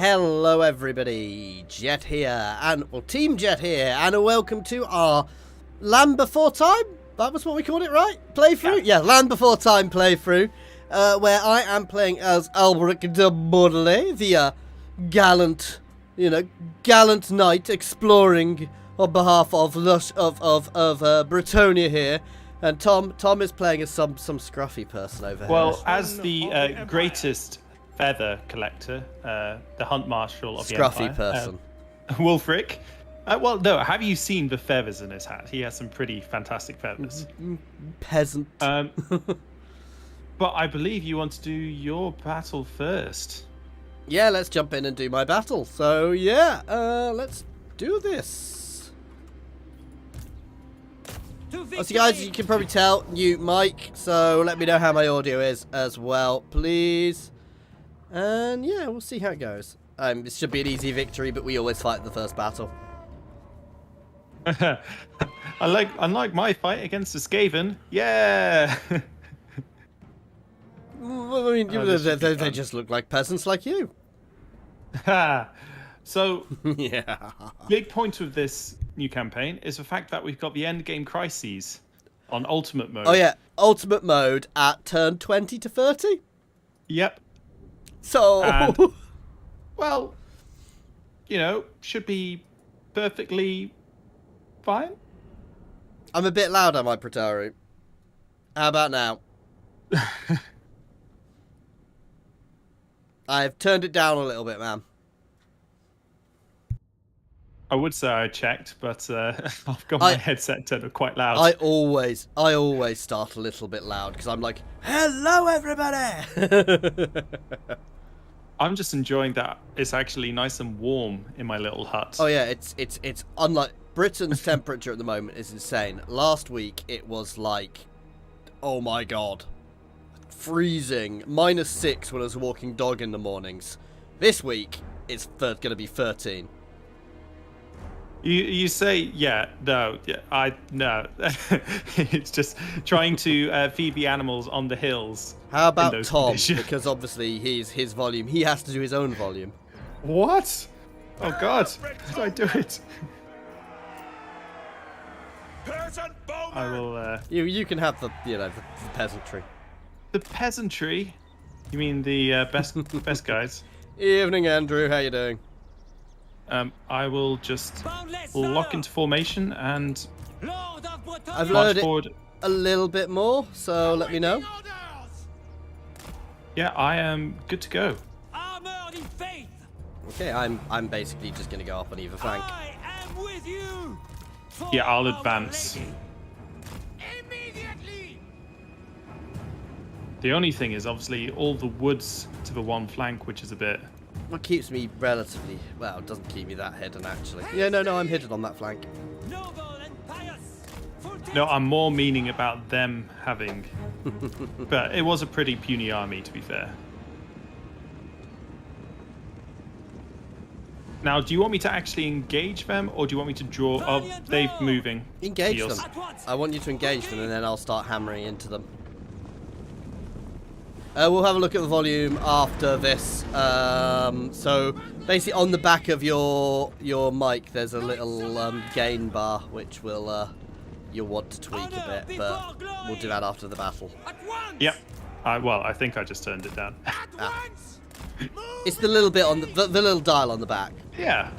Hello everybody, Jet here, Team Jet here, and welcome to our Land Before Time, that was what we called it, right? Playthrough? Yeah, Land Before Time playthrough, where I am playing as Alberic de Bordeleaux, the gallant knight exploring on behalf of Britonia here, and Tom is playing as some scruffy person over here. Well, as the greatest feather collector, the Huntsmarshal of the Scruffy Empire, person. Wulfhart. Well, no, have you seen the feathers in his hat? He has some pretty fantastic feathers. Peasant. But I believe you want to do your battle first. Yeah, let's jump in and do my battle. So, yeah, let's do this. So, guys, you can probably tell, new mic, so let me know how my audio is as well, please. And, yeah, we'll see how it goes. This should be an easy victory, but we always fight the first battle. Unlike my fight against the Skaven, yeah! Well, I mean, they just look like peasants like you. So, yeah. big point of this new campaign is the fact that we've got the end game crises on ultimate mode. Oh yeah, ultimate mode at turn 20 to 30. Yep. So, And, well, should be perfectly fine. I'm a bit loud, am I, Protari? How about now? I've turned it down a little bit, man. I would say I checked, but I've got my headset turned up quite loud. I always start a little bit loud because I'm like, "Hello, everybody." I'm just enjoying that it's actually nice and warm in my little hut. Oh yeah, it's unlike Britain's temperature at the moment is insane. Last week it was like, oh my god, freezing, -6 when I was walking dog in the mornings. This week it's going to be 13. You say no. It's just trying to feed the animals on the hills. How about Tom? Conditions. Because obviously his volume. He has to do his own volume. What? Oh God! Did I do it? I will. You can have the the peasantry. The peasantry? You mean the best guys? Evening, Andrew. How you doing? I will just lock into formation and I've march learned forward. it a little bit more, so let me know. Yeah, I am good to go. Okay, I'm basically just gonna go up on either flank. Yeah, I'll advance. The only thing is obviously all the woods to the one flank, which is a bit. What keeps me relatively well, it doesn't keep me that hidden actually. Yeah, no, I'm hidden on that flank. No, I'm more meaning about them having. But it was a pretty puny army, to be fair. Now, do you want me to actually engage them, or do you want me to draw? Oh, they're moving. Engage them. I want you to engage them, and then I'll start hammering into them. We'll have a look at the volume after this. So basically, on the back of your mic, there's a little gain bar which will you'll want to tweak a bit, but we'll do that after the battle. Yep. Well, I think I just turned it down. It's the little bit on the little dial on the back. Yeah.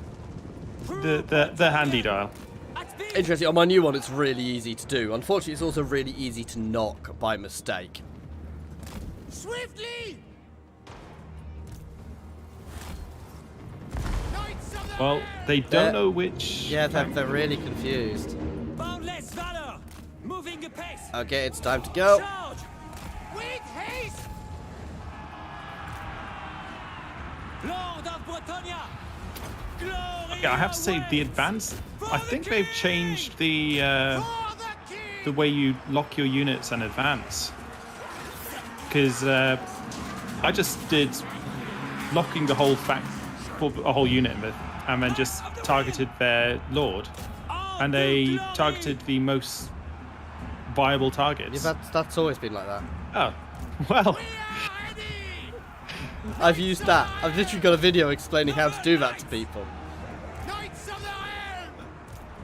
The handy dial. Interesting. On my new one, it's really easy to do. Unfortunately, it's also really easy to knock by mistake. Swiftly! Well, they don't know which. Yeah, they're really confused. Okay, it's time to go. With haste! Okay, I have to say the advance. I think they've changed the way you lock your units and advance. Because I just did locking the whole for a whole unit and then just targeted their lord, and they targeted the most viable targets. Yeah, that's always been like that. Oh, well. I've used that. I've literally got a video explaining how to do that to people. Knights of the Iron!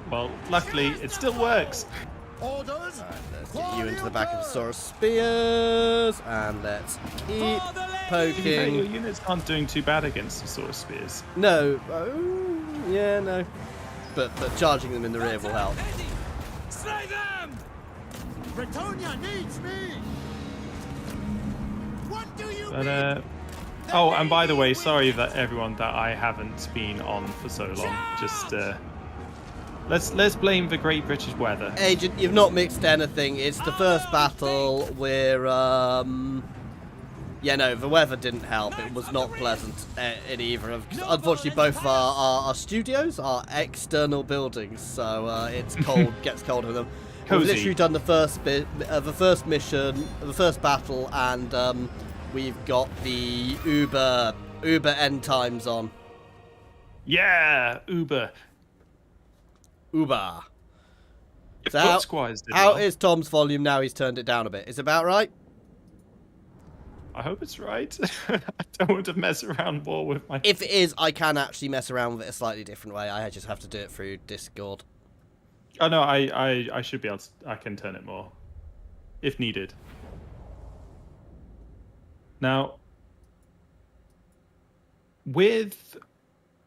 Well, luckily, it still works. Orders! Let's get you into the back of the Saurus Spears, and let's keep Your poking. units aren't doing too bad against the Saurus Spears. No. Yeah, no. But charging them in the rear will help. Slay them! Bretonia needs me! What do you mean? Oh, and by the way, sorry that everyone that I haven't been on for so long. Just let's blame the Great British Weather. Agent, you've not mixed anything. It's the first battle where yeah, no, the weather didn't help. It was not pleasant in either of. Unfortunately, both of our studios are external buildings, so it's cold. Gets cold in them. We've Cozy. literally done the first bit, the first mission, the first battle, and we've got the Uber end times on. Yeah, Uber. Uber. Your So foot squires did how well. is Tom's volume now? He's turned it down a bit. Is it about right? I hope it's right. I don't want to mess around more with my. If it is, I can actually mess around with it a slightly different way. I just have to do it through Discord. Oh no, I should be able to. I can turn it more, if needed. Now, with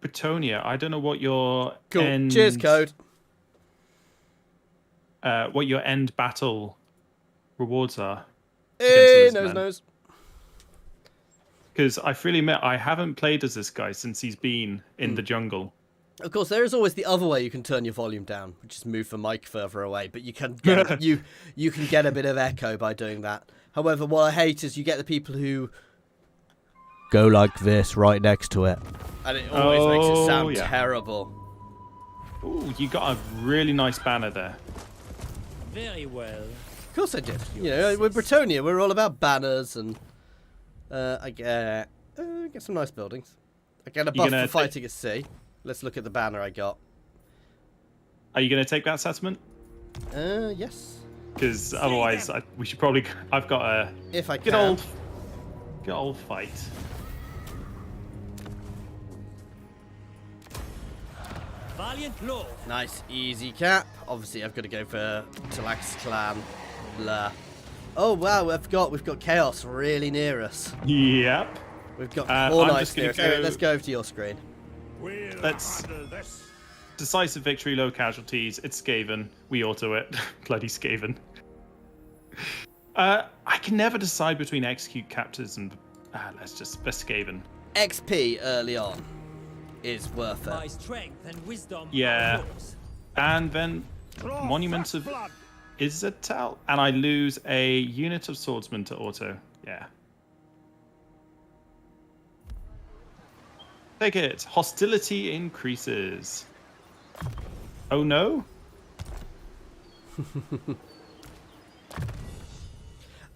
Bretonia, I don't know what your Cool. end, Cheers, Code. what your end battle rewards are. Hey, against those men. nose. Because I freely admit I haven't played as this guy since he's been in the jungle. Of course, there is always the other way you can turn your volume down, which is move the mic further away. But you can get you can get a bit of echo by doing that. However, what I hate is you get the people who go like this right next to it, and it always makes it sound terrible. Ooh, you got a really nice banner there. Very well. Of course I did. You know, with Bretonia, we're all about banners and I get some nice buildings. I get a buff for fighting at sea. Let's look at the banner I got. Are you going to take that settlement? Yes. Because otherwise, we should probably. I've got a If I good can. old fight. Valiant Lord. Nice, easy cap. Obviously, I've got to go for Talax Clan. Blah. Oh wow, we've got Chaos really near us. Yep. We've got I'm four just nice gonna near us. go- Anyway, let's go over to your screen. Let's. Decisive victory, low casualties. It's Skaven. We auto it. Bloody Skaven. I can never decide between execute captors and let's Skaven. XP early on is worth My it. strength and wisdom. Yeah. are yours. And then Monument of Izatal, and I lose a unit of swordsmen to auto. Yeah. Take it. Hostility increases. Oh no.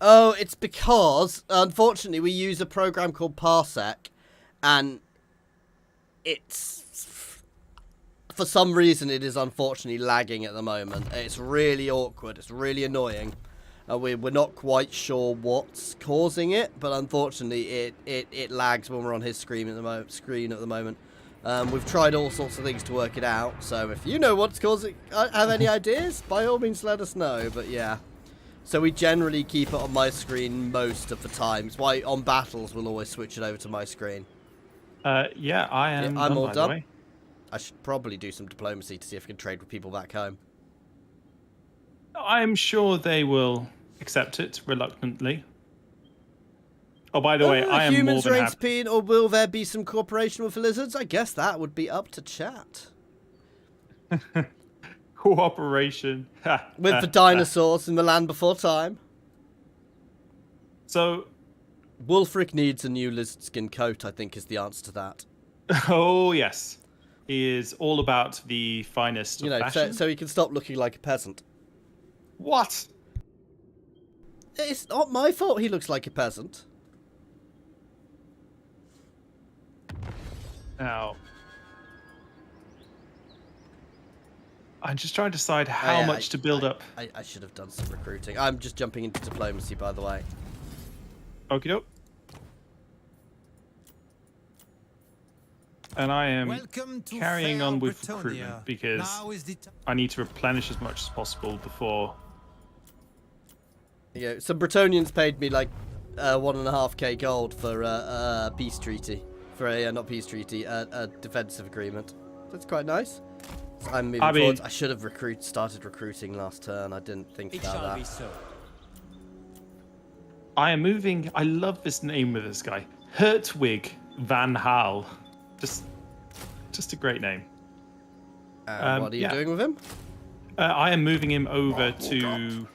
Oh, it's because unfortunately we use a program called Parsec, and it's for some reason it is unfortunately lagging at the moment. It's really awkward. It's really annoying. We're not quite sure what's causing it, but unfortunately it lags when we're on his screen at the moment. We've tried all sorts of things to work it out. So if you know what's causing, have any ideas, by all means let us know. But yeah, so we generally keep it on my screen most of the times. Why on battles we'll always switch it over to my screen. Yeah, I am. I'm all by the done. way. I should probably do some diplomacy to see if I can trade with people back home. I'm sure they will accept it reluctantly. Oh, by the way, I am more humans than reign happy. supreme, or will there be some cooperation with the lizards? I guess that would be up to chat. Cooperation. With the dinosaurs in the land before time. So, Wulfric needs a new lizard skin coat, I think is the answer to that. oh yes, he is all about the finest You of know, fashion. so he can stop looking like a peasant. What? It's not my fault he looks like a peasant. Now, I'm just trying to decide how yeah, much to build up. I should have done some recruiting. I'm just jumping into diplomacy, by the way. Okie doke. And I am Welcome to carrying fair on with Bretonia. recruitment because Now is the I need to replenish as much as possible before. Yeah, some Bretonians paid me like 1.5k gold for a peace treaty. For a not peace treaty, a defensive agreement. That's quite nice. So I'm moving forward. I should have started recruiting last turn. I didn't think It about shall that. be so. I am moving. I love this name with this guy, Hertwig van Hal. Just a great name. What are you doing with him? I am moving him over to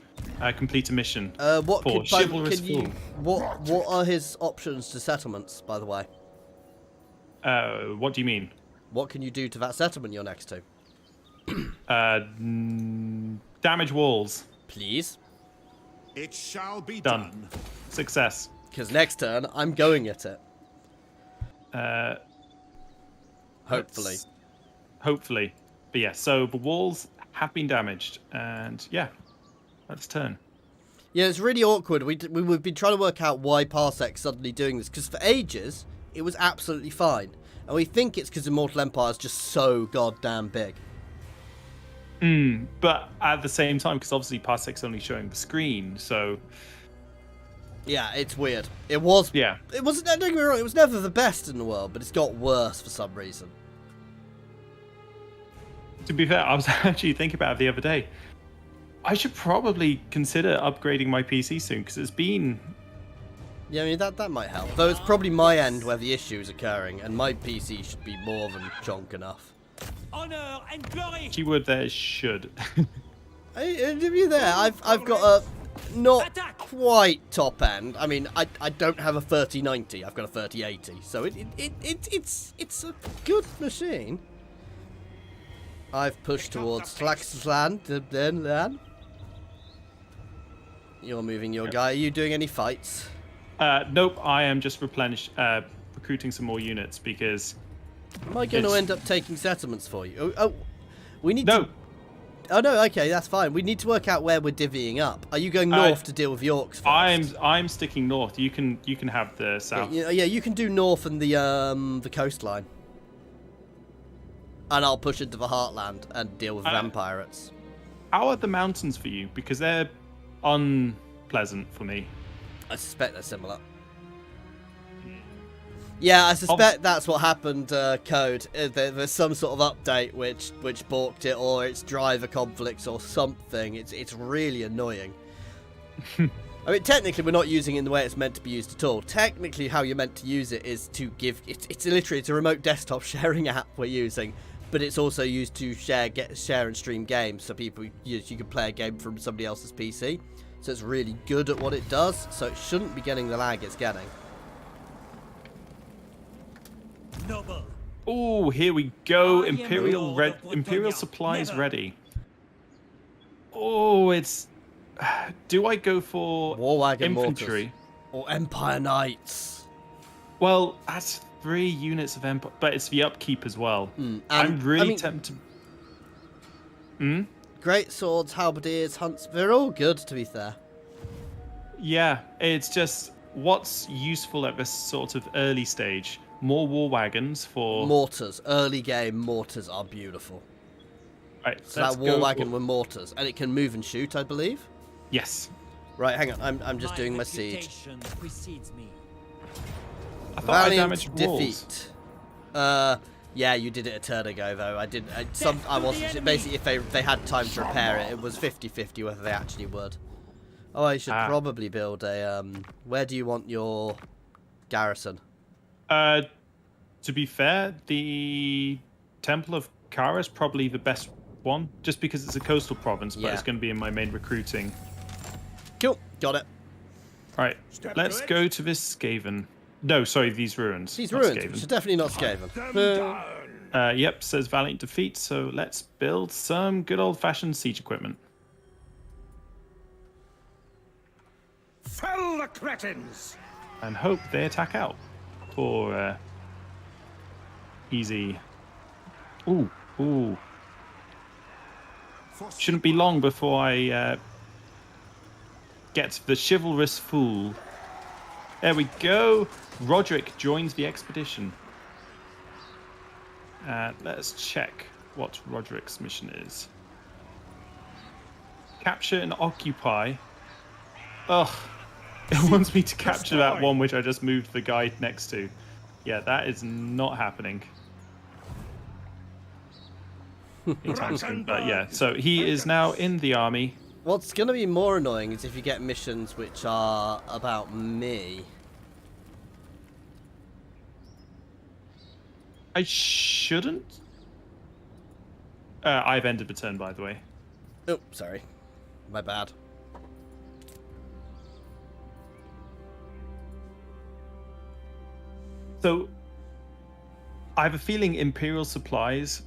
complete a mission. What for could, chivalrous can you? fool. What are his options to settlements, by the way? What do you mean? What can you do to that settlement you're next to? Damage walls. Please. It shall be Done. done. Success. Because next turn I'm going at it. Hopefully. Hopefully. But yeah, so the walls have been damaged, and yeah, let's turn. Yeah, it's really awkward. We've been trying to work out why Parsek's suddenly doing this, because for ages it was absolutely fine, and we think it's because Immortal Empires just so goddamn big. But at the same time, because obviously Parsek's only showing the screen, so Yeah, it's weird. It was. yeah. It wasn't. Don't get me wrong. It was never the best in the world, but it's got worse for some reason. To be fair, I was actually thinking about it the other day. I should probably consider upgrading my PC soon, because it's been... Yeah, I mean that might help. Though it's probably my end where the issue is occurring, and my PC should be more than chonk enough. Honor and glory. Keyword there is should. To be there, I've got a not quite top end. I mean, I don't have a 3090. I've got a 3080. So it's a good machine. I've pushed towards Tlaxlan. Then you're moving your guy. Are you doing any fights? Nope, I am just recruiting some more units because... Am I going to end up taking settlements for you? Oh, we need No. to... Oh, no, okay, that's fine. We need to work out where we're divvying up. Are you going north to deal with Yorks first? I'm sticking north. You can have the south. Yeah, you can do north and the coastline. And I'll push into the heartland and deal with vampirates. How are the mountains for you? Because they're unpleasant for me. I suspect they're similar. Yeah, I suspect that's what happened, Code. There's some sort of update which balked it, or it's driver conflicts or something. It's really annoying. I mean, technically, we're not using it in the way it's meant to be used at all. Technically, how you're meant to use it is to give... It's literally it's a remote desktop sharing app we're using, but it's also used to share and stream games, so you can play a game from somebody else's PC. So it's really good at what it does, so it shouldn't be getting the lag it's getting. Noble. Oh, here we go. I am Imperial Lord of Bretonia. supplies Never. ready. Oh, it's... Do I go for War wagon infantry? Mortars. Or Empire Knights. Well, that's 3 units of Empire, but it's the upkeep as well. And, I'm really I mean, tempted... Great swords, halberdiers, hunts, they're all good, to be fair. Yeah, it's just what's useful at this sort of early stage. More war wagons for... Mortars. Early game mortars are beautiful. Right, So that war wagon with mortars. And it can move and shoot, I believe. Yes. Right, hang on. I'm just doing my siege. reputation precedes me. I thought I Valiant damaged walls. defeat. Yeah, you did it a turn ago, though. I wasn't... enemy. Basically, if they had time to repair it, it was 50-50 whether they actually would. Oh, I should probably build a... Where do you want your garrison? To be fair, the Temple of Kara is probably the best one, just because it's a coastal province, but Yeah. it's going to be in my main recruiting. Cool, got it. All right, let's go to this Skaven. No, sorry, these ruins. These not ruins, Skaven. which are definitely not Skaven. Yep, says Valiant defeat, so let's build some good old-fashioned siege equipment. Fell the cretins! And hope they attack out for easy. Ooh. Shouldn't be long before I get the chivalrous fool. There we go. Roderick joins the expedition. Let's check what Roderick's mission is. Capture and occupy. Ugh. It wants me to capture that one which I just moved the guy next to. Yeah, that is not happening. Anytime soon. But yeah, so he is now in the army. What's going to be more annoying is if you get missions which are about me. I shouldn't. I've ended the turn, by the way. Oh, sorry. My bad. So, I have a feeling Imperial supplies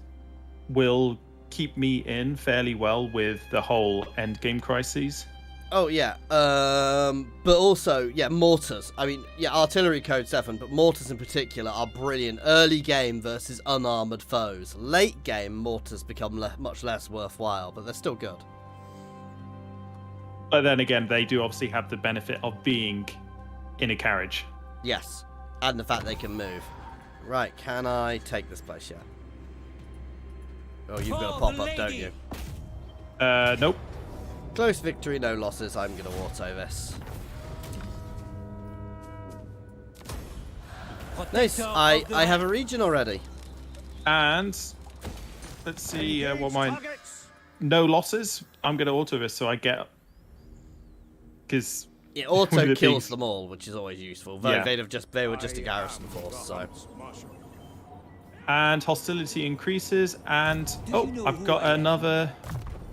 will keep me in fairly well with the whole endgame crises. Oh, yeah. But also, yeah, mortars. I mean, yeah, artillery code 7, but mortars in particular are brilliant. Early game versus unarmored foes. Late game, mortars become much less worthwhile, but they're still good. But then again, they do obviously have the benefit of being in a carriage. Yes. And the fact they can move. Right, can I take this place yet? Oh, you've got to pop up, don't you? Nope. Close victory, no losses. I'm going to auto this. Nice. I have a region already. And let's see what mine. No losses. I'm going to auto this, so I get. Because it auto kills them all, which is always useful. Though Yeah. they were just a garrison force, so. And hostility increases, and I've got another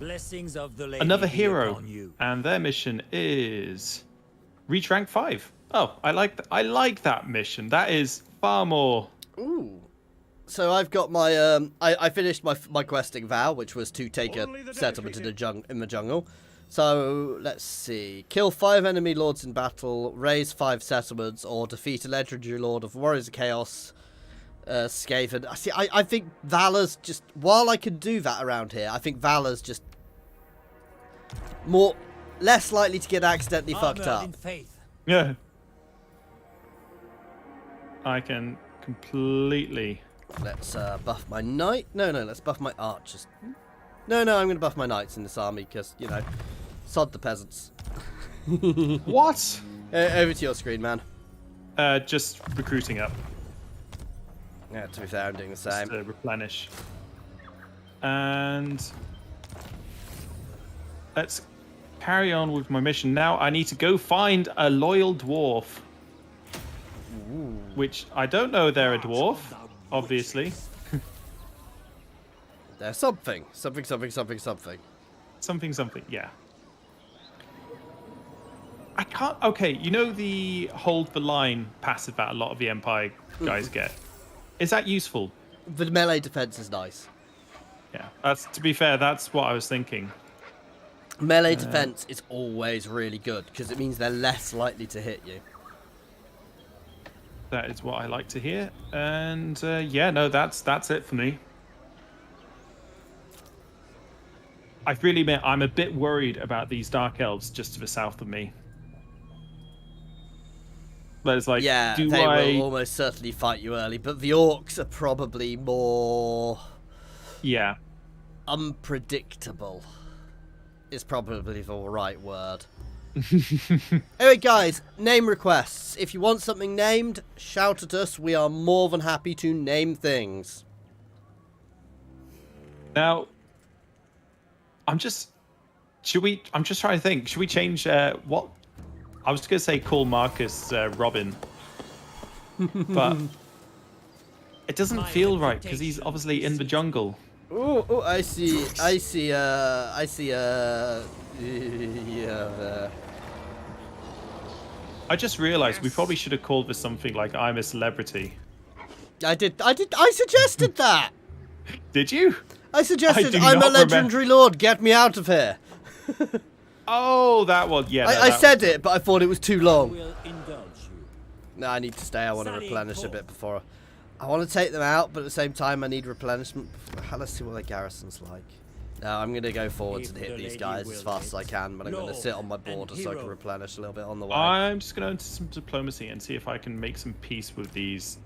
Blessings of the Lady another be hero, upon you. and their mission is reach rank 5. Oh, I like that mission. That is far more. Ooh. So I've got my I finished my questing vow, which was to take a settlement in the jungle. So let's see: kill 5 enemy lords in battle, raise 5 settlements, or defeat a legendary lord of Warriors of Chaos. Skaven. I think Valor's just, while I can do that around here, I think Valor's just less likely to get accidentally fucked Armored up. in faith. Yeah. I can completely. Let's buff my knight. No, let's buff my archers. No, I'm going to buff my knights in this army because, you know, sod the peasants. What? Over to your screen, man. Just recruiting up. Yeah, to be fair, I'm doing the same. Just to replenish. And let's carry on with my mission. Now I need to go find a loyal dwarf. Ooh. Which I don't know they're a dwarf, obviously. There's something, Yeah. I can't. Okay, you know the hold the line passive that a lot of the Empire guys get. Is that useful? The melee defense is nice. Yeah. That's, to be fair, that's what I was thinking. Melee defense is always really good because it means they're less likely to hit you. That is what I like to hear. And yeah, no, that's it for me. I really admit I'm a bit worried about these dark elves just to the south of me. But it's like, Yeah, do they I... will almost certainly fight you early, but the orcs are probably more Yeah. unpredictable. Is probably the right word. Anyway, guys, name requests. If you want something named, shout at us. We are more than happy to name things. Now, I'm just trying to think. Should we change what? I was going to say call Marcus Robin. But it doesn't feel right because he's obviously in the jungle. Oh, I see. Yeah. I just realized we probably should have called this something like I'm a Celebrity. I suggested that. Did you? I suggested I do I'm a not remember. legendary lord. Get me out of here. Oh, that one. Yeah. I said it, but I thought it was too long. Will indulge you. No, I need to stay. I want to Sally replenish a Coop. bit before. I want to take them out, but at the same time, I need replenishment. Let's see what their garrison's like. No, I'm going to go forwards and If hit the these lady guys as fast as I can, but I'm going to sit on my Lord and border so I can hero. replenish a little bit on the way. I'm just going to enter some diplomacy and see if I can make some peace with these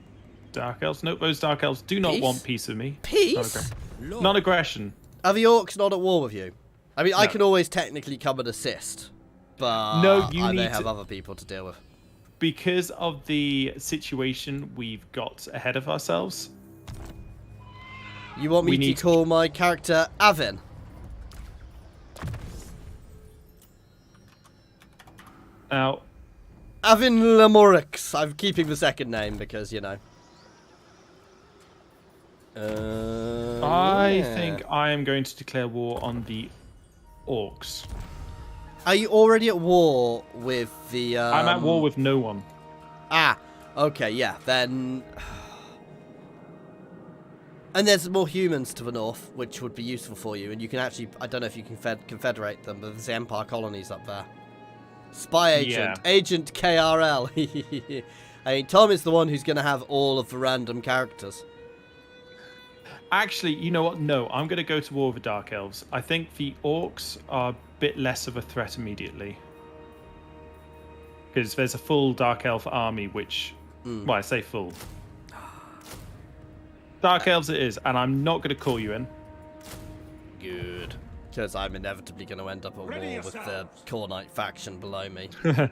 Dark elves. Nope, those dark elves do not Peace? want peace with me. Peace? Non-aggression. Are the orcs not at war with you? I mean, I No. can always technically come and assist, but No, you I may need have to- other people to deal with. Because of the situation we've got ahead of ourselves. You want me We to need- call my character Avin? Now, Avin Lamorix. I'm keeping the second name because, you know. I Yeah. think I am going to declare war on the orcs. Are you already at war with the... I'm at war with no one. Ah, okay, yeah, then... And there's more humans to the north, which would be useful for you, and you can actually... I don't know if you can confederate them, but there's Empire colonies up there. Spy agent, Yeah. Agent KRL. I mean, Tom is the one who's going to have all of the random characters. Actually, you know what? No, I'm going to go to war with the Dark Elves. I think the Orcs are a bit less of a threat immediately. Because there's a full Dark Elf army, which... Well, I say full. Dark Elves it is, and I'm not going to call you in. Good. Because I'm inevitably going to end up at Ready war with the yourselves. Cornite faction below me. Hunt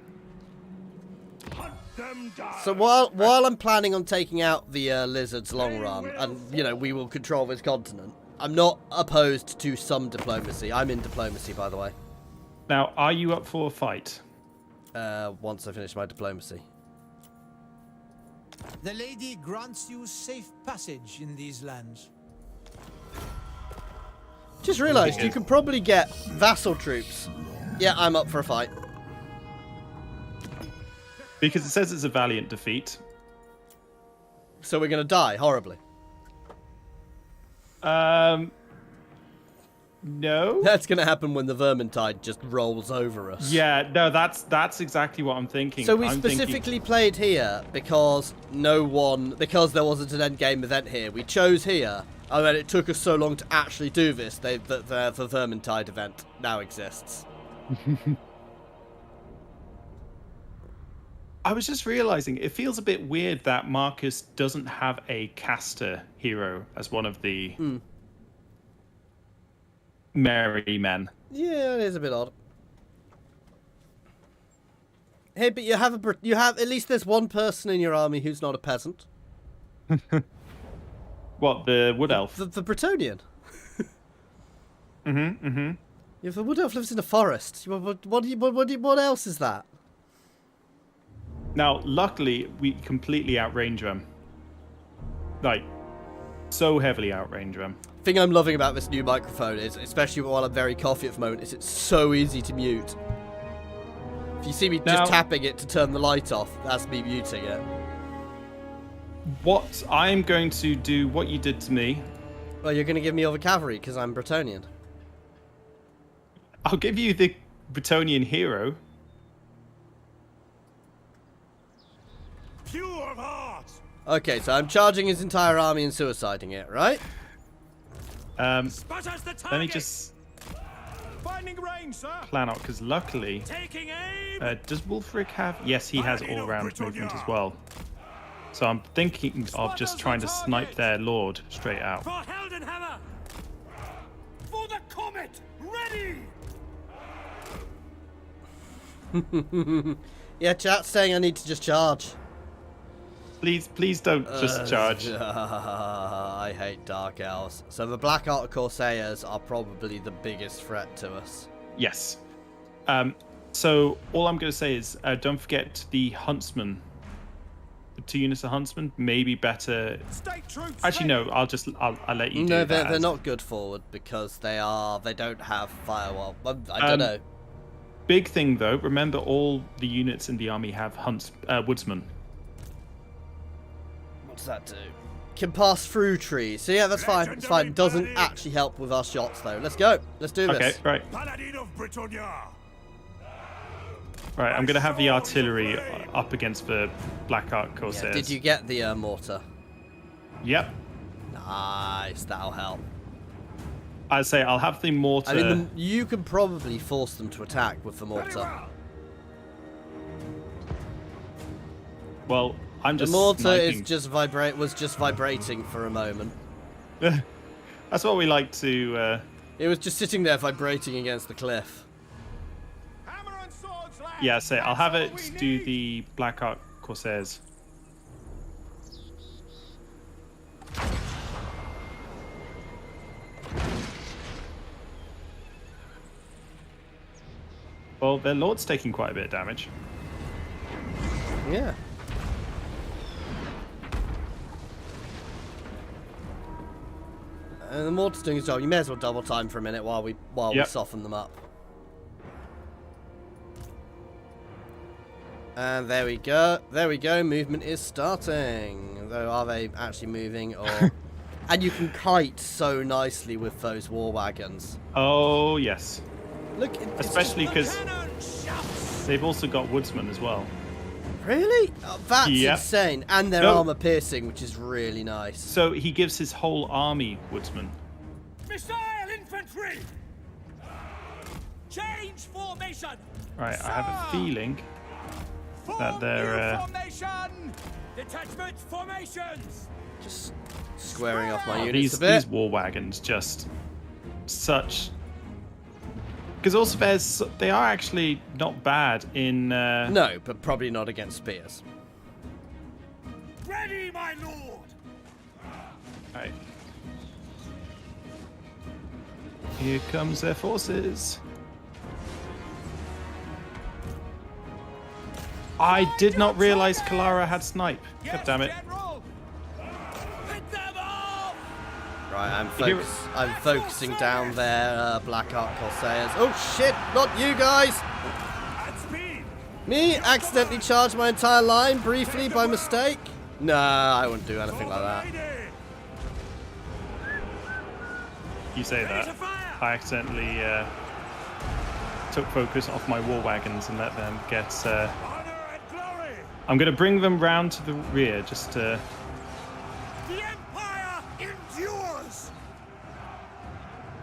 them down. So while I'm planning on taking out the lizards long run, and you know we will control this continent, I'm not opposed to some diplomacy. I'm in diplomacy, by the way. Now, are you up for a fight? Once I finish my diplomacy. The lady grants you safe passage in these lands. Just realised you can probably get vassal troops. Yeah, I'm up for a fight. Because it says it's a valiant defeat. So we're going to die horribly. No. That's going to happen when the Vermintide just rolls over us. Yeah, no, that's exactly what I'm thinking. So we I'm thinking- specifically played here because because there wasn't an end game event here. We chose here, and then it took us so long to actually do this. The Vermintide event now exists. I was just realizing it feels a bit weird that Marcus doesn't have a caster hero as one of the merry men. Yeah, it is a bit odd. Hey, but you have at least there's one person in your army who's not a peasant. What, the wood elf? The Bretonian. Mm-hmm. Yeah, the wood elf lives in a forest. What else is that? Now, luckily, we completely outrange them. Like, so heavily outrange them. The thing I'm loving about this new microphone is, especially while I'm very coffee at the moment, is it's so easy to mute. If you see me Now- just tapping it to turn the light off, that's me muting it. What I'm going to do, what you did to me, Well, you're going to give me all the cavalry because I'm Bretonian. I'll give you the Bretonian hero. Pure of heart. Okay, so I'm charging his entire army and suiciding it, right? Spotter's the target. Let me just Finding range, sir. plan out, because luckily, Taking aim. does Wulfhart have? Yes, he has all-round movement as well. So I'm thinking of just trying to snipe their lord straight out. For Heldenhammer. For the comet. Ready. Yeah, chat's saying I need to just charge. Please don't just charge. I hate Dark Elves. So the Black Art Corsairs are probably the biggest threat to us. Yes. So all I'm going to say is don't forget the huntsman. The 2 units of huntsman, maybe better. State troops. Actually, no. I'll let you do No, that. they're not good forward because they don't have firewall. I don't know. Big thing though. Remember, all the units in the army have woodsmen. What does that do? Can pass through trees. So yeah, that's fine. It's fine. Doesn't actually help with our shots though. Let's go. Let's do Okay, this. right. Paladin of Britannia. Right, I'm going to have the artillery up against the Black Art Yeah, Corsairs. did you get the mortar? Yep. Nice. That'll help. I'd say I'll have the mortar. I mean, you can probably force them to attack with the Very mortar. well. Well, I'm The just mortar is sniping. was just vibrating for a moment. That's what we like to. It was just sitting there vibrating against the cliff. Hammer and swords, lads. Yeah, say I'll have it That's what we do need. the Black Ark Corsairs. Well, their lord's taking quite a bit of damage. Yeah. And the mortar's doing his job. You may as well double time for a minute while we Yep. soften them up. And there we go. There we go. Movement is starting. Though, are they actually moving? Or and you can kite so nicely with those war wagons. Oh yes, Look, it's especially because Cannon shouts. they've also got woodsmen as well. really? Oh, that's Yep. insane. And their No. armor piercing, which is really nice. So he gives his whole army woodsmen. Missile infantry. Change formation. Right, I have a feeling that they're. Formation. Detachment formations. Just squaring off my units These a bit. war wagons just such. Because also they are actually not bad in. No, but probably not against spears. Ready, my lord. Right. Here comes their forces. I did not realize Kalara had snipe. God damn it. General. Hit them all. Right, Here- I'm focusing down their Black Ark Corsairs. Oh shit, not you guys! At speed. Me accidentally charged my entire line briefly by mistake? Nah, I wouldn't do anything like that. Lady. You say Ready to that. fire. I accidentally took focus off my war wagons and let them get. Honor and glory. I'm going to bring them round to the rear just to The Empire endures.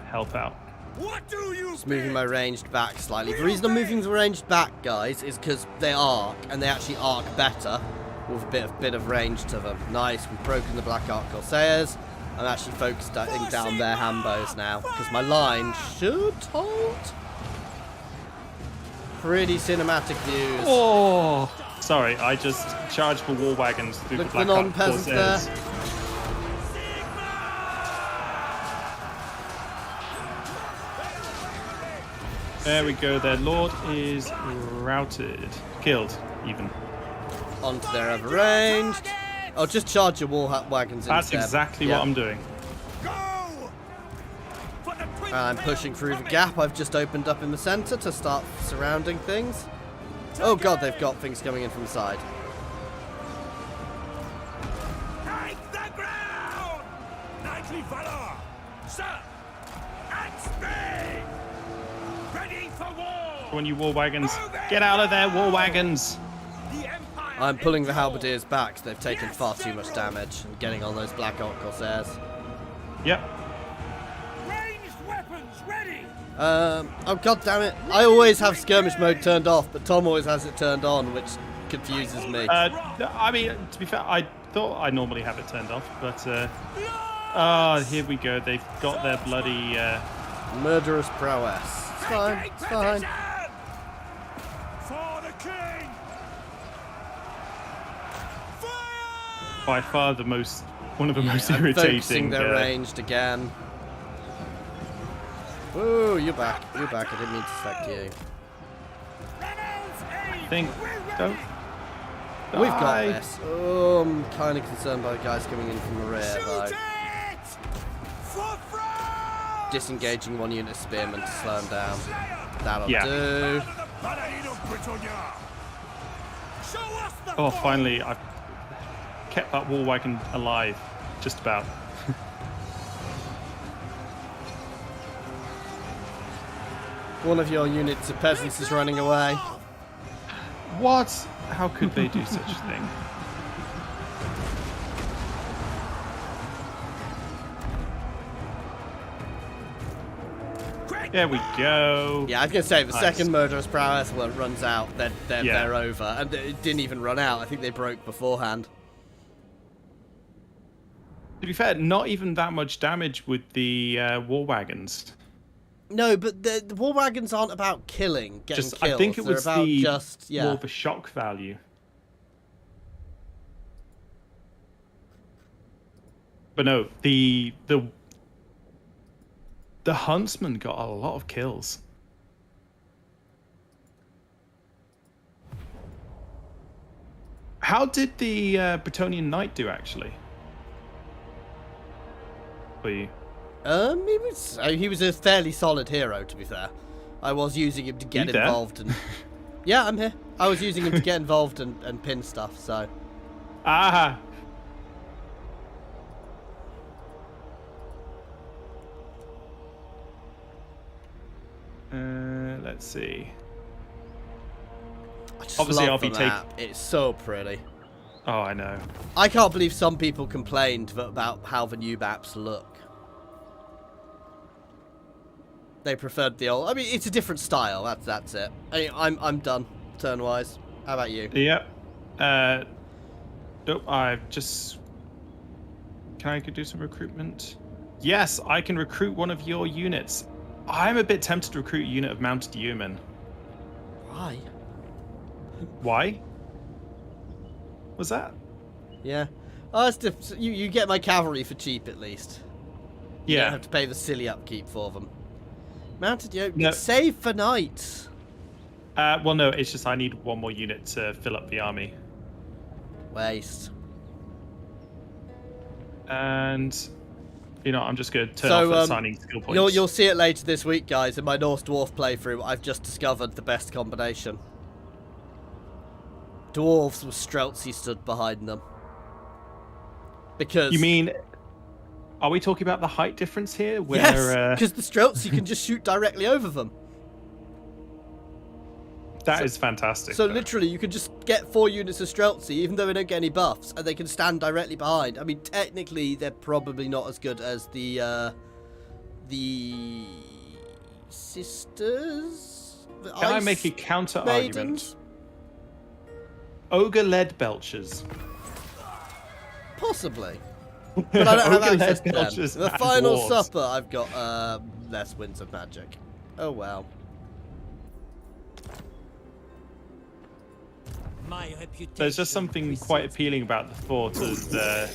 help out. What do you Just moving bid? my ranged back slightly. The reason I'm moving the ranged back, guys, is because they arc, and they actually arc better with a bit of range to them. Nice, we've broken the Black Ark Corsairs. I'm actually focusing down their hambos now, because my line should hold. Pretty cinematic views. Oh, sorry, I just charged the war wagons through Look the at Black the Ark non-peasants there. Corsairs. There we go. Their lord is routed, killed, even. Onto their other ranged. Oh, just charge your war wagons That's instead. exactly Yeah. what I'm doing. Go. For the twin I'm pushing through the gap I've just opened up in the centre to start surrounding things. Oh god, they've got things coming in from the side. Take the ground. Knightly valor, sir. At speed. Ready for war. When you war wagons, get out of there, war wagons! The Empire. I'm pulling the endures. halberdiers back 'cause they've taken far too much damage and getting on those Black Ark Corsairs. Yep. Ranged weapons ready. Oh god damn it. I always have skirmish mode turned off, but Tom always has it turned on, which confuses me. I mean, to be fair, I thought I normally have it turned off, but here we go. They've got their bloody. Murderous prowess. It's fine, it's fine. For the king. Fire. By far one of the most I'm focusing irritating. their ranged again. Woo, you're back. You're back. I didn't mean to select you. Rebels aim. Think, don't. We've got die. this. Oh, I'm kind of concerned by the guys coming in from the rear, though. Shoot it. For France. Disengaging one unit of spearmen to slow them down. That'll Yeah. do. Paladin of Britannia. Show us the Oh, fire. finally, I've kept that war wagon alive, just about. One of your units of peasants is running away. What? How could they do such a thing? Quick There we go. Yeah, I was going to say, the Nice. second Murderous Prowess one runs out, they're over. And it didn't even run out. I think they broke beforehand. To be fair, not even that much damage with the war wagons. No, but the war wagons aren't about getting kills. I think it They're was about the just, more of a shock value. But no, the huntsman got a lot of kills. How did the Bretonnian knight do actually? For you? He was a fairly solid hero, to be fair. I was using him to get You there? involved and yeah, I'm here. I was using him to get involved and pin stuff. So Ah. Let's see. I just Obviously, love I'll the be taking. map. It's so pretty. Oh, I know. I can't believe some people complained about how the new maps look. They preferred the old. I mean, it's a different style. That's it. I'm done turn wise. How about you? Yep. Nope. I've just. Can I do some recruitment? Yes, I can recruit one of your units. I'm a bit tempted to recruit a unit of mounted yeomen. Why? Why? What's that? Yeah. Oh, that's you get my cavalry for cheap at least. You don't Yeah. have to pay the silly upkeep for them. Mounted yoke. No. Save for knights. Well, no. It's just I need one more unit to fill up the army. Waste. And you know, I'm just going to turn So, off assigning skill points. You'll see it later this week, guys. In my Norse Dwarf playthrough, I've just discovered the best combination. Dwarves with Streltsy stood behind them. Because You mean? Are we talking about the height difference here? Where, yes, because the Streltsy can just shoot directly over them. that is fantastic. So though. literally, you can just get 4 units of Streltsy, even though they don't get any buffs, and they can stand directly behind. I mean, technically, they're probably not as good as the sisters. The Can I ice make a counter maidens? argument? Ogre lead belchers. Possibly, but I don't have Ogre access to lead them. belchers The and final dwarves. supper, I've got less winds of magic. Oh well. My reputation. There's just something quite appealing about the thought of lead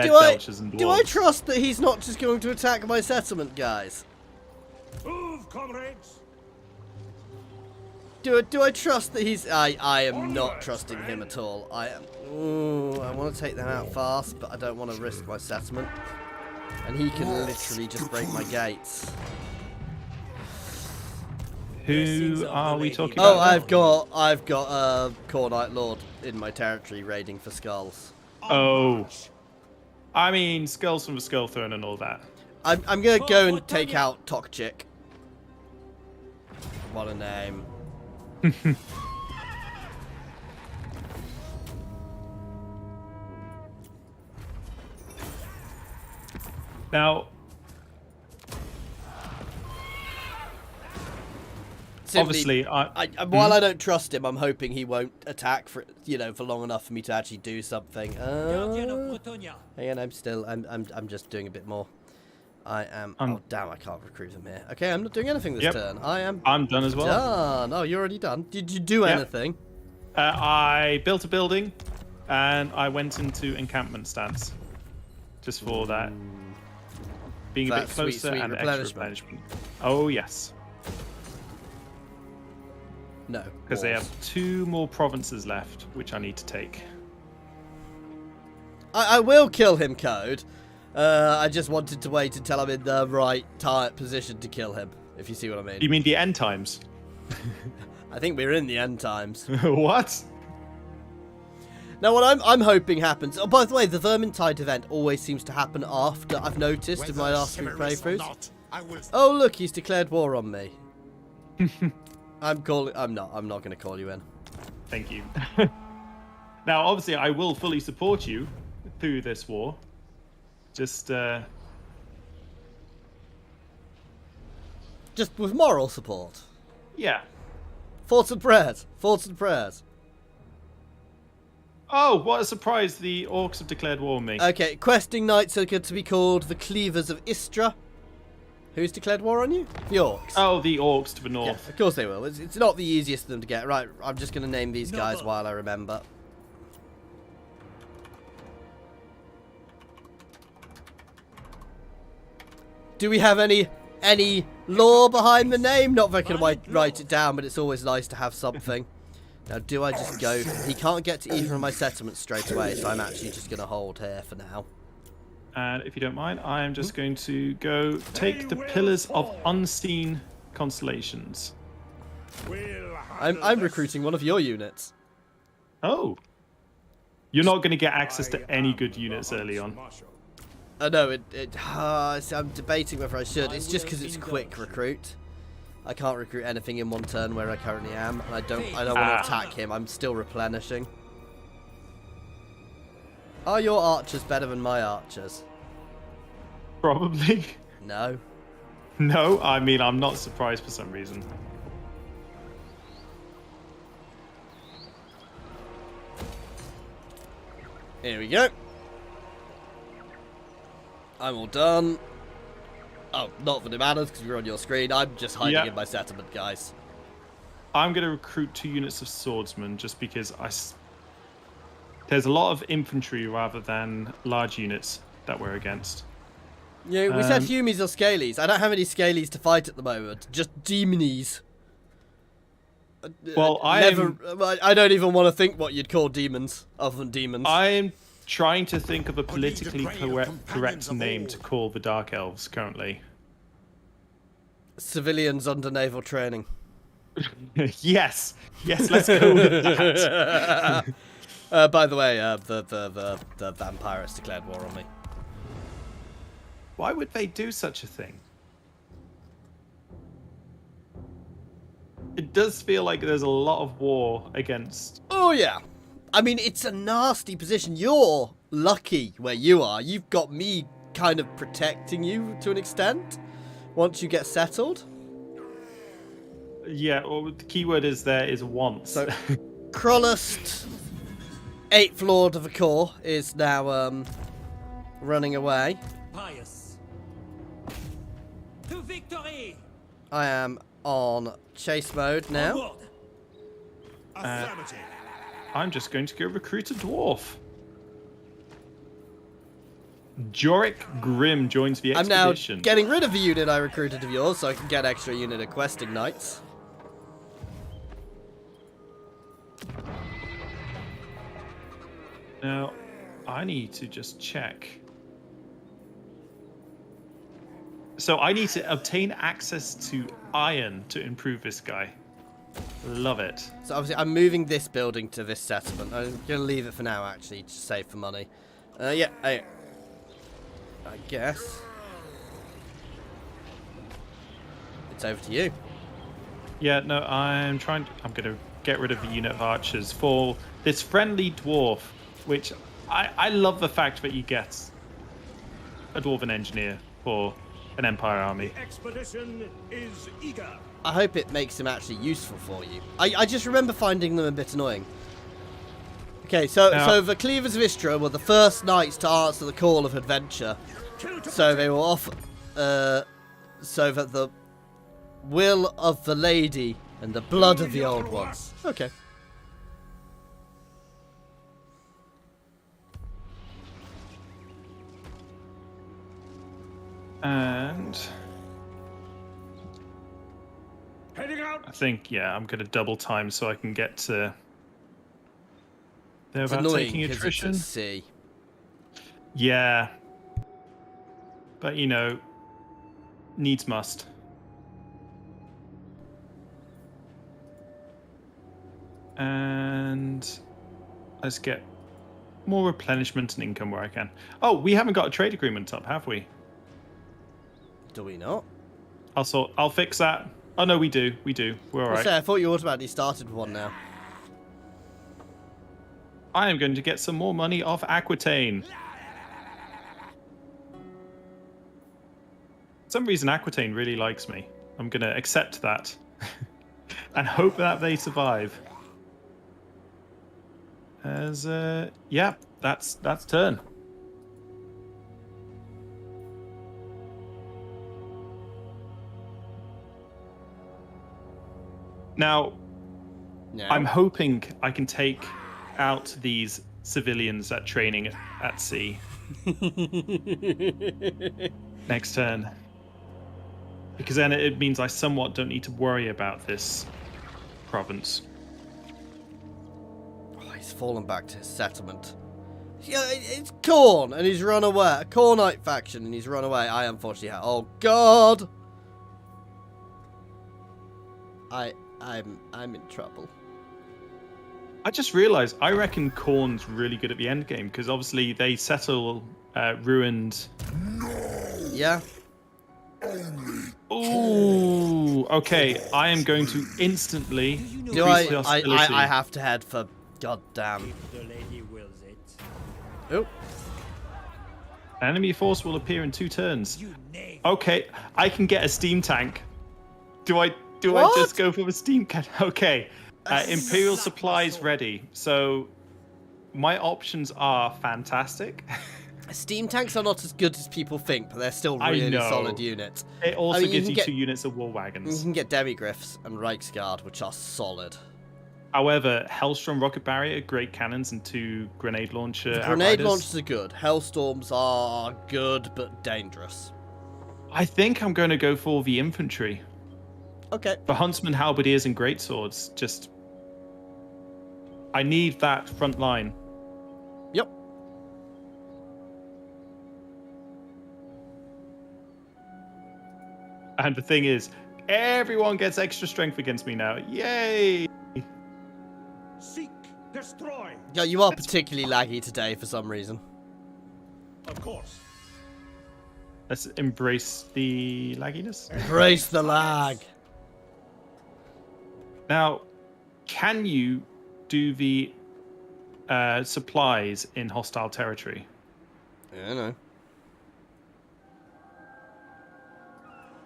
Do I belchers and dwarves. do I trust that he's not just going to attack my settlement, guys? Move, comrades! Do I trust that he's... I am not trusting him at all. I am... Ooh, I want to take that out fast, but I don't want to risk my settlement. And he can literally just break my gates. Who are we talking Oh, about? I've got a Core Knight Lord in my territory raiding for skulls. Oh. I mean, skulls from the Skull Throne and all that. I'm gonna go and take out Tokchik. What a name. Now, Simply, obviously, while I don't trust him, I'm hoping he won't attack for for long enough for me to actually do something. Guardian of Bretonia. Hang on, I'm just doing a bit more. I am. I'm- Oh damn! I can't recruit him here. Okay, I'm not doing anything this Yep. turn. I am I'm done as well. done. Oh, you're already done. Did you do Yep. anything? I built a building, and I went into encampment stance, just for that. Being a bit That sweet, closer sweet and extra replenishment. replenishment. Oh yes, No. because they balls. have 2 more provinces left, which I need to take. I will kill him, Code. I just wanted to wait until I'm in the right position to kill him. If you see what I mean. You mean the end times? I think we're in the end times. What? Now, what I'm hoping happens. Oh, by the way, the Vermintide event always seems to happen after. I've noticed in my last few playthroughs. Oh, look, he's declared war on me. I'm not going to call you in. Thank you. Now, obviously, I will fully support you through this war. Just Just with moral support. Yeah. Thoughts and prayers. Thoughts and prayers. Oh, what a surprise! The orcs have declared war on me. Okay, questing knights are going to be called the Cleavers of Istra. Who's declared war on you? The orcs. Oh, the orcs to the Yeah, north. of course they will. It's not the easiest of them to get. Right, I'm just going to name these guys while I remember. Do we have any lore behind the name? Not that I can write it down, but it's always nice to have something. Now, do I just go... He can't get to either of my settlements straight away, so I'm actually just going to hold here for now. And if you don't mind, I am just going to go take the Pillars of Unseen Constellations. I'm recruiting one of your units. Oh. You're not going to get access to any good units early on. No, I'm debating whether I should. It's just because it's quick recruit. I can't recruit anything in one turn where I currently am, and I don't want to attack him. I'm still replenishing. Are your archers better than my archers? Probably. No. No, I mean, I'm not surprised for some reason. Here we go. I'm all done. Oh, not that it matters because we're on your screen. I'm just hiding in my settlement, guys. I'm going to recruit 2 units of swordsmen just because there's a lot of infantry rather than large units that we're against. Yeah, we said Humies or Scalies. I don't have any Scalies to fight at the moment. Just Demonies. Well, I don't even want to think what you'd call demons, other than demons. I'm trying to think of a politically correct name to call the Dark Elves currently. Civilians under naval training. Yes, let's go with that. By the way, the vampires declared war on me. Why would they do such a thing? It does feel like there's a lot of war against... Oh, yeah. I mean, it's a nasty position. You're lucky where you are. You've got me kind of protecting you to an extent once you get settled. Yeah, well, the key word is once. So, Krollust, 8th Lord of the Corps, is now running away. Pious. To victory! I am on chase mode now. Affirmative. I'm just going to go recruit a dwarf. Jorik Grimm joins the I'm now expedition. getting rid of the unit I recruited of yours so I can get extra unit of questing knights. Now, I need to just check. So I need to obtain access to iron to improve this guy. Love it. So obviously I'm moving this building to this settlement. I'm going to leave it for now actually to save for money. Yeah, I guess. It's over to you. Yeah, no, I'm going to get rid of the unit of archers for this friendly dwarf, which I love the fact that you get a dwarven engineer for an Empire army. The expedition is eager. I hope it makes them actually useful for you. I just remember finding them a bit annoying. Okay, so the Cleavers of Istra were the first knights to answer the call of adventure. So they were off, so that the will of the lady and the blood of the old ones. Okay. And Heading out. I think, yeah, I'm going to double time so I can get to... They're It's about annoying taking because attrition. it's at sea. Yeah. But, you know, needs must. And let's get more replenishment and income where I can. Oh, we haven't got a trade agreement up, have we? Do we not? I'll fix that. Oh no, we do. We're all right. I thought you automatically started with one now. I am going to get some more money off Aquitaine. For some reason, Aquitaine really likes me. I'm going to accept that and hope that they survive. As yeah, that's turn. Now, I'm hoping I can take out these civilians at training at sea. Next turn. Because then it means I somewhat don't need to worry about this province. Oh, he's fallen back to his settlement. Yeah, it's Khorne, and he's run away. A Khornite faction, and he's run away. I unfortunately have. Oh God! I'm in trouble. I just realised I reckon Khorne's really good at the end game because obviously they settle ruined. Yeah. Ooh, okay. I am going to instantly. Do I have to head for goddamn. If the lady wills it. Oh. Enemy force will appear in 2 turns. You knave. Okay, I can get a steam tank. Do I What? just go for the steam tank? Okay. Imperial supplies ready. So my options are fantastic. Steam tanks are not as good as people think, but they're still I really know. solid units. It also I mean, gives you you can 2 units of war You wagons. can get Demigriffs and Reichsguard, which are solid. However, Hellstrom rocket barrier, great cannons, and 2 grenade launcher. Grenade outriders. launchers are good. Hellstorms are good, but dangerous. I think I'm going to go for the infantry. Okay. For Huntsman, Halberdiers, and Greatswords. Just, I need that front line. Yep. And the thing is, everyone gets extra strength against me now. Yay! Seek, destroy. Yeah, you are particularly laggy today for some reason. Of course. Let's embrace the lagginess. Brace the lag. Now, can you do the supplies in hostile territory? Yeah, I know.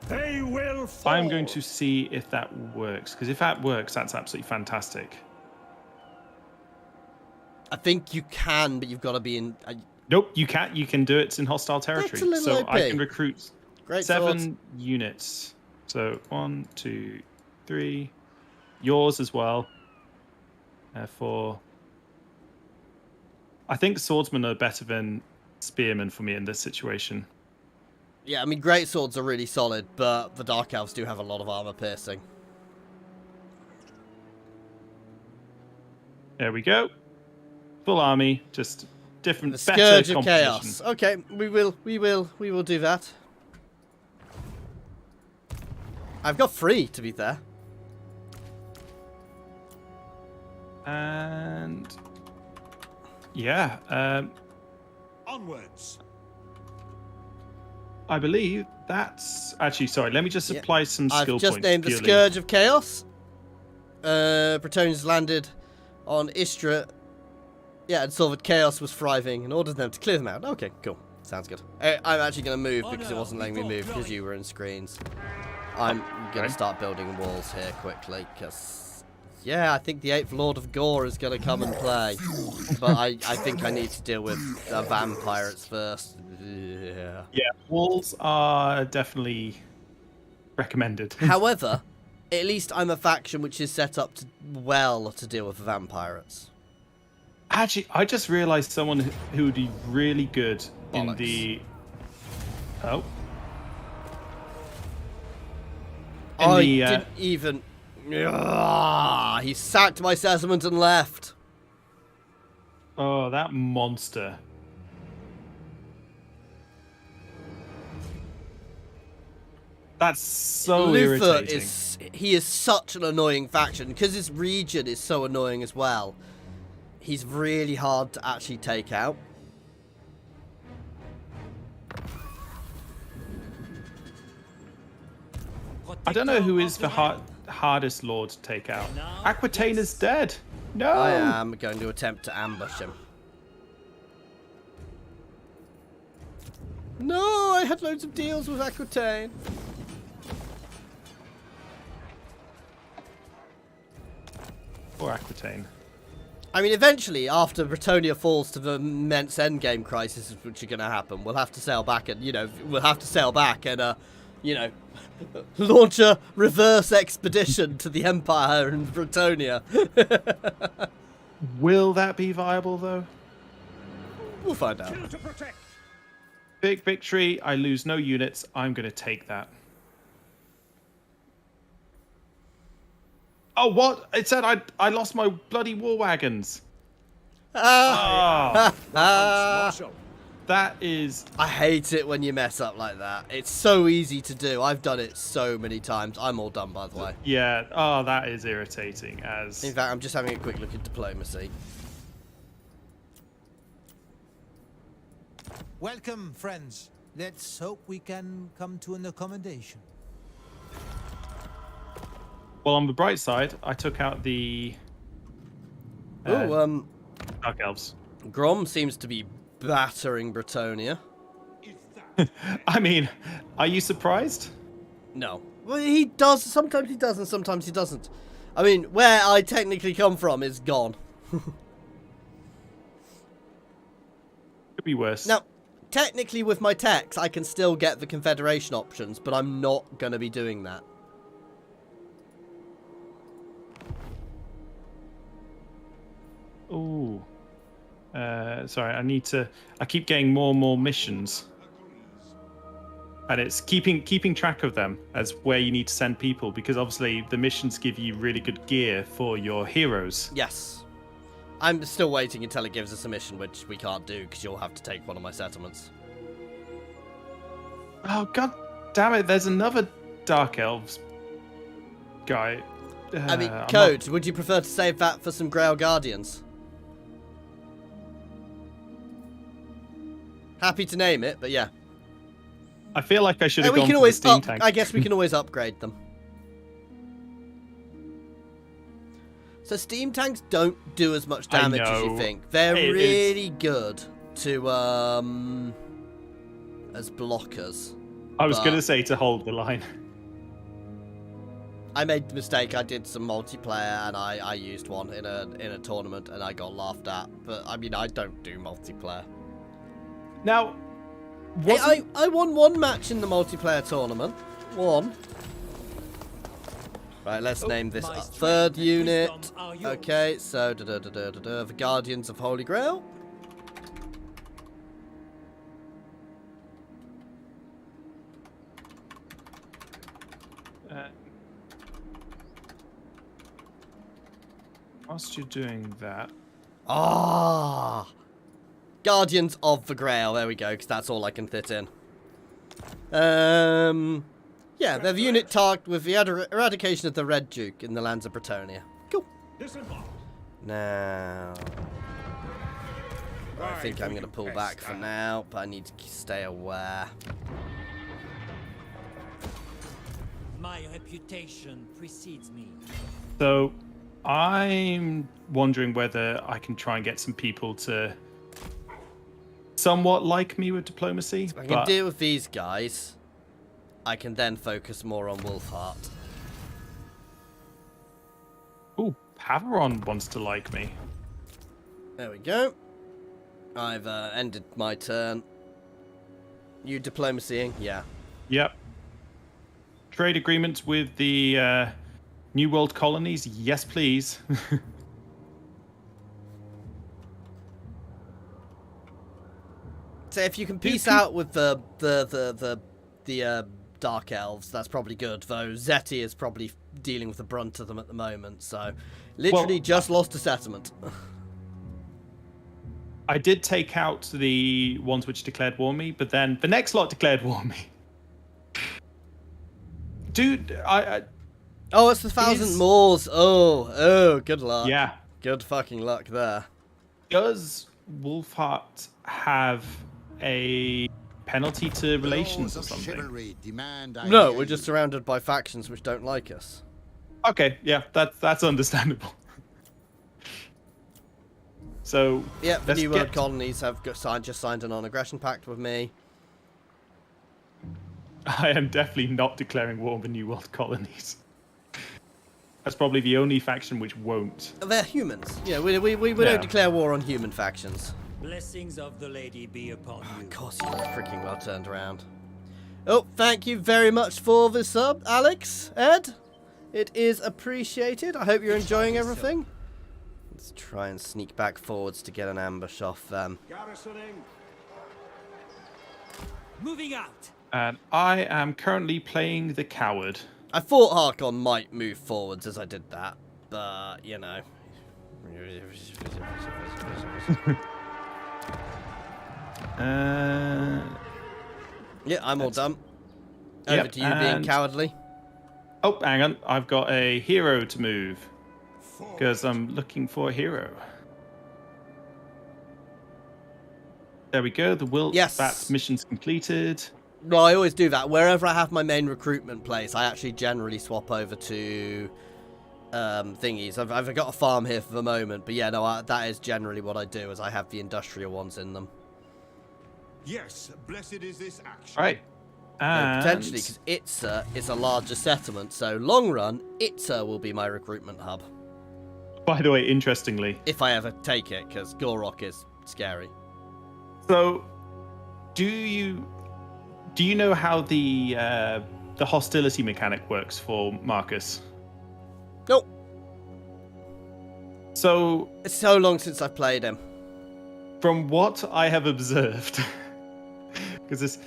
They will fall. I'm going to see if that works, because if that works, that's absolutely fantastic. I think you can, but you've got to be in. Nope, you can't. You can do it in hostile territory. a little So OP. I can recruit Great 7 swords. units. So 1, 2, 3. Yours as well. 4. I think swordsmen are better than spearmen for me in this situation. Yeah, I mean, great swords are really solid, but the Dark Elves do have a lot of armor piercing. There we go. Full army, just different, The better Scourge of composition. Chaos. Okay, we will do that. I've got 3, to be fair. And yeah, Onwards. I believe that's actually sorry. Let me just Yeah. apply some skill I've just points. named the purely. Scourge of Chaos. Bretonians landed on Istra. Yeah, and saw that Chaos was thriving and ordered them to clear them out. Okay, cool. Sounds good. I'm actually going to move because it wasn't letting me move because you were in screens. I'm going to start building walls here quickly because, yeah, I think the 8th Lord of Gore is going to come and play. But I think I need to deal with the vampires first. Yeah. Yeah, walls are definitely recommended. However, at least I'm a faction which is set up to deal with the vampires. Actually, I just realized someone who would be really good in Bollocks. the. Oh. I didn't even. Ah, he sacked my settlement and left. Oh, that monster. That's so Luther irritating. is such an annoying faction because his region is so annoying as well. He's really hard to actually take out. I don't know who is the hardest lord to take out. Aquitaine is dead. No. I am going to attempt to ambush him. No, I had loads of deals with Aquitaine. Or Aquitaine. I mean, eventually, after Bretonia falls to the immense endgame crises which are going to happen, we'll have to sail back and, launch a reverse expedition to the Empire in Bretonia. Will that be viable, though? We'll find out. Kill to protect. Big victory. I lose no units. I'm going to take that. Oh, what? It said I lost my bloody war wagons. Oh, Huntsmarshal. that is... I hate it when you mess up like that. It's so easy to do. I've done it so many times. I'm all done, by the way. Yeah. Oh, that is irritating. As In fact, I'm just having a quick look at diplomacy. Welcome, friends. Let's hope we can come to an accommodation. well, on the bright side, I took out the Dark Elves. Grom seems to be battering Bretonia. I mean, are you surprised? No. Well, he does. Sometimes he does and sometimes he doesn't. I mean, where I technically come from is gone. Could be worse. Now, technically with my techs, I can still get the Confederation options, but I'm not going to be doing that. Ooh. Sorry, I keep getting more and more missions. And it's keeping track of them as where you need to send people, because obviously the missions give you really good gear for your heroes. Yes. I'm still waiting until it gives us a mission, which we can't do, because you'll have to take one of my settlements. Oh, god damn it, there's another Dark Elves guy. I mean, I'm Code, would you prefer to save that for some Grail Guardians? Happy to name it, but yeah. I feel like I should have We gone can for always the steam tank. I guess we can always upgrade them. So steam tanks don't do as much damage as you know. think. They're It is- really good to as blockers. I was but- going to say to hold the line. I made the mistake. I did some multiplayer and I used one in a tournament and I got laughed at. But I mean, I don't do multiplayer. Now, Hey, I won one match in the multiplayer tournament. One. Right, let's name this my third strength and unit. wisdom are yours. Okay, so the Guardians of Holy Grail. whilst you're doing that, Ah, Guardians of the Grail. There we go, because that's all I can fit in. Yeah, they're the unit tasked with the eradication of the Red Duke in the lands of Bretonia. Cool. Disembark. Now, I think I'm going to pull back for now, but I need to stay aware. My reputation precedes me. so I'm wondering whether I can try and get some people to somewhat like me with diplomacy. I can but deal with these guys. I can then focus more on Wulfhart. ooh, Paveron wants to like me. There we go. I've ended my turn. You diplomacying? Yeah. Yep. Trade agreements with the New World colonies? Yes, please. So if you can peace out with the Dark Elves, that's probably good. Though Zeti is probably dealing with the brunt of them at the moment. So, literally Well, just lost a settlement. I did take out the ones which declared war on me, but then the next lot declared war on me. Dude, Oh, it's the Thousand Is- Moors. Oh, good luck. yeah. Good fucking luck there. Does Wulfhart have a penalty to relations or Laws of something? chivalry demand I No, hear we're just you. surrounded by factions which don't like us. Okay, yeah, that's understandable. So Yeah, the let's New World get- colonies have just signed a non-aggression pact with me. I am definitely not declaring war on the New World colonies. That's probably the only faction which won't. They're humans. Yeah, we Yeah. don't declare war on human factions. Blessings of the lady be upon you. Of course, you freaking well turned around. Oh, thank you very much for the sub, Alex, Ed. It is appreciated. I hope you're enjoying everything. Let's try and sneak back forwards to get an ambush off them. Garrisoning. Moving out. And I am currently playing the coward. I thought Harkon might move forwards as I did that, but, you know. Yeah, I'm all done. Over Yep, to you being and- cowardly. Oh, hang on. I've got a hero to move. Because I'm looking for a hero. There we go. The Wulfhart Yes. mission's completed. Well, I always do that. Wherever I have my main recruitment place, I actually generally swap over to thingies. I've got a farm here for the moment, but yeah, no, that is generally what I do, is I have the industrial ones in them. Yes, blessed is this action. Right. And Potentially, because Itza is a larger settlement, so long run, Itza will be my recruitment hub. by the way, interestingly, If I ever take it, because Gorok is scary. so do you know how the hostility mechanic works for Marcus? Nope. So It's so long since I've played him. from what I have observed, because this,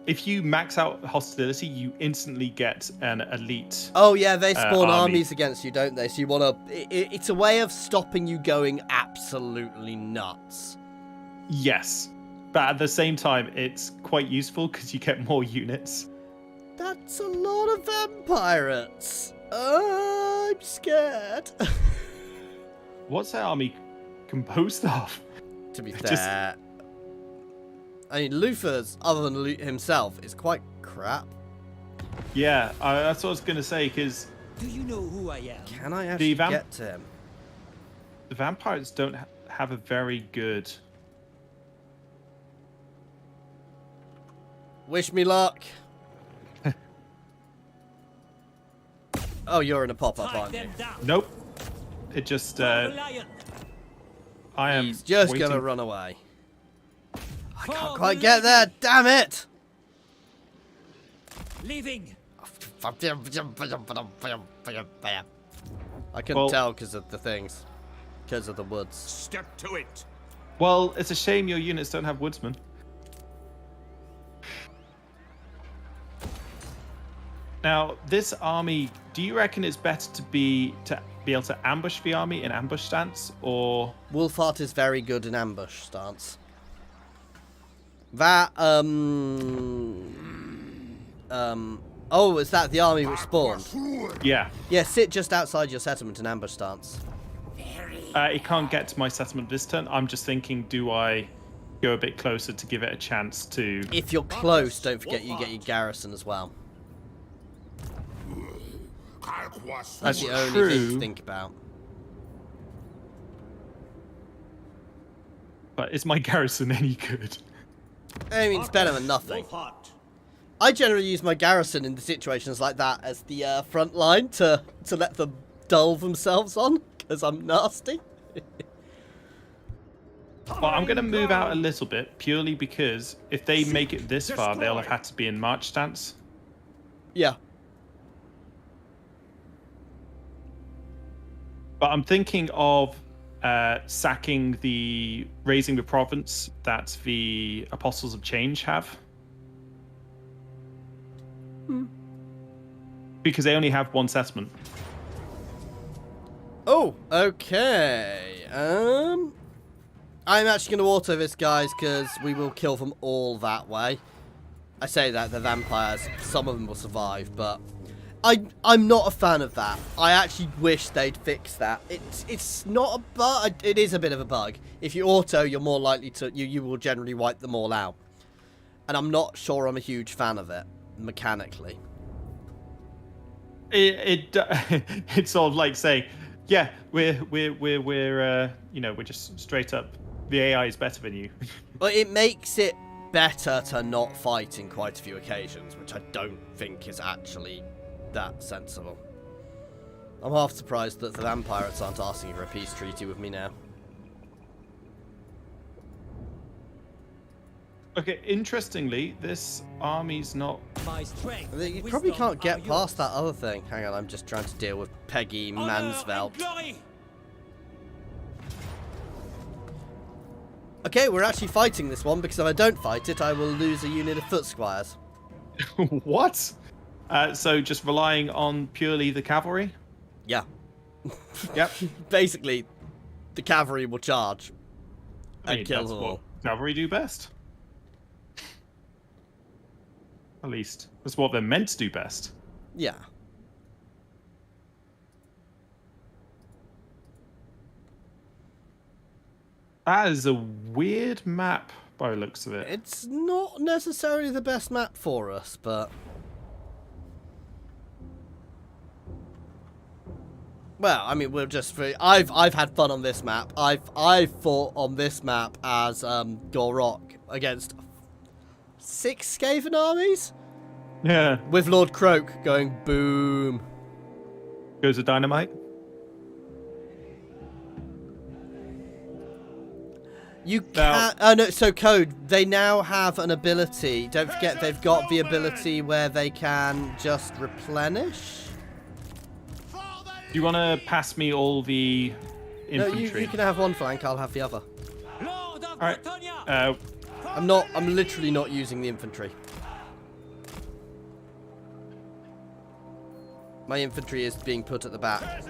if you max out hostility, you instantly get an elite. Oh yeah, they spawn army. armies against you, don't they? So you want to... It's a way of stopping you going absolutely nuts. Yes, but at the same time, it's quite useful because you get more units. That's a lot of vampirates. I'm scared. What's that army composed of? To be Just- fair, I mean, Luther's, other than himself, is quite crap. Yeah, that's what I was going to say, because Do you know who I am? Can I actually get to him? the vampires don't have a very good... Wish me luck. Oh, you're in a pop-up, Tie aren't you? them down. Nope. It just... For the lion. I am He's just waiting. gonna run away. I For can't the quite get there, lady. damn it! Leaving. I couldn't Well- tell because of the things. Because of the woods. Step to it. Well, it's a shame your units don't have woodsmen. Now, this army, do you reckon it's better to be able to ambush the army in ambush stance, or... Wulfhart is very good in ambush stance. That, oh, is that the army which spawned? Yeah, Yeah, sit just outside your settlement in ambush stance. it can't get to my settlement this turn. I'm just thinking, do I go a bit closer to give it a chance to... If you're close, don't forget you get your garrison as well. That's the only thing to true. think about. But is my garrison any good? I mean, it's better than nothing. Wulfhart. I generally use my garrison in the situations like that as the front line to let them dull themselves on, because I'm nasty. Well, I'm going to move out a little bit, purely because if they make it this far, they'll have had to be in march stance. Yeah. But I'm thinking of sacking raising the province that the Apostles of Change have. Because they only have one settlement. Oh, okay. I'm actually going to auto this, guys, because we will kill them all that way. I say that, the vampires, some of them will survive, but I'm not a fan of that. I actually wish they'd fix that. It's not a bug. It is a bit of a bug. If you auto, you're more likely to... You will generally wipe them all out. And I'm not sure I'm a huge fan of it, mechanically. It's sort of like saying, yeah, we're just straight up, the AI is better than you. But it makes it better to not fight in quite a few occasions, which I don't think is actually that sensible. I'm half surprised that the vampires aren't asking for a peace treaty with me now. Okay, interestingly, this army's not... My strength. You wisdom probably can't are get yours. past that other thing. Hang on, I'm just trying to deal with Peggy Honor and Mansvelt. glory. Okay, we're actually fighting this one because if I don't fight it, I will lose a unit of foot squires. What? So just relying on purely the cavalry? Yeah. Yep. Basically, the cavalry will charge I and mean, kill that's them what all. cavalry do best. At least. That's what they're meant to do best. Yeah. That is a weird map by the looks of it. It's not necessarily the best map for us, but... Well, I mean, we'll just... I've had fun on this map. I've fought on this map as Gorok against 6 Skaven armies? Yeah. With Lord Croak going boom. Goes a dynamite. You Now- can... Oh, no, so Code, they now have an ability. Don't forget, they've got the ability where they can just replenish. Do you want to pass me all the No, infantry? you can have one flank, I'll have the other. Lord of All right. Bretonia. I'm literally not using the infantry. My infantry is being put at the back,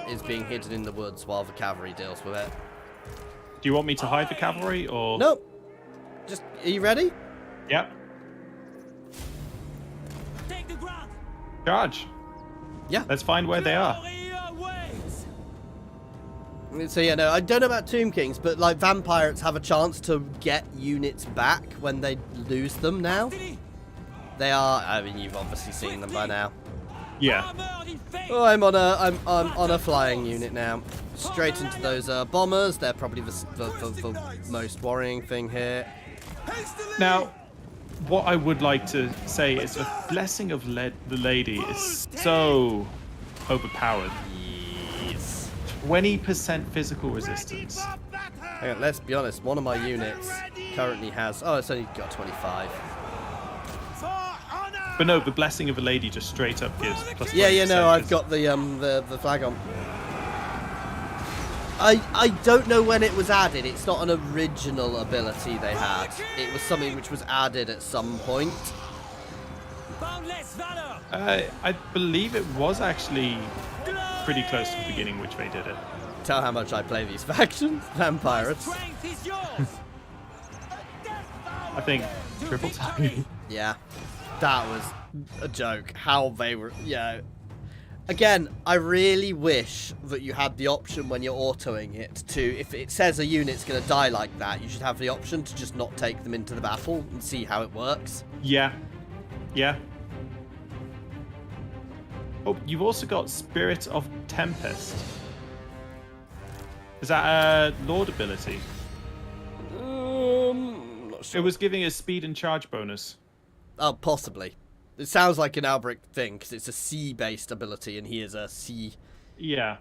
is being hidden in the woods while the cavalry deals with it. Do you want me to hide the cavalry or? Nope. Just, are you ready? Yep. Take the ground. Charge. Yeah. Let's find where they are. Glory awaits. So yeah, no, I don't know about Tomb Kings, but like vampires have a chance to get units back when they lose them now. They are, I mean, you've obviously seen them by now. Yeah. Armored in faith. Oh, I'm on a flying unit now. Straight into those bombers. They're probably the most worrying thing here. Now, what I would like to say is the blessing of the lady is so overpowered. Yes. 20% physical resistance. Hang on, let's be honest. One of my units currently has. Oh, it's only got 25. But no, the blessing of a lady just straight up gives plus. Yeah, yeah, no, 20%. I've got the flag on. I don't know when it was added. It's not an original ability they had. It was something which was added at some point. Boundless valor. I believe it was actually pretty close to the beginning, which they did it. Tell how much I play these factions. Vampires. Strength is yours. I think triple time. Yeah. That was a joke. How they were, yeah. Again, I really wish that you had the option when you're autoing it to, if it says a unit's going to die like that, you should have the option to just not take them into the battle and see how it works. Yeah. Yeah. Oh, you've also got Spirit of Tempest. Is that a Lord ability? Not sure. It was giving a speed and charge bonus. Oh, possibly. It sounds like an Alberic thing, because it's a sea-based ability, and he is a sea-based Yeah.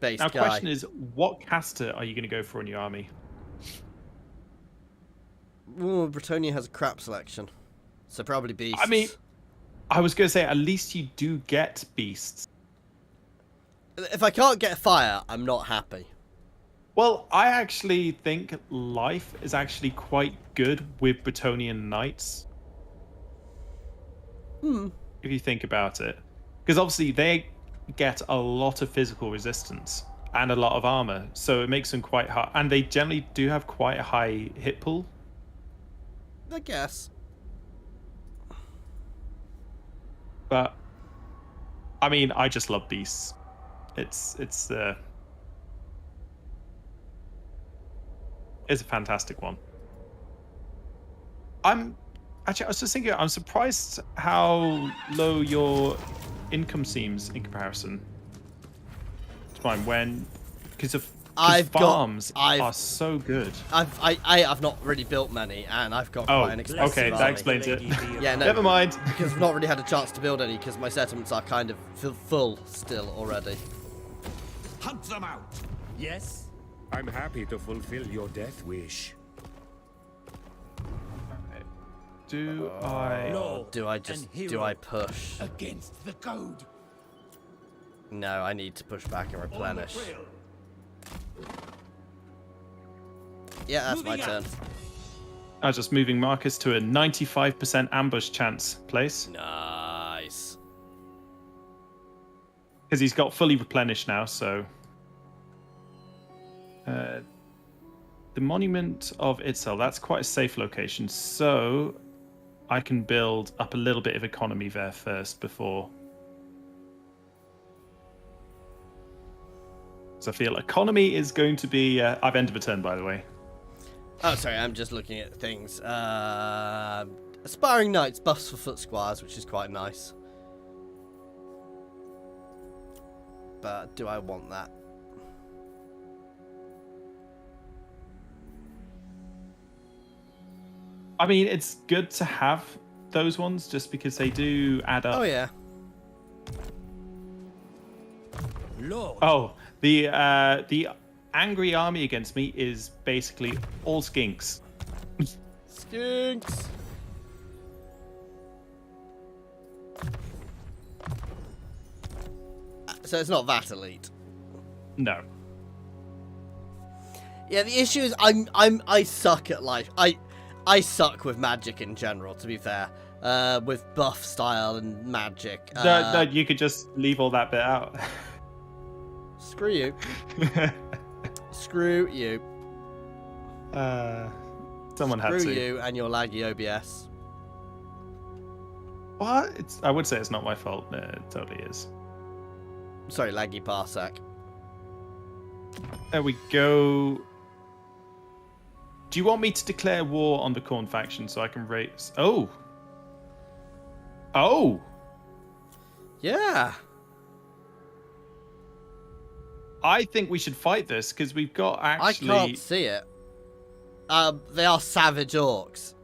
guy. Now, question is, what caster are you going to go for in your army? Ooh, Bretonia has a crap selection. So probably beasts. I mean, I was going to say, at least you do get beasts. if I can't get fire, I'm not happy. Well, I actually think life is actually quite good with Bretonian knights. If you think about it. Because obviously they get a lot of physical resistance and a lot of armor. So it makes them quite hard. And they generally do have quite a high hit pool. I guess. But, I mean, I just love beasts. It's a fantastic one. Actually, I was just thinking, I'm surprised how low your income seems in comparison to mine because of farms are so good. I've not really built many, and I've got quite an expensive okay, army. that explains it. Yeah, no, Never mind. because I've not really had a chance to build any, because my settlements are kind of full still already. Hunt them out. Yes? I'm happy to fulfill your death wish. Do I... No. Do I just... Do I push? Against the code. No, I need to push back and replenish. Yeah, that's my Moving turn. out. I was just moving Marcus to a 95% ambush chance place. Nice. Because he's got fully replenished now, so... the Monument of Itzel, that's quite a safe location, so I can build up a little bit of economy there first before... So I feel economy is going to be... I've ended a turn, by the way. Oh, sorry, I'm just looking at things. Aspiring Knights buffs for foot squires, which is quite nice. But do I want that? I mean, it's good to have those ones just because they do add up. Oh, yeah. Lord. Oh, the angry army against me is basically all skinks. Skinks. So it's not that elite. No. Yeah, the issue is I suck at life. I suck with magic in general, to be fair. With buff style and magic. No, you could just leave all that bit out. Screw you. Screw you. Someone had to. Screw you and your laggy OBS. What? I would say it's not my fault. It totally is. Sorry, laggy parsec. There we go. Do you want me to declare war on the Khorne faction so I can raise... Oh! Oh! Yeah. I think we should fight this because we've got actually... I can't see it. They are savage orcs.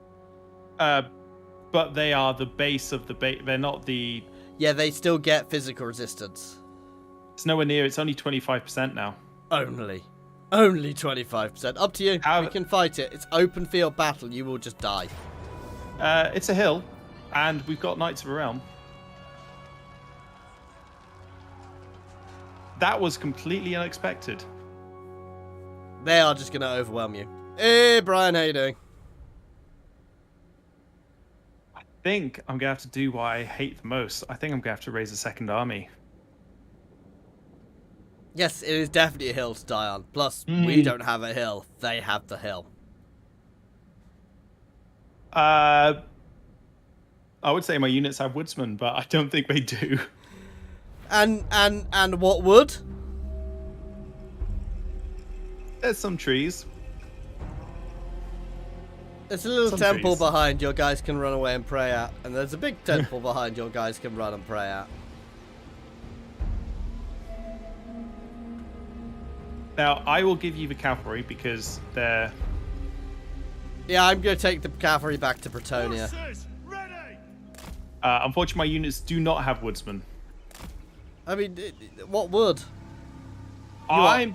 But they are the base of the base. They're not the... Yeah, they still get physical resistance. It's nowhere near. It's only 25% now. Only 25%. Up to you. How- We can fight it. It's open field battle. You will just die. It's a hill, and we've got Knights of the Realm. That was completely unexpected. They are just going to overwhelm you. Hey, Brian, how you doing? I think I'm going to have to do what I hate the most. I think I'm going to have to raise a second army. Yes, it is definitely a hill to die on. Plus, we don't have a hill. They have the hill. I would say my units have woodsmen, but I don't think they do. And what wood? There's some trees. There's a little Some temple trees. behind your guys can run away and pray at. And there's a big temple behind your guys can run and pray at. Now, I will give you the cavalry because they're... Yeah, I'm going to take the cavalry back to Bretonia. Forces, ready! Unfortunately, my units do not have woodsmen. I mean, what wood? I'm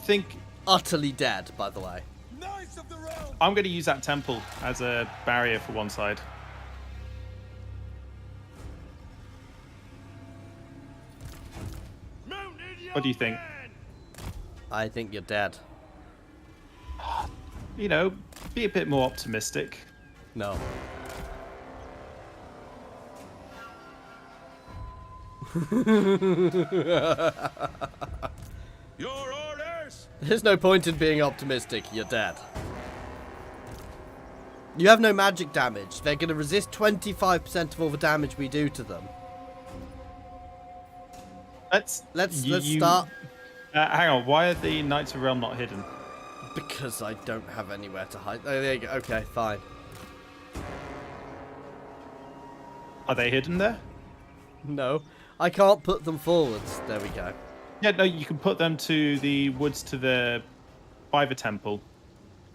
Utterly dead, by the way. Knights of the realm! I'm going to use that temple as a barrier for one side. What do you think? I think you're dead. You know, be a bit more optimistic. No. Your orders! There's no point in being optimistic. You're dead. You have no magic damage. They're going to resist 25% of all the damage we do to them. Let's start. Hang on, why are the Knights of Realm not hidden? Because I don't have anywhere to hide. Oh, there you go. Okay, fine. Are they hidden there? No, I can't put them forwards. There we go. Yeah, no, you can put them to the woods to the by the temple,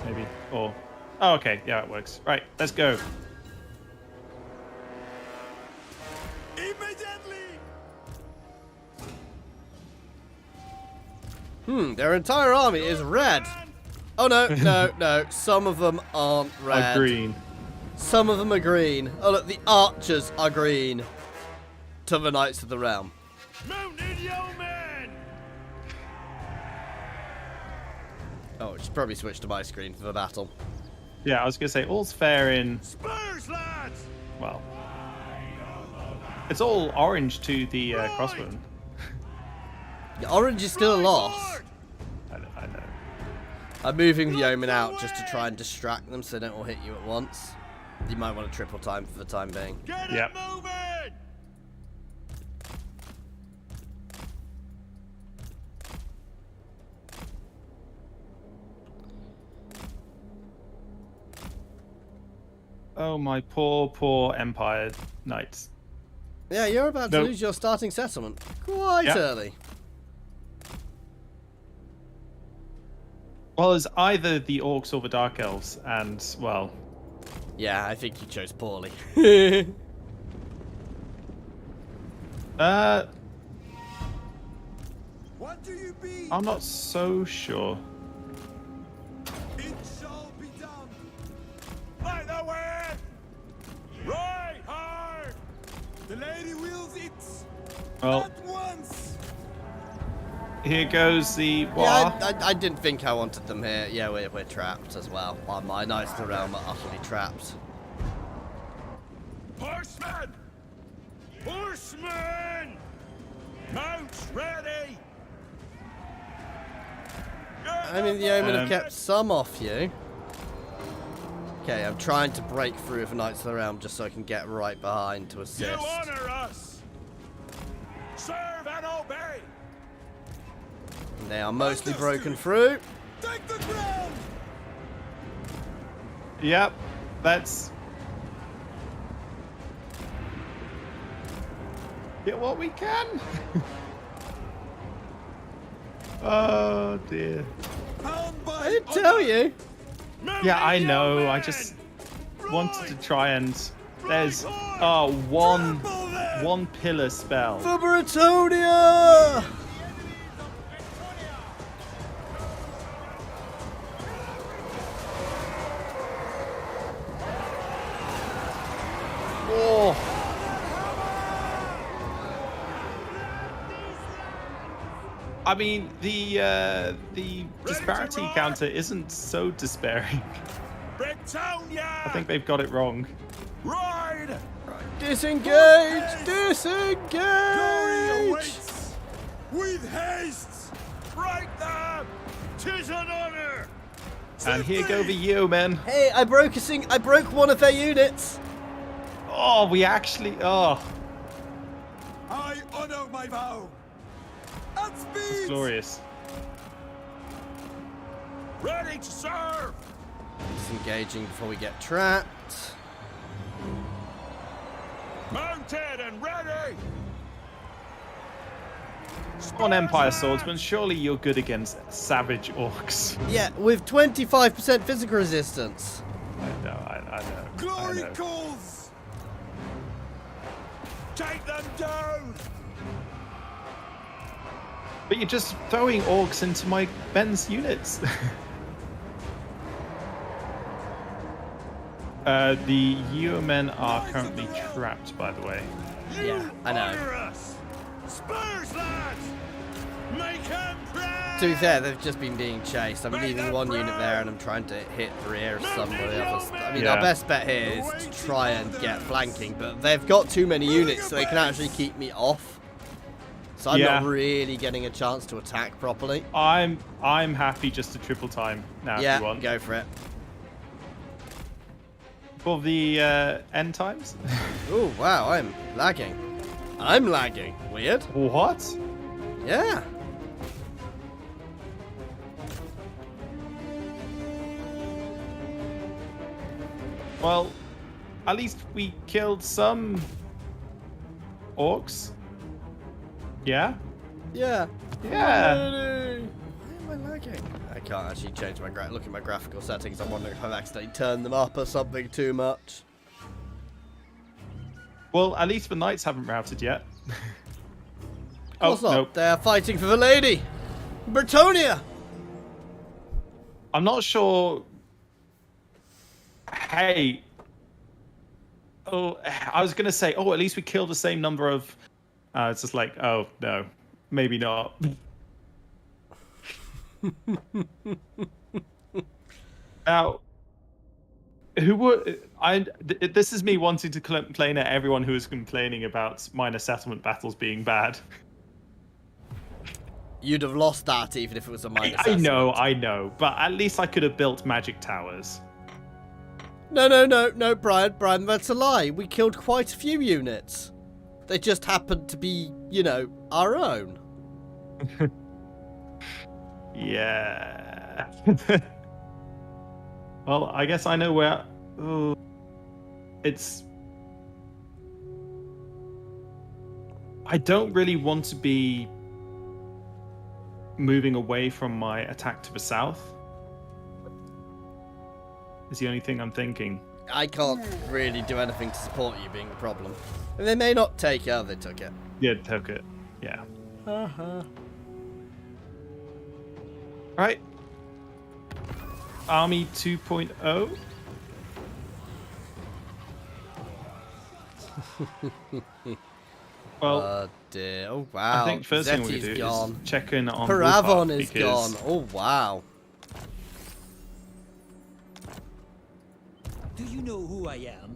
maybe. Or, oh, okay, yeah, it works. Right, let's go. Immediately! Their entire army is red. Oh, no, no. Some of them aren't red. Green. Some of them are green. Oh, look, the archers are green. To the Knights of the Realm. Mounted yeomen! Oh, it should probably switch to my screen for the battle. Yeah, I was gonna say all's fair in. Spurs, lads! Well, it's all orange to the crossbow. Yeah, orange is still a loss. I know. I'm moving the yeomen out just to try and distract them so they don't all hit you at once. You might want to triple time for the time being. Get Yep. it moving! Oh my poor Empire knights. Yeah, you're about to Nope. lose your starting settlement quite Yep. early. Well, it's either the orcs or the dark elves, and well, Yeah, I think you chose poorly. What do you be? I'm not so sure. It shall be done! Light the way! Right hard! The lady wills it! Well, At once! here goes the Yeah, I didn't think I wanted them here. Yeah, we're trapped as well. My Knights of the Realm are utterly trapped. Horsemen! Horsemen! Mounts ready! I mean, the Yeomen have kept some off you. Okay, I'm trying to break through with the Knights of the Realm just so I can get right behind to You assist. honor us! Serve and obey! They are mostly broken through. Take the ground! Yep, that's. Get what we can. Oh dear. Bound by I didn't tell you. Yeah, I know. I just wanted to try and. There's one pillar spell. For Britonia! Oh. I mean, the disparity counter isn't so despairing. Britonia! I think they've got it wrong. Ride! Disengage! Glory Disengage! awaits! With haste! Right them! 'Tis an honor! And here go the yeomen. Hey, I broke one of their units. Oh, we actually. Oh, I honor my vow! At speed! it's glorious. Ready to serve! Disengaging before we get trapped. Mounted and ready! On Empire Swordsman, surely you're good against savage orcs. Yeah, with 25% physical resistance. I know. I Glory know. calls! Take them down! But you're just throwing orcs into my Ben's units. The yeomen are currently trapped, by the way. Yeah, I know. Honor us! Spurs, lads! Make them proud! To be fair, they've just been being chased. I'm leaving one unit there and I'm trying to hit the rear of somebody else. I mean, Yeah. our best bet here is to try and get flanking, but they've got too many units, so they can actually keep me off. So I'm not Yeah. really getting a chance to attack properly. I'm happy just to triple time now if you Yeah, want. go for it. For the end times. Oh, wow, I'm lagging. I'm lagging. Weird. What? Yeah. Well, at least we killed some orcs. Yeah? Yeah. Yeah. Why am I lagging? Okay. can't actually change my look at my graphical settings. I'm wondering if I've accidentally turned them up or something too much. Well, at least the knights haven't routed yet. Of course not. Nope. They're fighting for the lady, Bretonia. I'm not sure. Hey. Oh, I was gonna say. Oh, at least we killed the same number of. It's just like, oh no, maybe not. Now, who would this is me wanting to complain at everyone who is complaining about minor settlement battles being bad. You'd have lost that even if it was a minor I know, but at least I could have built magic towers. No, Brian, that's a lie. We killed quite a few units. They just happened to be, you know, our own. Yeah. Well, I guess I know where. Oh, it's. I don't really want to be moving away from my attack to the south. Is the only thing I'm thinking. I can't really do anything to support you being the problem. And they may not take it. Oh, they took it. Yeah, took it. Yeah. Uh-huh. Right. Army 2.0. Well, dear. Oh, wow. I think first thing we do gone. is check in on Paravon Wulfhart is because gone. Oh, wow. Do you know who I am?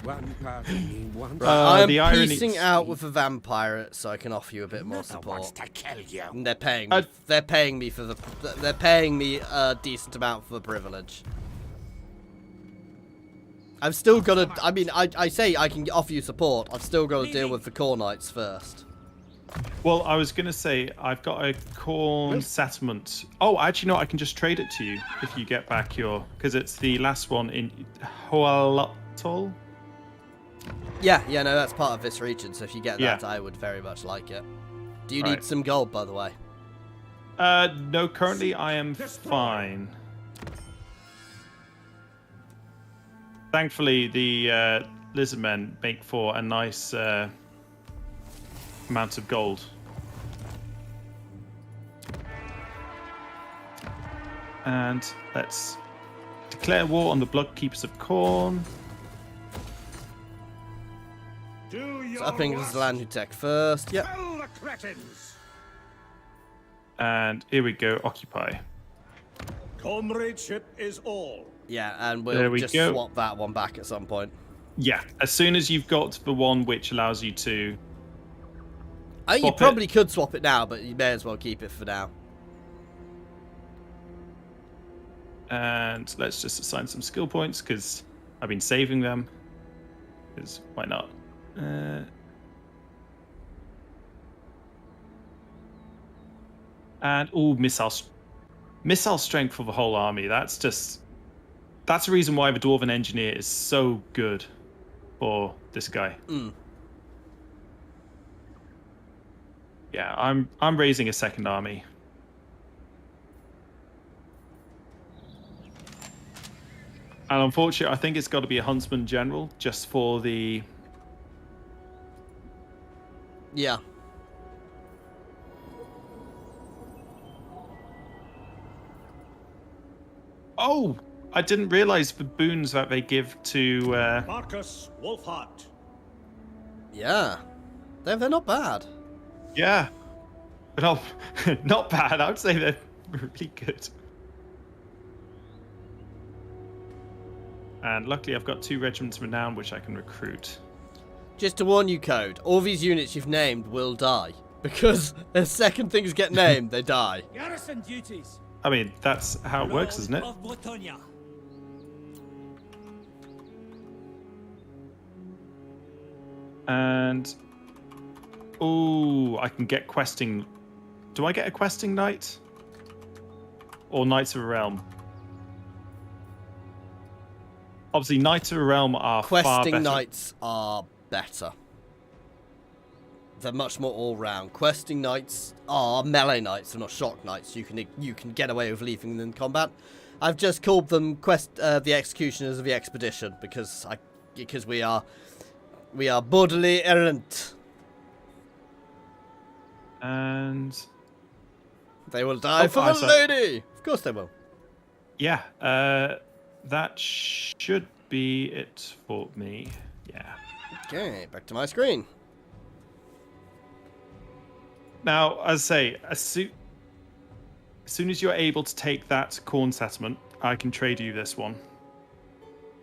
One party, one Right, I am the irony- piecing out with a vampire so I can offer you a bit more support. to kill you. And they're paying me. They're paying me for the. They're paying me a decent amount for the privilege. I've still got to. I mean, I say I can offer you support. I've still got to deal with the core knights first. Well, I was going to say, I've got a corn settlement. Oh, actually, no, I can just trade it to you if you get back your... Because it's the last one in Hoalotol. Yeah, no, that's part of this region, so if you get that, Yeah. I would very much like it. Do you Right. need some gold, by the way? No, currently I am fine. Thankfully, the lizardmen make for a nice amount of gold. And let's declare war on the Bloodkeepers of Corn. Do your So upping worst. the land who tech first. Yep. Kill the cretins. And here we go, occupy. Comradeship is all. Yeah, and There we'll we just go. swap that one back at some point. Yeah, as soon as you've got the one which allows you to... I think you Swap it. probably could swap it now, but you may as well keep it for now. And let's just assign some skill points, because I've been saving them. Because why not? And, missile strength for the whole army. That's the reason why the Dwarven Engineer is so good for this guy. Mm. Yeah, I'm raising a second army. And unfortunately, I think it's got to be a Huntsman General just for the... Yeah. Oh, I didn't realize the boons that they give to... Markus Wulfhart. Yeah. They're not bad. Yeah. But not bad. I would say they're really good. And luckily I've got 2 regiments renowned which I can recruit. Just to warn you, Code, all these units you've named will die. Because the second things get named, they die. Garrison duties. I mean, that's how it works, isn't it? Of Bretonia. And... oh, I can get questing... Do I get a questing knight? Or Knights of the Realm? Obviously, Knights of the Realm are far Questing better. knights are better. they're much more all-round. Questing knights are melee knights, they're not shock knights. You can get away with leaving them in combat. I've just called them the executioners of the expedition because we are Bordeleaux errant. And They will die for the lady. Of course they will. yeah, that should be it for me. Yeah. Okay, back to my screen. Now, as I say, as soon as you're able to take that corn settlement, I can trade you this one.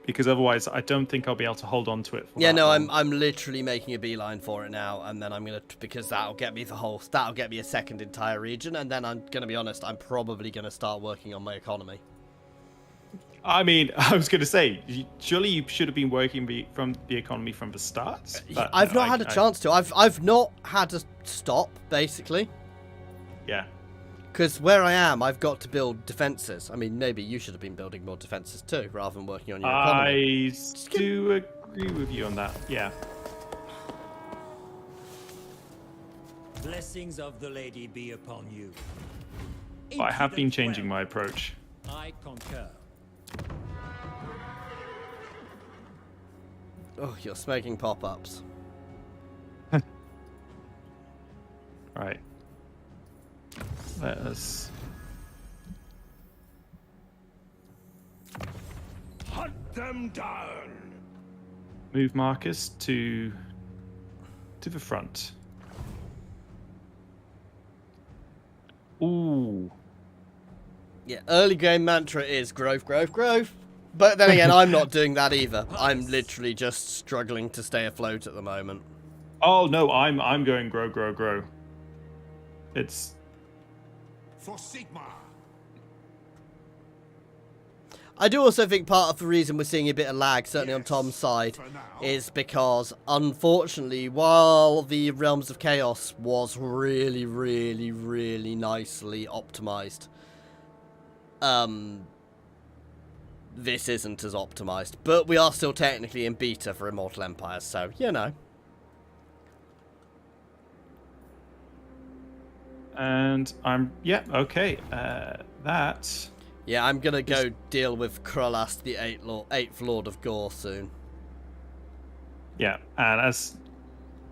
Because otherwise, I don't think I'll be able to hold on to it. For that long. I'm literally making a beeline for it now, and then I'm gonna, because that'll get me a second entire region, and then I'm gonna be honest, I'm probably gonna start working on my economy. I mean, I was going to say, surely you should have been working from the economy from the start. But I've not had a chance to. I've not had to stop, basically. Yeah. Because where I am, I've got to build defences. I mean, maybe you should have been building more defences too, rather than working on your economy. I do agree with you on that, yeah. Blessings of the lady be upon you. But I have been Impudent changing well. my approach. I concur. Oh, you're smoking pop-ups. Right. Let us... Hunt them down. move Marcus to the front. Ooh. Yeah, early game mantra is growth, growth, growth. But then again, I'm not doing that either. I'm literally just struggling to stay afloat at the moment. Oh no, I'm going grow, grow, grow. It's For Sigma. I do also think part of the reason we're seeing a bit of lag, certainly on Tom's side, is because, unfortunately, while the Realms of Chaos was really, really, really nicely optimized, this isn't as optimized. But we are still technically in beta for Immortal Empires, so, you know. And okay. That. Yeah, I'm gonna go deal with Krolast, the eighth Lord of Gore, soon. Yeah, and as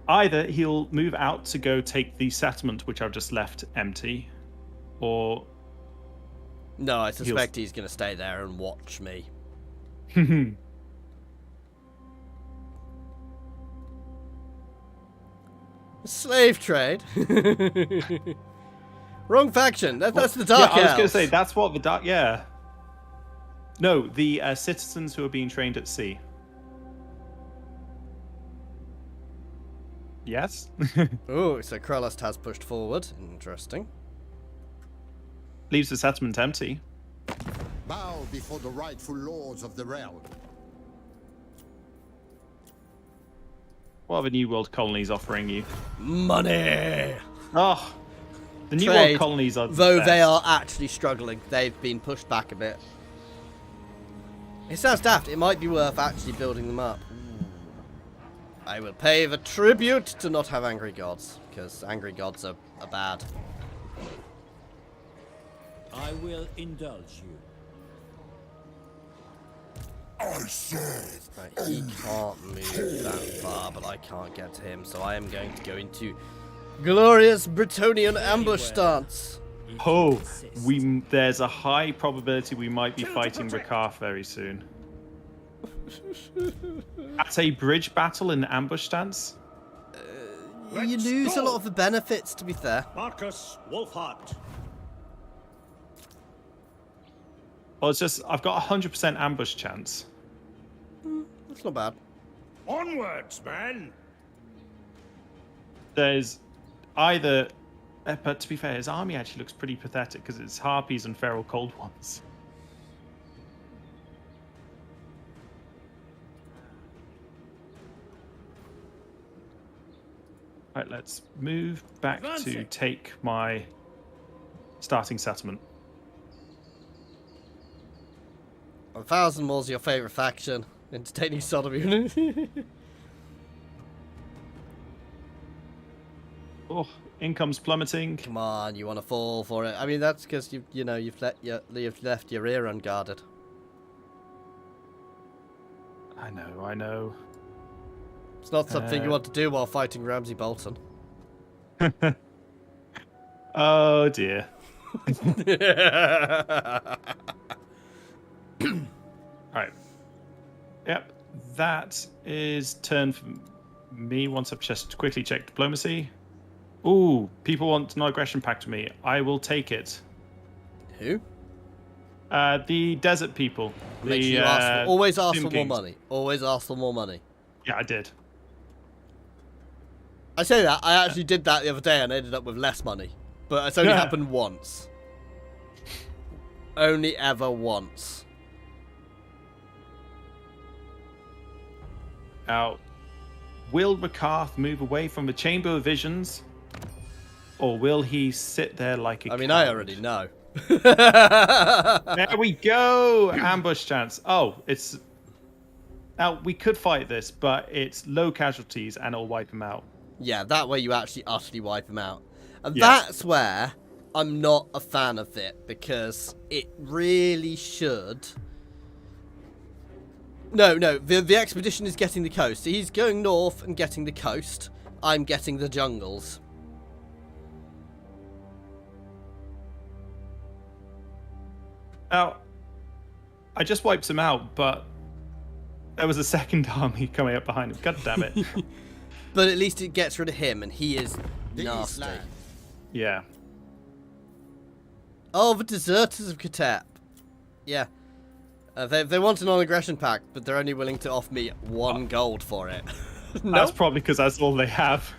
either he'll move out to go take the settlement, which I've just left empty, or no, I suspect he's gonna stay there and watch me. Slave trade. Wrong faction. That's the Dark Elves. I was going to say, that's what the Dark... Yeah. No, the citizens who are being trained at sea. Yes? Oh, so Krolast has pushed forward. Interesting. Leaves the settlement empty. Bow before the rightful lords of the realm. What are the New World colonies offering you? Money! Oh, the New Trade, World colonies are the though best. they are actually struggling. They've been pushed back a bit. It sounds daft. It might be worth actually building them up. I will pay the tribute to not have angry gods, because angry gods are bad. I will indulge you. I serve. Right, he can't move that far, but I can't get to him, so I am going to go into glorious Bretonnian ambush stance. Oh, there's a high probability we might be fighting Rakaf very soon. At a bridge battle in ambush stance? You lose a lot of the benefits, to be fair. Markus Wulfhart. Well, it's just, I've got 100% ambush chance. That's not bad. Onwards, man. There's either... but to be fair, his army actually looks pretty pathetic because it's harpies and feral cold ones. Right, let's move back to take my starting settlement. 1,000 more's your favourite faction. Entertaining sodomy. Oh, income's plummeting. Come on, you want to fall for it? I mean, that's because you've left your ear unguarded. I know. It's not something you want to do while fighting Ramsay Bolton. Oh dear. Right. Yep. That is turn for me once I've just quickly checked diplomacy. Ooh, people want non-aggression pact with me. I will take it. Who? The desert people. Make sure you always ask for more Kings. money. Always ask for more money. Yeah, I did. I say that, I actually did that the other day and I ended up with less money. But it's only happened once. Only ever once. Now, will Rakarth move away from the Chamber of Visions? Or will he sit there like a I mean, coward? I already know. There we go! Ambush chance. Oh, it's... Now, we could fight this, but it's low casualties and it'll wipe him out. Yeah, that way you actually utterly wipe him out. And Yeah. that's where I'm not a fan of it, because it really should... No, the expedition is getting the coast. He's going north and getting the coast. I'm getting the jungles. Now, I just wiped him out, but there was a second army coming up behind him. God damn it. But at least it gets rid of him, and he is These nasty. lands. Yeah. Oh, the deserters of Coop. Yeah. They want a non-aggression pact, but they're only willing to offer me 1 gold for it. No. That's probably because that's all they have.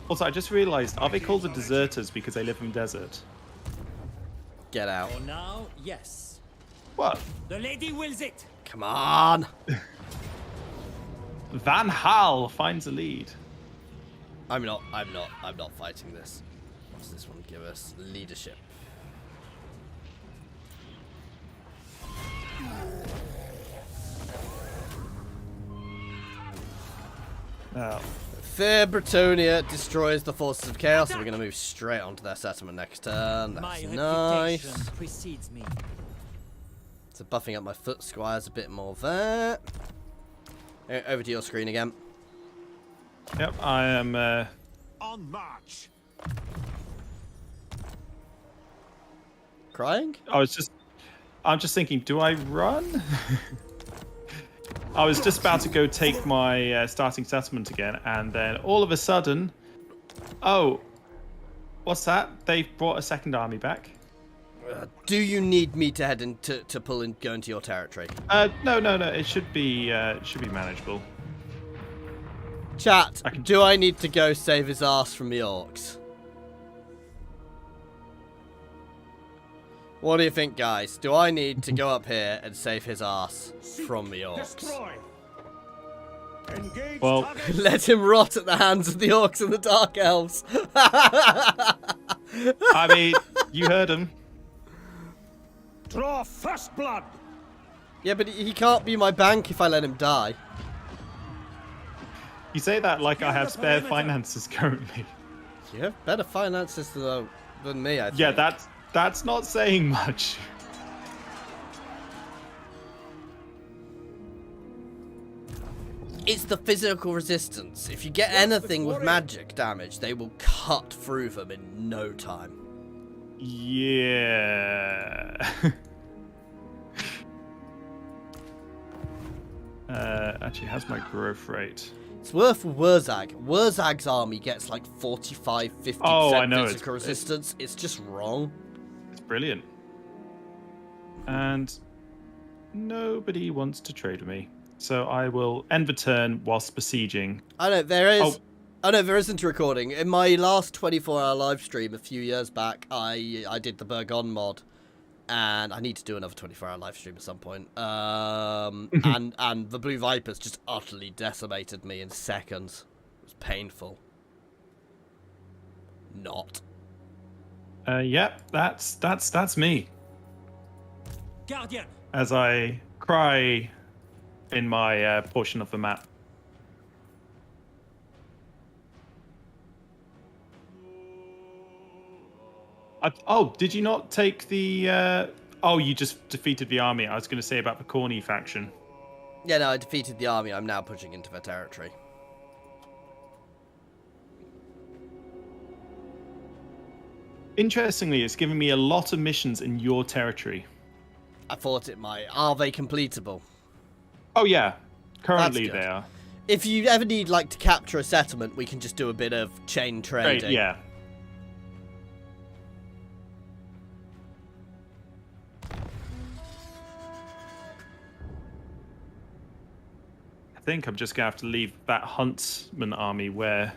Also, I just realized, are they called the deserters because they live in the desert? Get out. For now, yes. What? The lady wills it. Come on. Van Hal finds a lead. I'm not fighting this. What's this one give us? Leadership. Oh. Fair Bretonia destroys the forces of chaos, so we're going to move straight onto their settlement next turn. My That's nice. reputation precedes me. So buffing up my foot squires a bit more there. Over to your screen again. Yep, I am... On march. Crying? I'm just thinking, do I run? I was just about to go take my starting settlement again, and then all of a sudden, oh, what's that? They've brought a second army back. Do you need me to head in to pull and go into your territory? No. It should be manageable. Chat, do I need to go save his ass from the orcs? What do you think, guys? Do I need to go up here and save his ass from the orcs? Destroy. Engage Well- target. Let him rot at the hands of the orcs and the dark elves. I mean, you heard him. Draw first blood. Yeah, but he can't be my bank if I let him die. You say that like I have spare finances currently. You have better finances than me, I think. Yeah, that's not saying much. It's the physical resistance. If you get anything with magic damage, they will cut through them in no time. Yeah. Actually, how's my growth rate? It's worth Wurzag. Wurzag's army gets like 45, 50% Oh, I know, physical resistance. It's just wrong. It's brilliant. And nobody wants to trade with me. So I will end the turn whilst besieging. I know, there is... Oh. Oh no, there isn't a recording. In my last 24-hour live stream a few years back, I did the Burgon mod. And I need to do another 24-hour live stream at some point. And the Blue Vipers just utterly decimated me in seconds. It was painful. Not. Yep, that's me. Guardian. As I cry in my portion of the map. Oh, did you not take the... Oh, you just defeated the army. I was going to say about the Corny faction. Yeah, no, I defeated the army. I'm now pushing into their territory. Interestingly, it's giving me a lot of missions in your territory. I thought it might. Are they completable? Oh, yeah. Currently, That's good. they are. If you ever need, like, to capture a settlement, we can just do a bit of chain trading. Right, yeah. I think I'm just going to have to leave that Huntsman army where...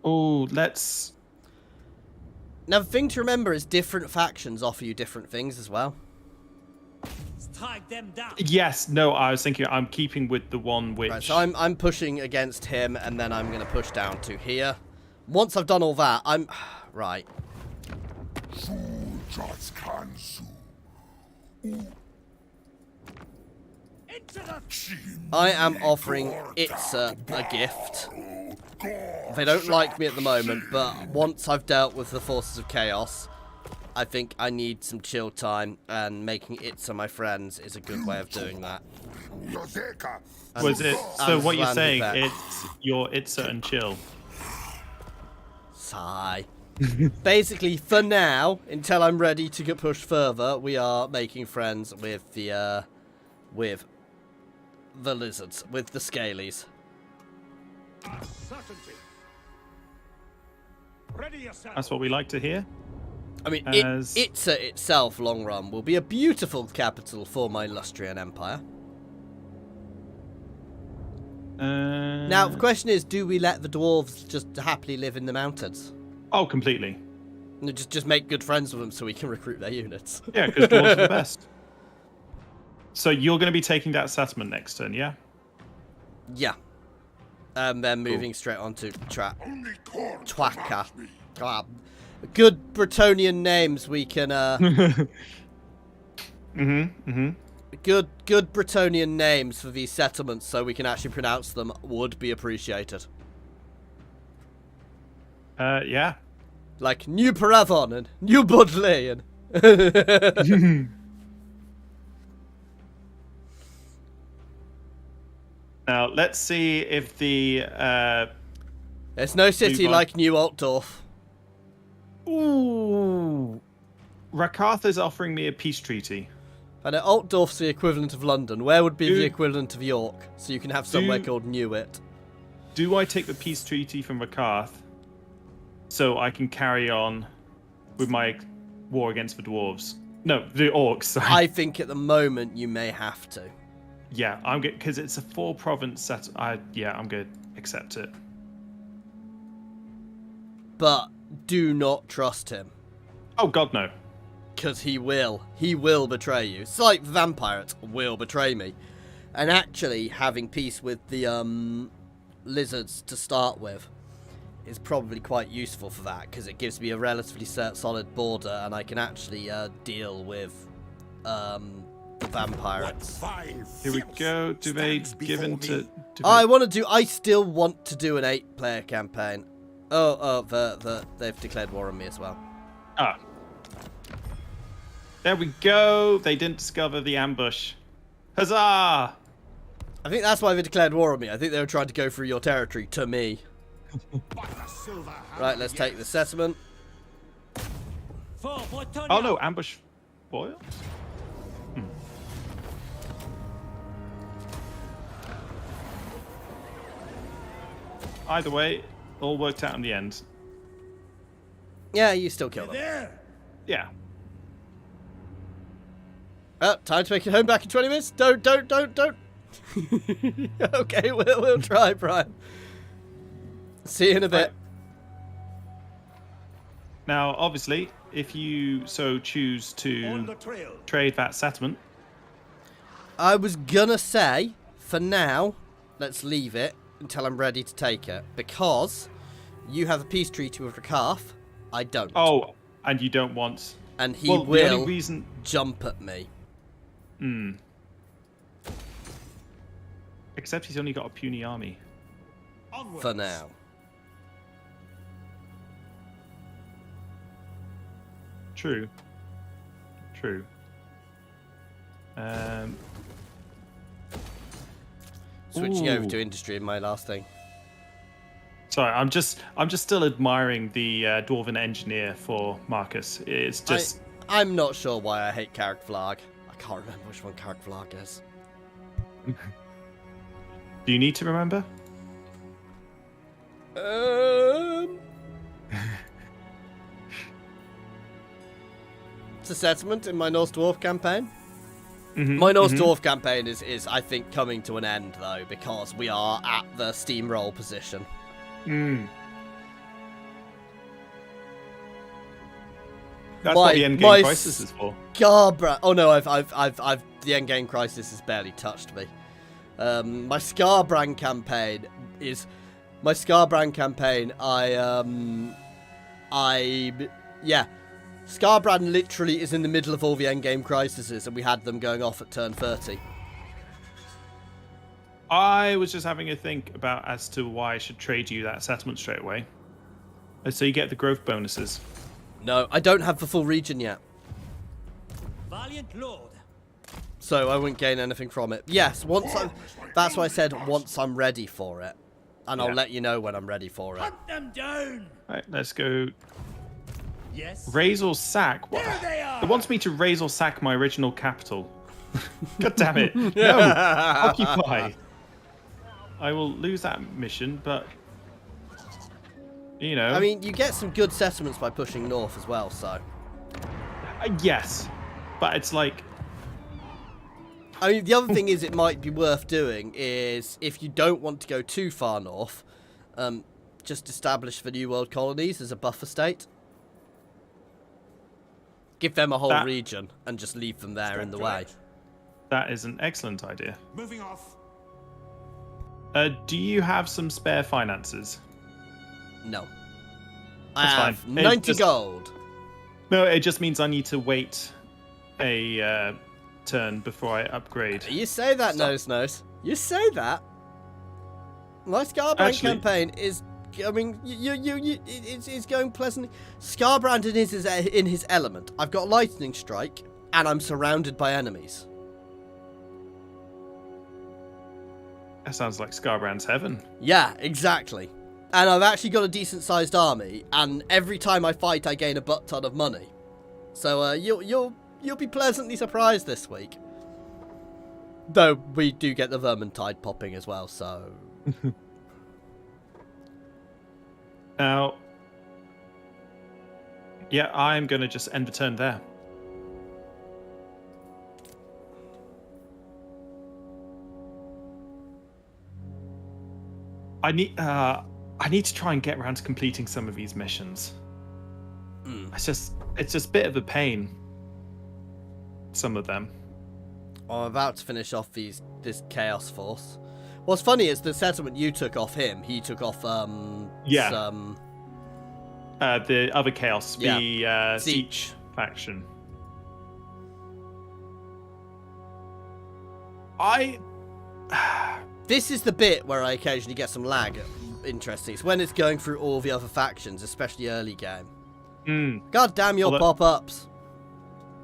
Oh, let's... Now, the thing to remember is different factions offer you different things as well. Strike them down. Yes, no, I was thinking I'm keeping with the one which... Right, so I'm pushing against him, and then I'm going to push down to here. Once I've done all that, I'm... Right. I am offering Itza a gift. They don't like me at the moment, but once I've dealt with the forces of chaos, I think I need some chill time, and making Itza my friends is a good way of doing that. Was it... So what you're Land saying, with that. it's your Itza and chill. Sigh. Basically, for now, until I'm ready to get pushed further, we are making friends with the lizards, with the scalies. Certainty. Ready yourself. That's what we like to hear. I mean, As- Itza itself, long run, will be a beautiful capital for my Lustrian Empire. Now, the question is, do we let the dwarves just happily live in the mountains? Oh, completely. And just make good friends with them so we can recruit their units. Yeah, because dwarves are the best. So you're going to be taking that settlement next turn, yeah? Yeah. Then moving straight on to Twaka. Good Bretonian names we can... Good Bretonian names for these settlements so we can actually pronounce them would be appreciated. Yeah. Like New Paravon and New Bordeleaux and... Now, let's see if the... There's no city Move on. like New Altdorf. Ooh. Rakarth is offering me a peace treaty. And Altdorf's the equivalent of London. Where would be the equivalent of York? So you can have somewhere called Newitt. Do I take the peace treaty from Rakarth so I can carry on with my war against the dwarves? No, the orcs, sorry. I think at the moment you may have to. Yeah, I'm good, because it's a 4-province set. Yeah, I'm good. Accept it. But do not trust him. Oh, God, no. Because he will. He will betray you. It's like vampires will betray me. And actually, having peace with the lizards to start with is probably quite useful for that, because it gives me a relatively solid border, and I can actually deal with the vampires. Here we go. Do they give in to... I still want to do an 8-player campaign. They've declared war on me as well. Ah. There we go. They didn't discover the ambush. Huzzah! I think that's why they declared war on me. I think they were trying to go through your territory to me. Right, let's take the settlement. For Bretonia. Oh, no. Ambush foils? Either way, all worked out in the end. Yeah, you still kill them. There. Yeah. Time to make it home back in 20 minutes. Don't. Okay, we'll try, Brian. See you in a bit. Now, obviously, if you so choose On to the trail. trade that settlement, I was gonna say, for now, let's leave it until I'm ready to take it, because you have a peace treaty with Rakarth. I don't. oh, and you don't want... And he well, the will only reason... jump at me. Except he's only got a puny army. Onwards. For now. True. Switching over Ooh. to industry in my last thing. Sorry, I'm just still admiring the dwarven engineer for Marcus. It's just I'm not sure why I hate Carrick Flag. I can't remember which one Carrick Flag is. Do you need to remember? It's a settlement in my Norse Dwarf campaign. My Norse Dwarf campaign is, I think, coming to an end, though, because we are at the steamroll position. That's what the endgame crisis is for. Scarbrandt. Oh no, the endgame crisis has barely touched me. My Scarbrandt campaign is Scarbrandt literally is in the middle of all the endgame crises, and we had them going off at turn 30. I was just having a think about as to why I should trade you that settlement straight away. So you get the growth bonuses. No, I don't have the full region yet, Valiant Lord. so I wouldn't gain anything from it. Yes, that's why I said once I'm ready for it, and I'll Yeah. let you know when I'm ready for it. Hunt them down. Right, let's go. Yes. Raise or sack? What? There they are. It wants me to raise or sack my original capital. God damn it. No. Occupy. I will lose that mission, but... You know. I mean, you get some good settlements by pushing north as well, so... Yes. But it's like... I mean, the other thing is it might be worth doing is, if you don't want to go too far north, just establish the New World colonies as a buffer state. Give them a whole region and just leave them there in the way. That is an excellent idea. Moving off. Do you have some spare finances? No. I That's have fine. 90 gold. No, it just means I need to wait a turn before I upgrade. You say that, Nose. You say that. My Scarbrandt campaign is... I mean, it's going pleasantly. Scarbrandt is in his element. I've got lightning strike, and I'm surrounded by enemies. That sounds like Scarbrand's heaven. Yeah, exactly. And I've actually got a decent-sized army, and every time I fight, I gain a butt ton of money. So you'll be pleasantly surprised this week. Though we do get the Vermintide popping as well, so. Now, yeah, I'm going to just end the turn there. I need to try and get around to completing some of these missions. It's just a bit of a pain. Some of them. I'm about to finish off this Chaos Force. What's funny is the settlement you took off him, he took off the other Chaos, Yeah. the Siege. Siege faction. This is the bit where I occasionally get some lag. Interesting. It's when it's going through all the other factions, especially early game. God damn your pop-ups.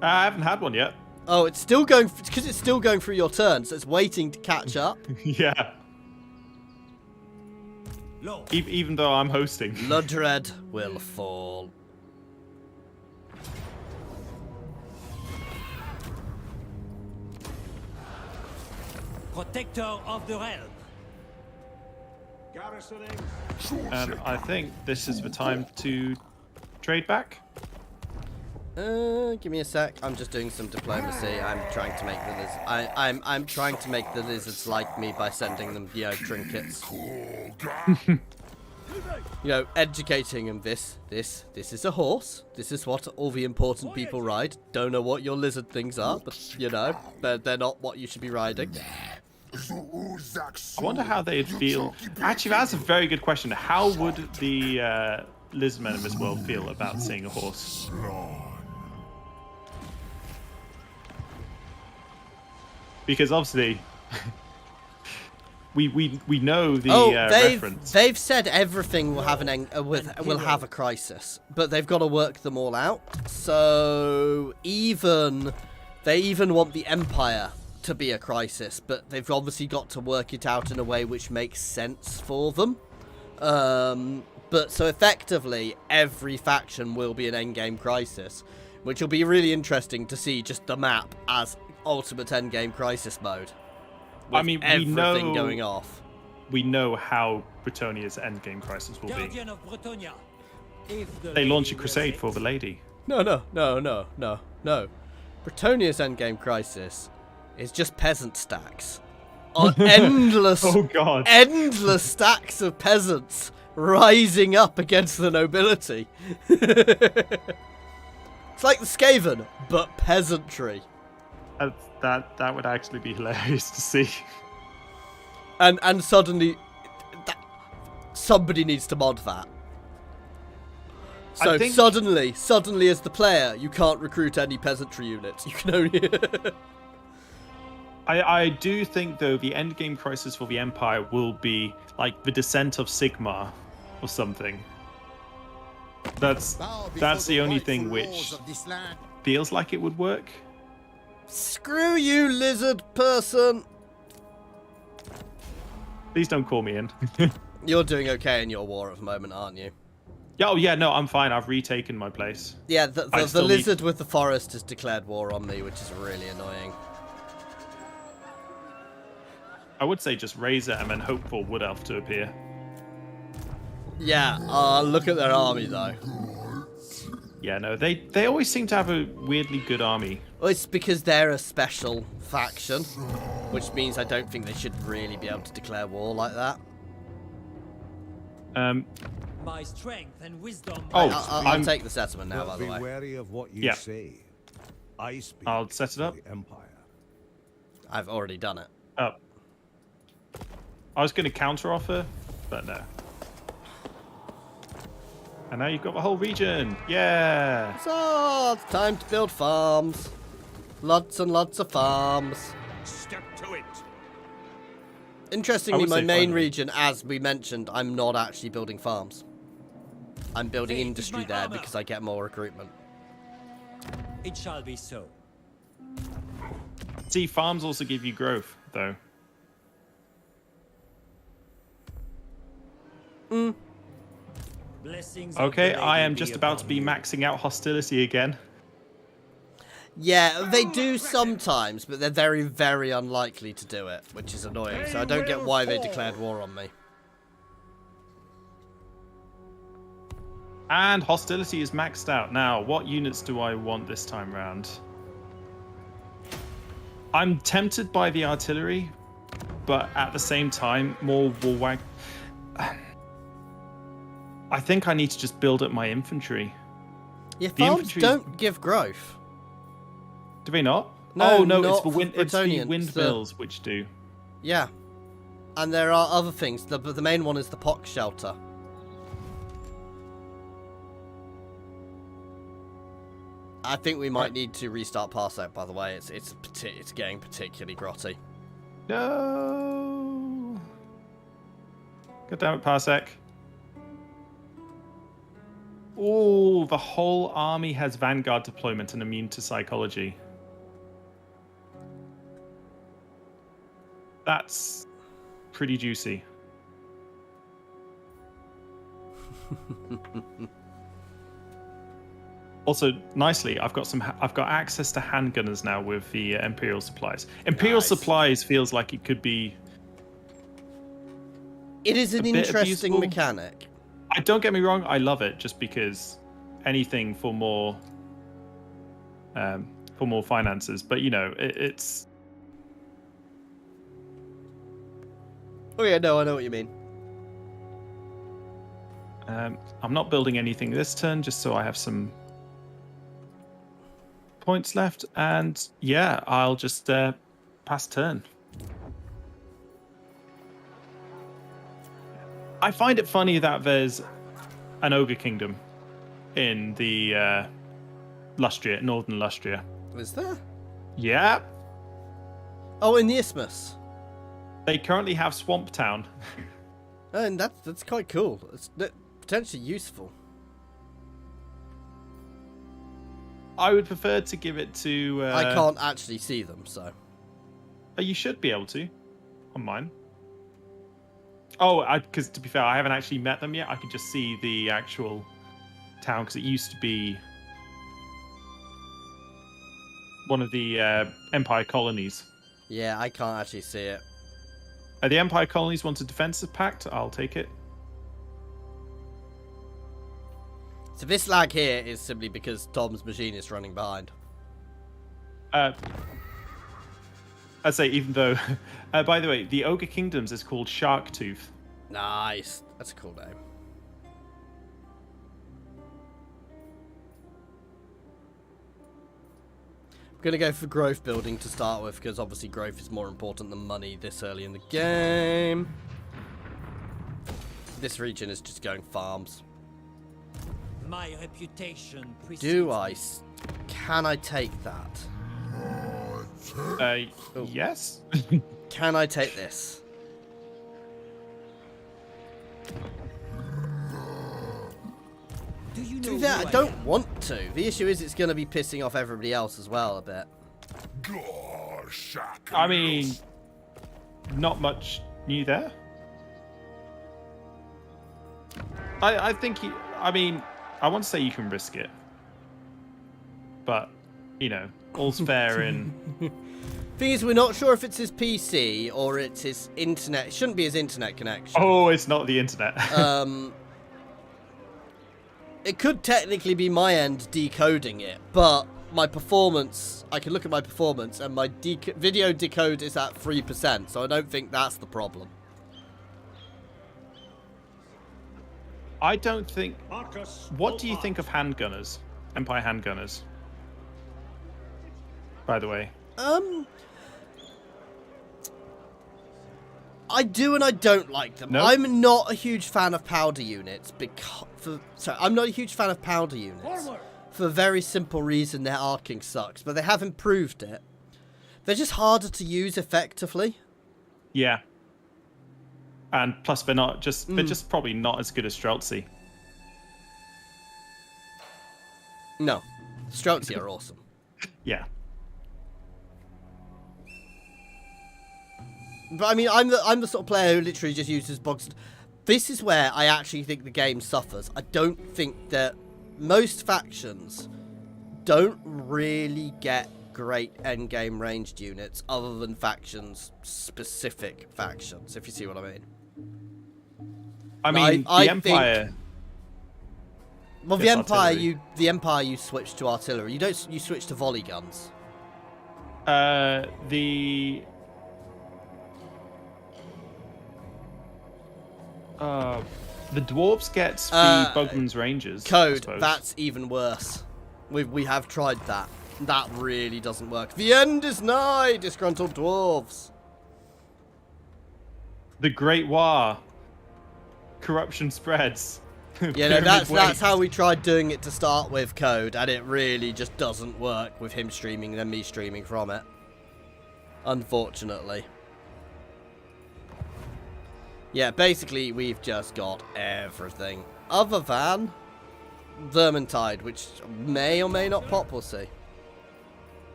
I haven't had one yet. Oh, it's still going because it's still going through your turn, so it's waiting to catch up. Yeah. Lord. Even though I'm hosting. Ludred will fall. Protector of the realm. Garrisoning. And I think this is the time to trade back. Give me a sec. I'm just doing some diplomacy. I'm trying to make the lizards. I'm trying to make the lizards like me by sending them, trinkets. Educating them. This is a horse. This is what all the important people ride. Don't know what your lizard things are, but they're not what you should be riding. I wonder how they'd feel. Actually, that's a very good question. How would the lizardmen of this world feel about seeing a horse? Because obviously, we know the reference. They've said everything will have will have a crisis, but they've got to work them all out. So they even want the Empire to be a crisis, but they've obviously got to work it out in a way which makes sense for them. But so effectively, every faction will be an endgame crisis, which will be really interesting to see just the map as ultimate endgame crisis mode. I mean, everything going off. We know how Bretonia's endgame crisis will be. Guardian of Bretonia. If the They launch a lady crusade wills for it. the lady. No. Bretonia's endgame crisis is just peasant stacks. Endless, Oh god. endless stacks of peasants rising up against the nobility. It's like the Skaven, but peasantry. That would actually be hilarious to see. And suddenly, somebody needs to mod that. So I think- suddenly as the player, you can't recruit any peasantry units. You can only... I do think, though, the endgame crisis for the Empire will be like the descent of Sigmar or something. That's Bow before the only thing rightful which laws of this land. feels like it would work. Screw you, lizard person! Please don't call me in. You're doing okay in your war at the moment, aren't you? Yeah, oh yeah, no, I'm fine. I've retaken my place. Yeah, I the still lizard with the forest has declared war on me, which is really annoying. I would say just raise it and then hope for Wood Elf to appear. Yeah, look at their army though. Yeah, no, they always seem to have a weirdly good army. Well, it's because they're a special faction, which means I don't think they should really be able to declare war like that. My strength and wisdom. Oh, I'll take the settlement now, by But the be way. wary of what you Yeah. say. I speak I'll set it for up. the Empire. I've already done it. Oh. I was going to counter offer, but no. And now you've got the whole region. Yeah. So, it's time to build farms. Lots and lots of farms. Step to it. Interestingly, would my say main finally. region, as we mentioned, I'm not actually building farms. I'm building Faith is industry my there armor. because I get more recruitment. It shall be so. See, farms also give you growth, though. Blessings. of Okay, the I lady am just about to upon be you. maxing out hostility again. Yeah, they do sometimes, but they're very, very unlikely to do it, which is annoying. So I don't get why they declared war on me. And hostility is maxed out. Now, what units do I want this time round? I'm tempted by the artillery, but at the same time, more war I think I need to just build up my infantry. Yeah, The farms infantry- don't give growth. Do they not? No, oh no, not it's the for it's the Bretonians, windmills which do. Yeah. And there are other things, but the main one is the pox shelter. I think we might Right. need to restart Parsec, by the way. It's getting particularly grotty. No. God damn it, Parsec. Oh, the whole army has Vanguard deployment and immune to psychology. That's pretty juicy. Also, nicely, I've got access to handgunners now with the Imperial supplies. Imperial Nice. supplies feels like it could be. It is an bit interesting abusable. mechanic. Don't get me wrong, I love it just because anything for more finances. But you know, it's Oh yeah, no, I know what you mean. I'm not building anything this turn just so I have some points left, and yeah, I'll just pass turn. I find it funny that there's an ogre kingdom in the Lustria, northern Lustria. Was there? Yeah. Oh, in the Isthmus. They currently have Swamp Town. And that's quite cool. It's potentially useful. I would prefer to give it to... I can't actually see them, so... You should be able to. On mine. Oh, because to be fair, I haven't actually met them yet. I could just see the actual town, because it used to be one of the Empire colonies. Yeah, I can't actually see it. The Empire colonies want a defensive pact. I'll take it. So this lag here is simply because Tom's machine is running behind. I'd say, even though... by the way, the Ogre Kingdoms is called Sharktooth. Nice. That's a cool name. I'm going to go for growth building to start with, because obviously growth is more important than money this early in the game. This region is just going farms. My reputation precedes Do I? me. Can I take that? Yes. Can I take this? Do you To know be fair, who I I don't am? want to. The issue is it's going to be pissing off everybody else as well a bit. I mean, not much new there. I think I mean, I want to say you can risk it, but you know, all's fair in. Thing is, we're not sure if it's his PC or it's his internet. It shouldn't be his internet connection. Oh, it's not the internet. It could technically be my end decoding it, but my performance, I can look at my performance, and my video decode is at 3%, so I don't think that's the problem. I don't think. Markus What do you Wulfhart. think of handgunners? Empire handgunners. By the way. I do and I don't like them. No? I'm not a huge fan of powder units I'm not a huge fan of powder units Forward. for a very simple reason. Their arcing sucks, but they have improved it. They're just harder to use effectively. Yeah. And plus, they're just probably not as good as Streltsy. No, Streltsy are awesome. Yeah. But I mean, I'm the sort of player who literally just uses box. This is where I actually think the game suffers. I don't think that most factions don't really get great endgame ranged units other than specific factions, if you see what I mean. I mean, I the Empire. Well, Yes, artillery. the Empire you switch to artillery. You switch to volley guns. The dwarves get the Bugman's Rangers. I Code, suppose. that's even worse. We have tried that. That really doesn't work. The end is nigh, disgruntled dwarves. The Great War. Corruption spreads. Yeah, no, Pyramid that's Way. how we tried doing it to start with, Code, and it really just doesn't work with him streaming and then me streaming from it. Unfortunately. Yeah, basically we've just got everything. Other than Vermintide, which may or may not pop, we'll see.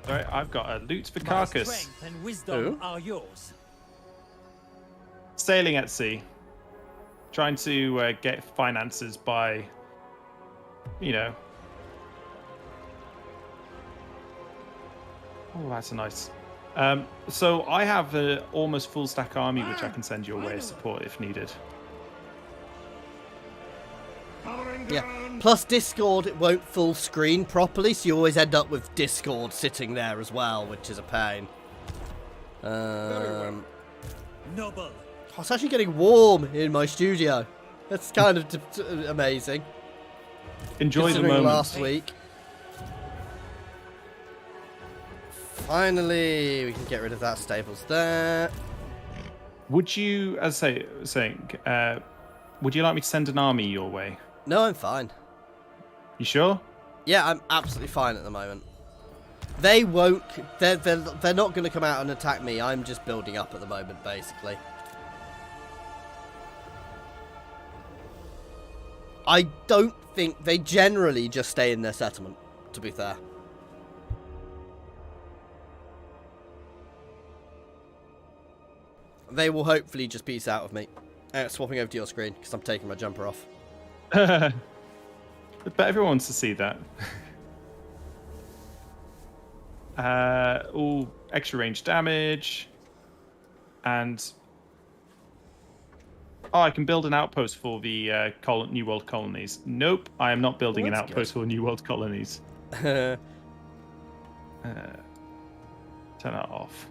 Alright, I've got a loot for My carcass. strength and wisdom Ooh. are yours. Sailing at sea. Trying to get finances by, you know. Oh, that's a nice. So I have an almost full stack army, which I can send your way as support if needed. Covering Yeah. ground. Plus Discord, it won't full screen properly, so you always end up with Discord sitting there as well, which is a pain. Noble. Oh, it's actually getting warm in my studio. That's kind of amazing. Enjoy the Considering moment. last week. Finally, we can get rid of that stables there. Would you, as I was saying, would you like me to send an army your way? No, I'm fine. You sure? Yeah, I'm absolutely fine at the moment. They won't. They're not going to come out and attack me. I'm just building up at the moment, basically. I don't think they generally just stay in their settlement, to be fair. They will hopefully just peace out of me. Swapping over to your screen, because I'm taking my jumper off. But everyone wants to see that. All extra range damage. And... oh, I can build an outpost for the New World colonies. Nope, I am not building an outpost for New World colonies. Turn that off.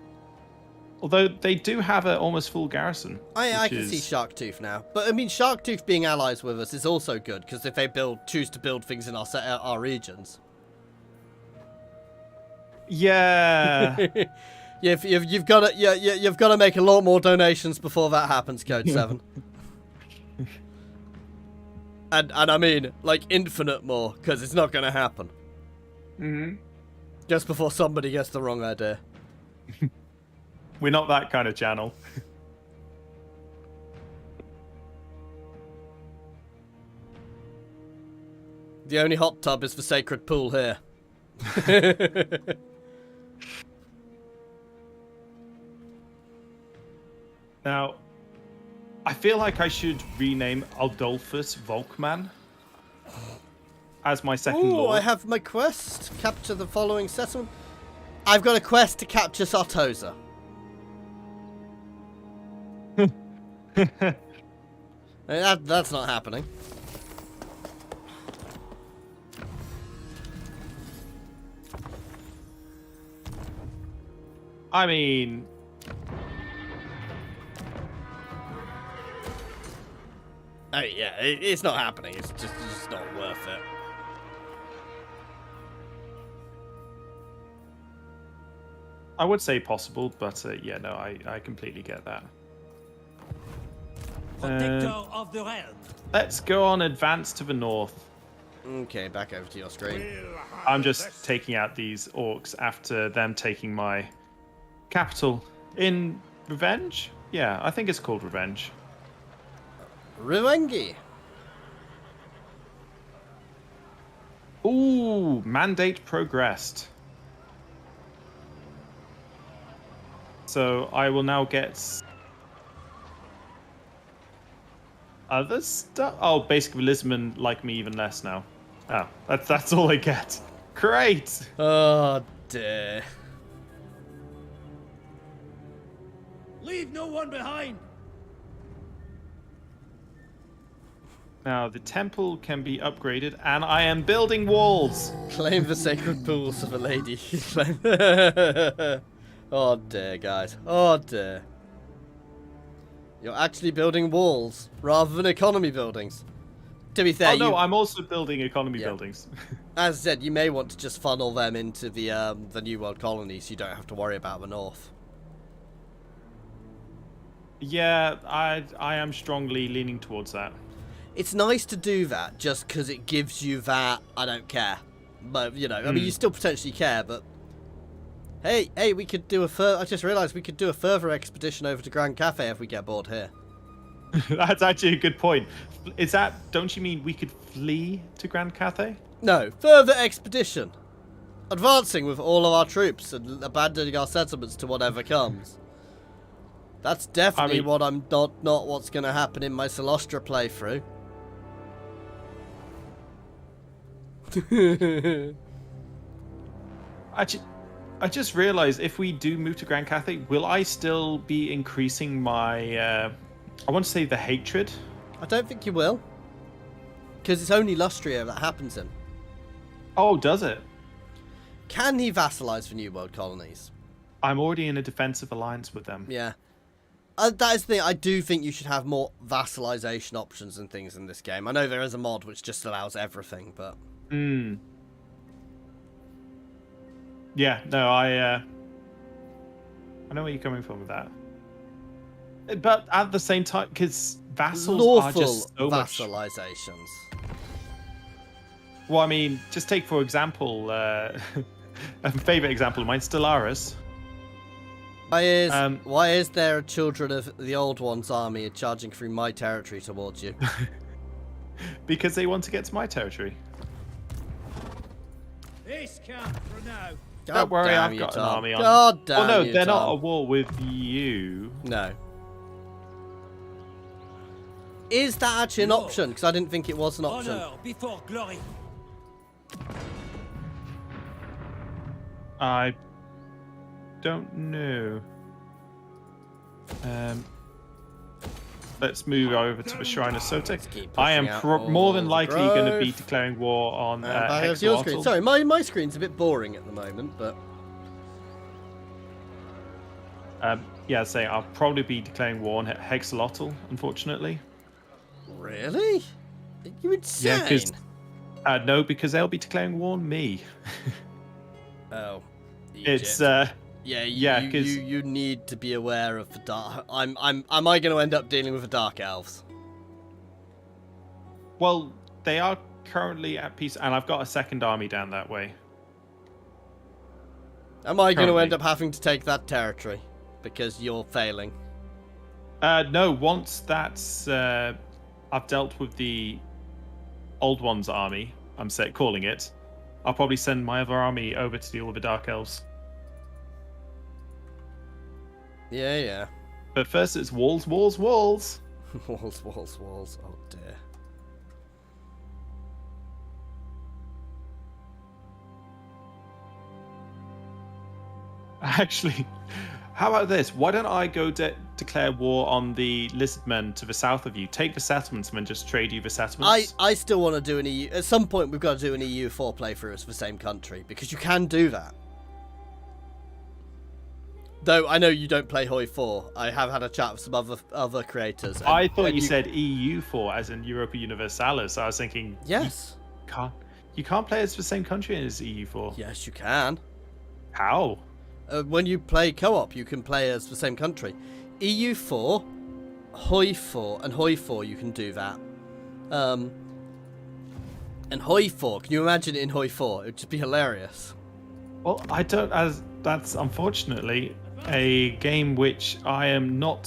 Although they do have an almost full garrison. I can see Sharktooth now. But, I mean, Sharktooth being allies with us is also good, because if they choose to build things in our regions. Yeah. Yeah, you've got to make a lot more donations before that happens, Code 7. and I mean, like, infinite more, because it's not going to happen. Mm-hmm. Just before somebody gets the wrong idea. We're not that kind of channel. The only hot tub is for Sacred Pool here. Now, I feel like I should rename Adolphus Volkmann as my second Ooh, lord. I have my quest. Capture the following settlement. I've got a quest to capture Sartosa. That's not happening. I mean... oh yeah, it's not happening. It's just not worth it. I would say possible, but yeah, no, I completely get that. Protector of the realm. Let's go on advance to the north. Okay, back over to your screen. I'm just taking out these orcs after them taking my capital in revenge. Yeah, I think it's called revenge. Ruengi. Ooh, mandate progressed. So I will now get other stuff. Oh, basically Lisbon like me even less now. Oh, that's all I get. Great. Oh dear. Leave no one behind. Now the temple can be upgraded, and I am building walls. Claim the sacred pools of a lady. Oh dear, guys. Oh dear. You're actually building walls rather than economy buildings. To be fair, Oh no, I'm also building economy Yeah. buildings. as I said, you may want to just funnel them into the New World colonies. So you don't have to worry about the north. Yeah, I am strongly leaning towards that. It's nice to do that just because it gives you that I don't care. But, you know, I mean, you still potentially care, but... Hey, we could do I just realised we could do a further expedition over to Grand Cafe if we get bored here. That's actually a good point. Is that, don't you mean we could flee to Grand Cathay? No, further expedition. Advancing with all of our troops and abandoning our settlements to whatever comes. That's definitely what I'm not what's going to happen in my Celostra playthrough. Actually, I just realized if we do move to Grand Cathay, will I still be increasing my, I want to say the hatred? I don't think you will. Because it's only Lustria that happens in. Oh, does it? Can he vassalize for New World colonies? I'm already in a defensive alliance with them. Yeah. That is the thing. I do think you should have more vassalization options and things in this game. I know there is a mod which just allows everything, but... Yeah, no, I know where you're coming from with that. But at the same time, because vassals are just so much... vassalizations. Well, I mean, just take, for example, favorite example of mine, Stellaris. Why is there a children of the Old One's army charging through my territory towards you? Because they want to get to my territory. Ace camp for now. Don't worry, damn I've you, got an Tom. army on. God damn Well, no, you, they're not Tom. at war with you. No. Is that actually an option? Because I didn't think it was an option. Honor before glory. I don't know. Let's move over to the Shrine of Sotek. keep I am pushing out more all than the likely going to be growth. declaring war on Back to your screen. Hexalotl. Sorry, my screen's a bit boring at the moment, but Yeah, say I'll probably be declaring war on Hexalotl, unfortunately. really? Are you insane? Yeah, because no, because they'll be declaring war on me. Oh, It's Egypt. yeah, you 'cause- you need to be aware of the dark. Am I going to end up dealing with the dark elves? well, they are currently at peace, and I've got a second army down that way. Am I going to Currently. end up having to take that territory because you're failing? No, once that's I've dealt with the Old One's army, I'm calling it, I'll probably send my other army over to deal with the Dark Elves. Yeah. But first it's walls, walls, walls. Walls. Oh dear. Actually, how about this? Why don't I go declare war on the lizardmen to the south of you? Take the settlements and then just trade you the settlements. I still want to do an EU. At some point, we've got to do an EU4 playthrough as the same country because you can do that. Though I know you don't play Hoi 4. I have had a chat with some other creators. and- I thought and you said EU4 as in Europa Universalis. So I was thinking, yes. you can't play as the same country as EU4. Yes, you can. How? When you play co-op, you can play as the same country. EU4, Hoi 4, and Hoi 4, you can do that. And Hoi 4, can you imagine it in Hoi 4? It would just be hilarious. Well, I don't. As that's unfortunately a game which I am not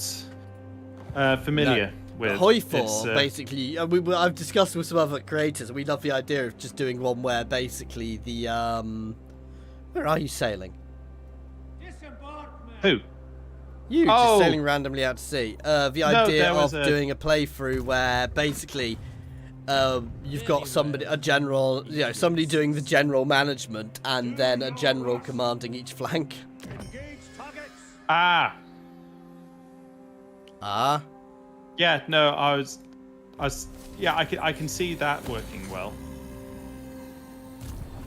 familiar with. Hoi 4, It's, basically, I've discussed with some other creators, and we love the idea of just doing one where basically the, where are you sailing? Disembarkment. Who? You just Oh. sailing randomly out to sea. The No, idea there of was doing a playthrough where basically you've got a general, somebody doing the general management and then a general commanding each flank. Engage targets. Ah, yeah. No, I was. Yeah, I can see that working well.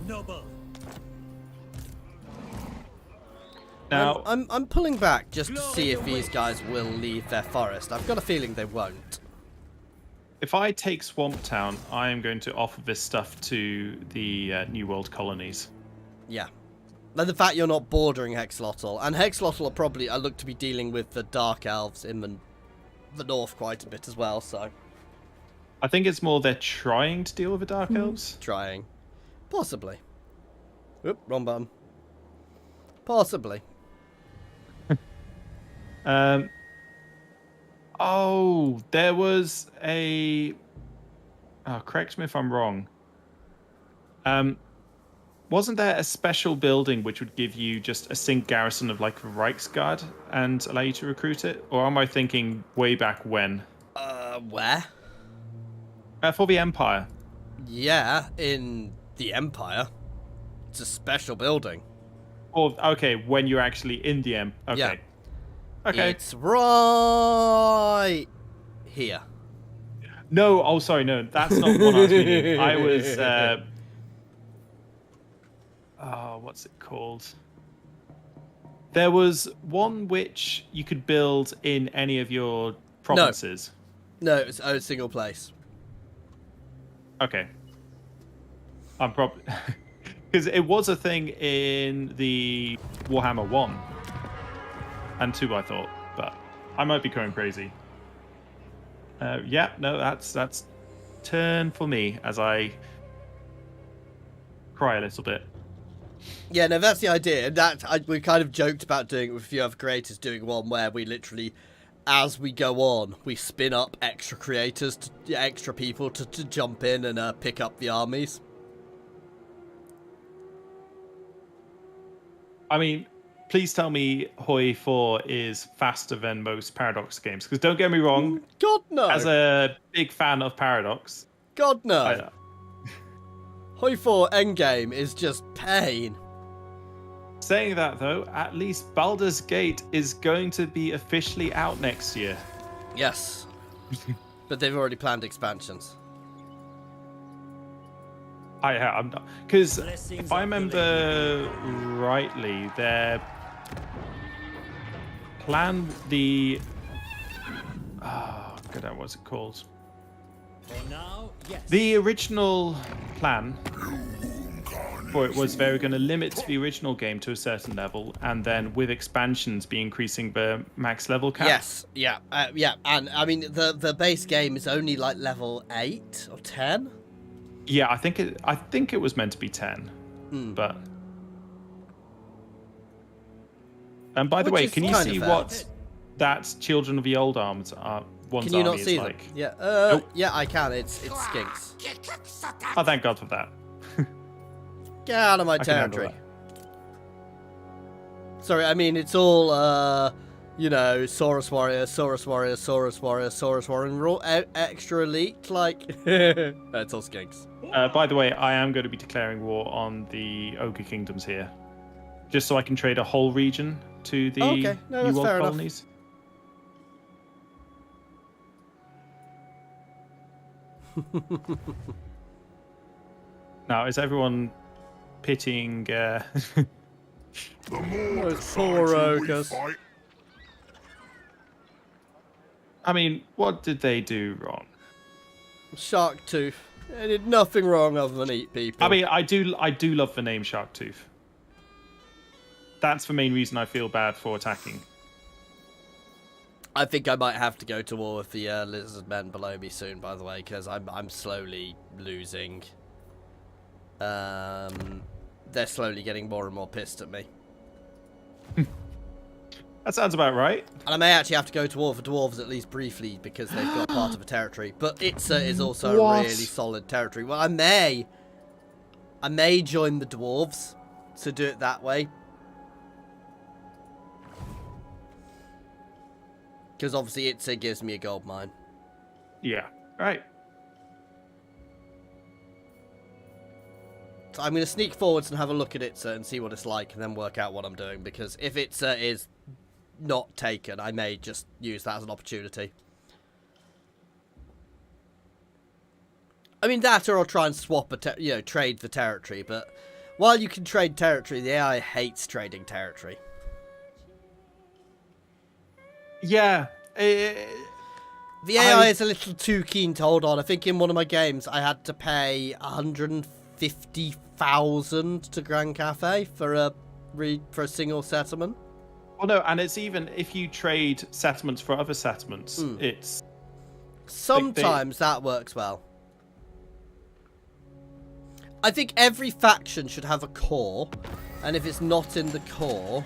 Noble. Now, I'm pulling back just to see if these guys will leave their forest. I've got a feeling they won't. if I take Swamp Town, I am going to offer this stuff to the New World colonies. Yeah. And the fact you're not bordering Hexalotl, and Hexalotl are probably, I look to be dealing with the Dark Elves in the north quite a bit as well, so I think it's more they're trying to deal with the Dark Elves. trying. Possibly. Oop, wrong button. Possibly. Oh, there was a. Oh, correct me if I'm wrong. Wasn't there a special building which would give you just a sync garrison of like the Reichsguard and allow you to recruit it? Or am I thinking way back when? Where? For the Empire. Yeah, in the Empire. It's a special building. Or okay, when you're actually in the Empire. Okay. Yeah. Okay. It's right here. No, oh sorry, no, that's not what I was meaning. I was what's it called? There was one which you could build in any of your provinces. No, it's a single place. Okay. I'm probably because it was a thing in the Warhammer 1 and 2, I thought, but I might be going crazy. Yeah, no, that's turn for me as I cry a little bit. Yeah, no, that's the idea. We kind of joked about doing it with a few other creators, doing one where we literally, as we go on, we spin up extra creators, extra people to jump in and pick up the armies. I mean, please tell me Hoi 4 is faster than most Paradox games. Because don't get me wrong, God, no. as a big fan of Paradox... God, no. Hoi 4 Endgame is just pain. Saying that, though, at least Baldur's Gate is going to be officially out next year. Yes. But they've already planned expansions. I'm not... Because if I remember rightly, their plan... God, what's it called? For now, yes. The original plan for it was they were going to limit the original game to a certain level, and then with expansions be increasing the max level cap. Yes, yeah, and I mean the base game is only like level 8 or 10. Yeah, I think it was meant to be 10, but. And by the way, can you see what that Children of the Old Arms are? Can you not see them? Like? Yeah, Nope. Yeah, I can. It's skinks. Oh, thank God for that. Get out of my territory. Sorry, I mean it's all Saurus Warrior, Saurus Warrior, Saurus Warrior, Saurus Warrior, and we're all extra elite. Like, it's all skinks. By the way, I am going to be declaring war on the Ogre Kingdoms here, just so I can trade a whole region to the New World colonies. Now, is everyone pitying The more Those poor ogres. I mean, what did they do wrong? Sharktooth. They did nothing wrong other than eat people. I mean, I do love the name Sharktooth. That's the main reason I feel bad for attacking. I think I might have to go to war with the lizard men below me soon, by the way, because I'm slowly losing. They're slowly getting more and more pissed at me. That sounds about right. And I may actually have to go to war for dwarves at least briefly because they've got part of a territory. But Itza is also a really solid territory. Well, I may join the dwarves to do it that way. Because obviously Itza gives me a gold mine. Yeah, right. So I'm going to sneak forwards and have a look at Itza and see what it's like and then work out what I'm doing. Because if Itza is not taken, I may just use that as an opportunity. I mean, that or I'll try and swap trade for territory. But while you can trade territory, the AI hates trading territory. The AI is a little too keen to hold on. I think in one of my games I had to pay 150,000 to Grand Cafe for a single settlement. Well, no, and it's even if you trade settlements for other settlements, it's sometimes that works well. I think every faction should have a core, and if it's not in the core,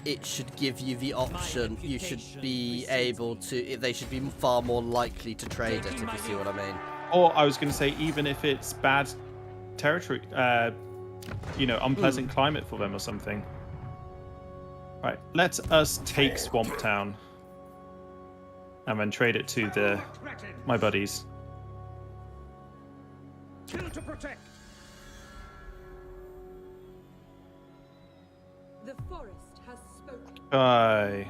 it should give you the option. You should be able to. They should be far more likely to trade it, if you see what I mean. Or I was going to say, even if it's bad territory, unpleasant climate for them or something. Right, let us take Swamp Town and then trade it to my buddies. Kill to protect. The forest has spoken. Aye.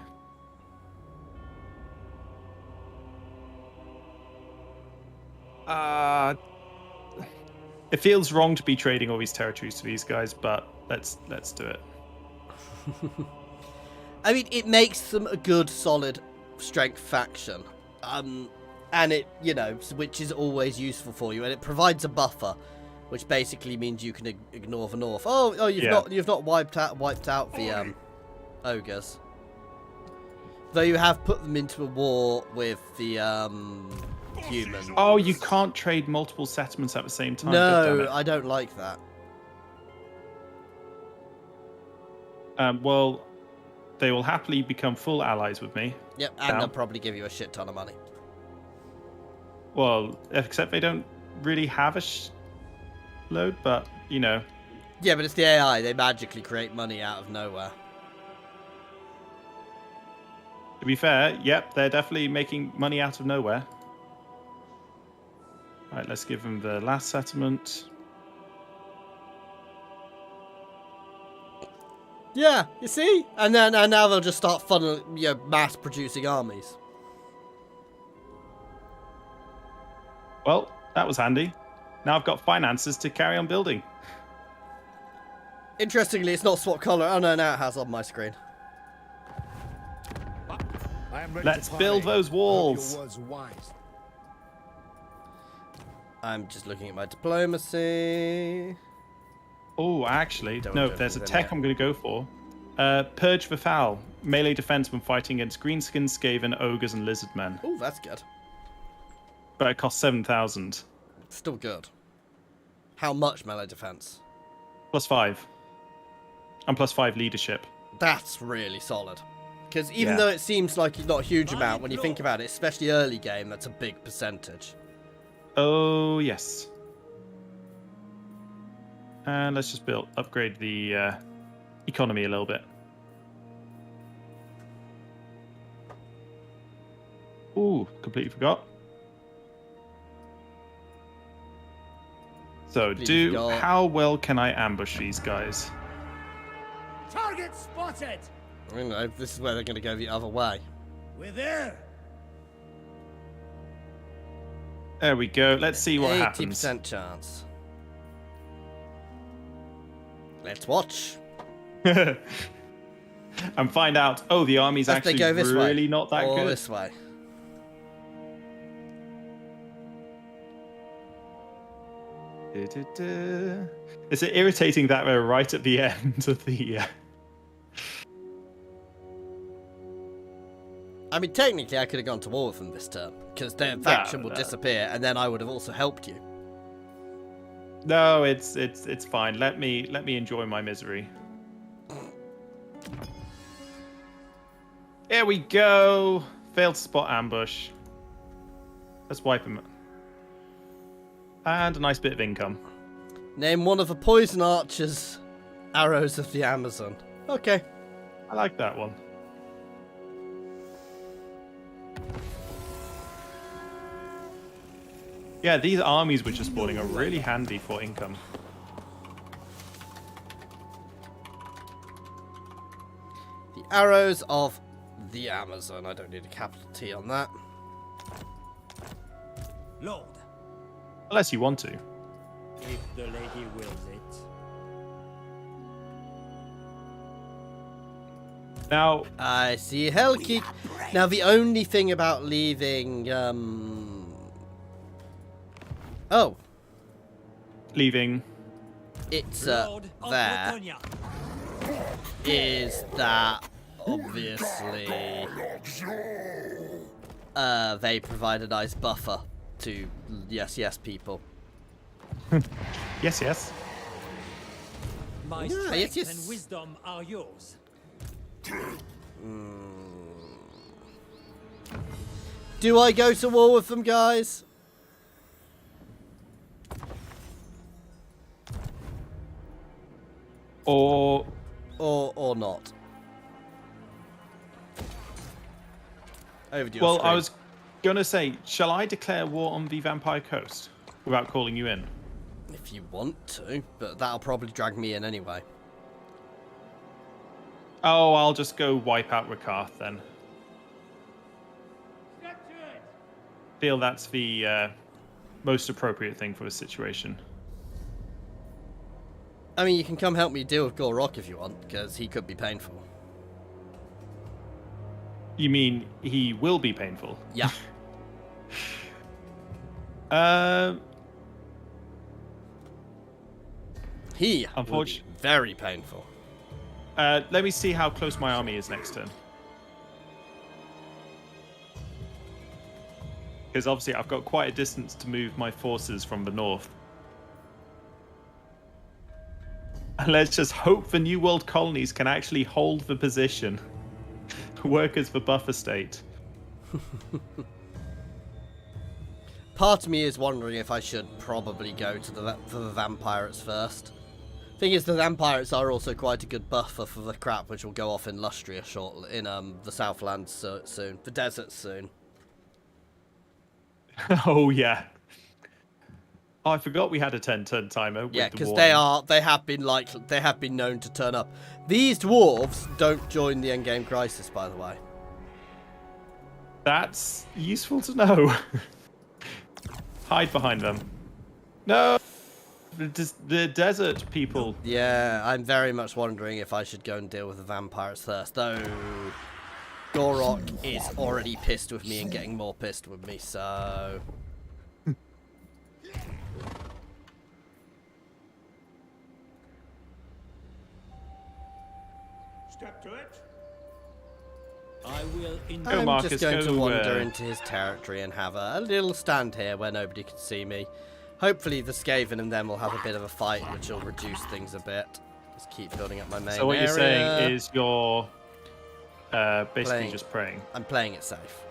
It feels wrong to be trading all these territories to these guys, but let's do it. I mean, it makes them a good, solid strength faction, and it, which is always useful for you, and it provides a buffer, which basically means you can ignore the north. You've not wiped out the ogres, though you have put them into a war with the humans. Oh, you can't trade multiple settlements at the same time. No, I don't like that. Well, they will happily become full allies with me. Yep, and they'll probably give you a shit ton of money. Well, except they don't really have a load, but, you know. Yeah, but it's the AI. They magically create money out of nowhere. To be fair, yep, they're definitely making money out of nowhere. Right, let's give them the last settlement. Yeah, you see? And now they'll just start mass producing armies. Well, that was handy. Now I've got finances to carry on building. Interestingly, it's not swap color. Oh no, now it has on my screen. I am ready Let's to build parley. those I hope walls. your words are wise. I'm just looking at my diplomacy. Oh, actually, Don't no, do there's a anything tech there. I'm going to go for. Purge the Foul. Melee defense when fighting against greenskins, Skaven, ogres, and lizardmen. Oh, that's good. But it costs 7,000. Still good. How much melee defense? +5. And +5 leadership. That's really solid. Because even Yeah. though it seems like it's not a huge amount, when you think about it, especially early game, that's a big percentage. Oh, yes. And let's just upgrade the economy a little bit. Ooh, completely forgot. So, Completely forgot. how well can I ambush these guys? Target spotted! I don't know, this is where they're going to go the other way. We're there! There we go. Let's see what happens. 80% chance. Let's watch. And find out, oh, the army's Let's they actually go this way. really not that or good. this way. It's irritating that we're right at the end of the... I mean, technically, I could have gone to war with them this turn, because their faction will disappear, and then I would have also helped you. No, it's fine. Let me enjoy my misery. Here we go. Failed to spot ambush. Let's wipe him. And a nice bit of income. Name one of the poison archers' arrows of the Amazon. Okay. I like that one. Yeah, these armies which are spawning are really handy for income. The arrows of the Amazon. I don't need a capital T on that. Lord, Unless you want to. if the lady wills it. Now, I see Hellkeep. Now, the only thing about leaving, oh, leaving. it's Lord of there, Bretonia. is that obviously they provide a nice buffer to yes people. Yes, yes. My Yeah, strength yes. and wisdom are yours. Do I go to war with them, guys? Or Or not? Over to your well, screen. I was gonna say, shall I declare war on the Vampire Coast without calling you in? If you want to, but that'll probably drag me in anyway. Oh, I'll just go wipe out Rakarth then. Feel that's the most appropriate thing for the situation. I mean, you can come help me deal with Gorok if you want, because he could be painful. You mean he will be painful? Yeah. He will be Unfortunately- very painful. Let me see how close my army is next turn. Because obviously I've got quite a distance to move my forces from the north. And let's just hope the New World colonies can actually hold the position. Work as the buffer state. Part of me is wondering if I should probably go to the vampirates first. Thing is, the vampirates are also quite a good buffer for the crap which will go off in Lustria shortly, in the Southlands soon, the deserts soon. Oh yeah. Oh, I forgot we had a 10-turn timer. Yeah, with the because warning. they have been known to turn up. These dwarves don't join the endgame crisis, by the way. That's useful to know. Hide behind them. No, the desert people. Yeah, I'm very much wondering if I should go and deal with the vampires first, though. Gorok is already pissed with me and getting more pissed with me, so. Step to it. I will Go, I'm Marcus, just going to go, wander into his territory and have a little stand here where nobody can see me. Hopefully the Skaven and them will have a bit of a fight, which will reduce things a bit. Just keep building up my main So what area. you're saying is you're basically Playing. just praying. I'm playing it safe.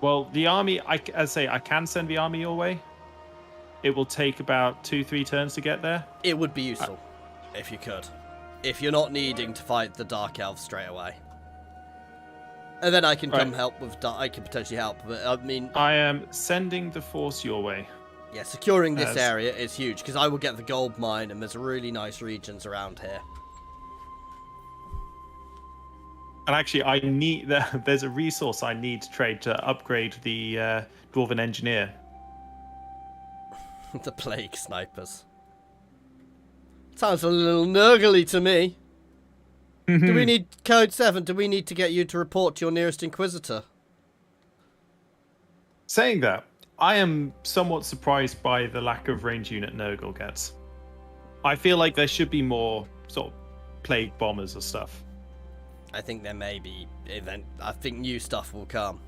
Well, the army, as I say, I can send the army your way. It will take about 2-3 turns to get there. It would be useful if you could. If you're not needing to fight the Dark Elves straight away. And then I can come help with... I can potentially help, but I mean... I am sending the force your way. Yeah, securing this area is huge, because I will get the gold mine, and there's really nice regions around here. And actually, I need... There's a resource I need to trade to upgrade the Dwarven Engineer. The Plague Snipers. Sounds a little nurgly to me. Do we need Code 7? Do we need to get you to report to your nearest Inquisitor? Saying that, I am somewhat surprised by the lack of range unit Nurgle gets. I feel like there should be more sort of plague bombers or stuff. I think there may be I think new stuff will come.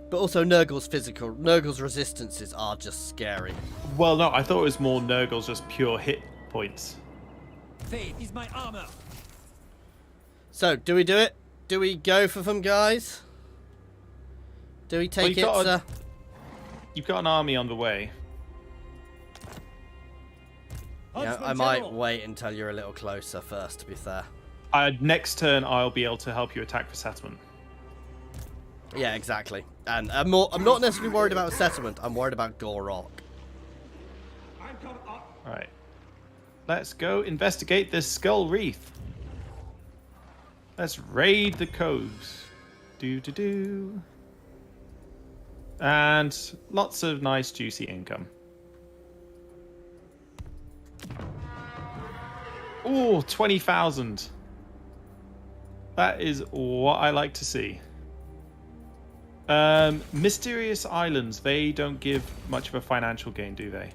But also Nurgle's resistances are just scary. Well, no, I thought it was more Nurgle's just pure hit points. Faith is my armor. So, do we do it? Do we go for them, guys? Do we take Well, you've got an army on the way. Yeah, I might wait until you're a little closer first, to be fair. Next turn, I'll be able to help you attack the settlement. Yeah, exactly. And I'm not necessarily worried about a settlement. I'm worried about Gorok. Alright. Let's go investigate this Skull Wreath. Let's raid the coves. Do. And lots of nice, juicy income. Ooh, 20,000. That is what I like to see. Mysterious Islands, they don't give much of a financial gain, do they?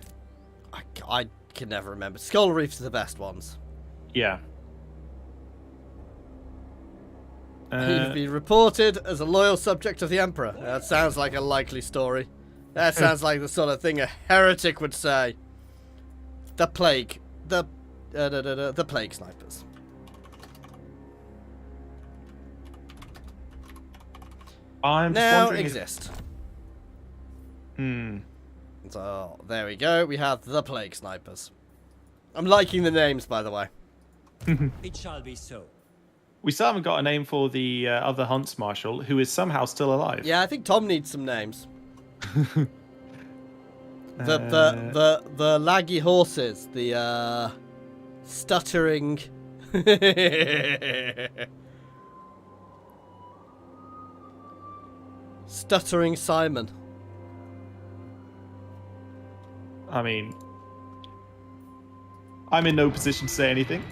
I can never remember. Skull Reefs are the best ones. Yeah. He'd be reported as a loyal subject of the Emperor. That sounds like a likely story. That sounds like the sort of thing a heretic would say. The plague. The Plague Snipers. I'm just Now wondering exist. Hmm. So, there we go. We have the Plague Snipers. I'm liking the names, by the way. It shall be so. We still haven't got a name for the other Huntsmarshal, who is somehow still alive. Yeah, I think Tom needs some names. The laggy horses, the stuttering stuttering Simon. I mean, I'm in no position to say anything.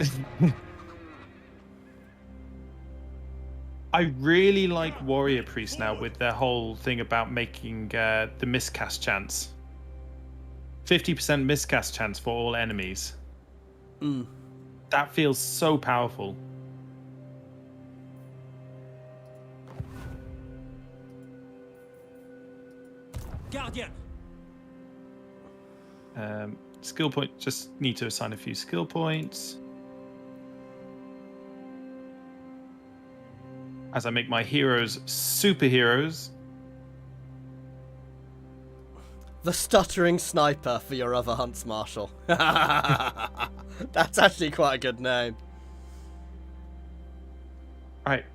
I really like Warrior Priests now with their whole thing about making the miscast chance. 50% miscast chance for all enemies. That feels so powerful. Guardian. Skill point. Just need to assign a few skill points. As I make my heroes superheroes. The Stuttering Sniper for your other Huntsmarshal. That's actually quite a good name. Right.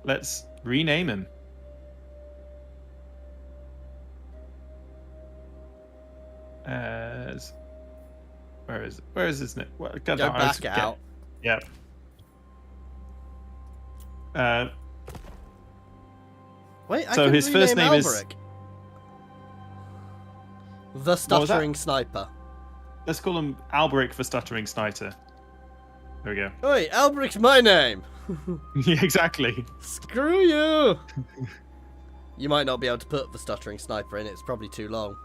Let's rename him. As where is his name? Well, Go back out. Yep. Wait, I So can his first rename name is- Alberic. The Stuttering Sniper. Let's call him Alberic for Stuttering Sniper. There we go. Oi, Alberic's my name. Yeah, exactly. Screw you. You might not be able to put the Stuttering Sniper in. It's probably too long.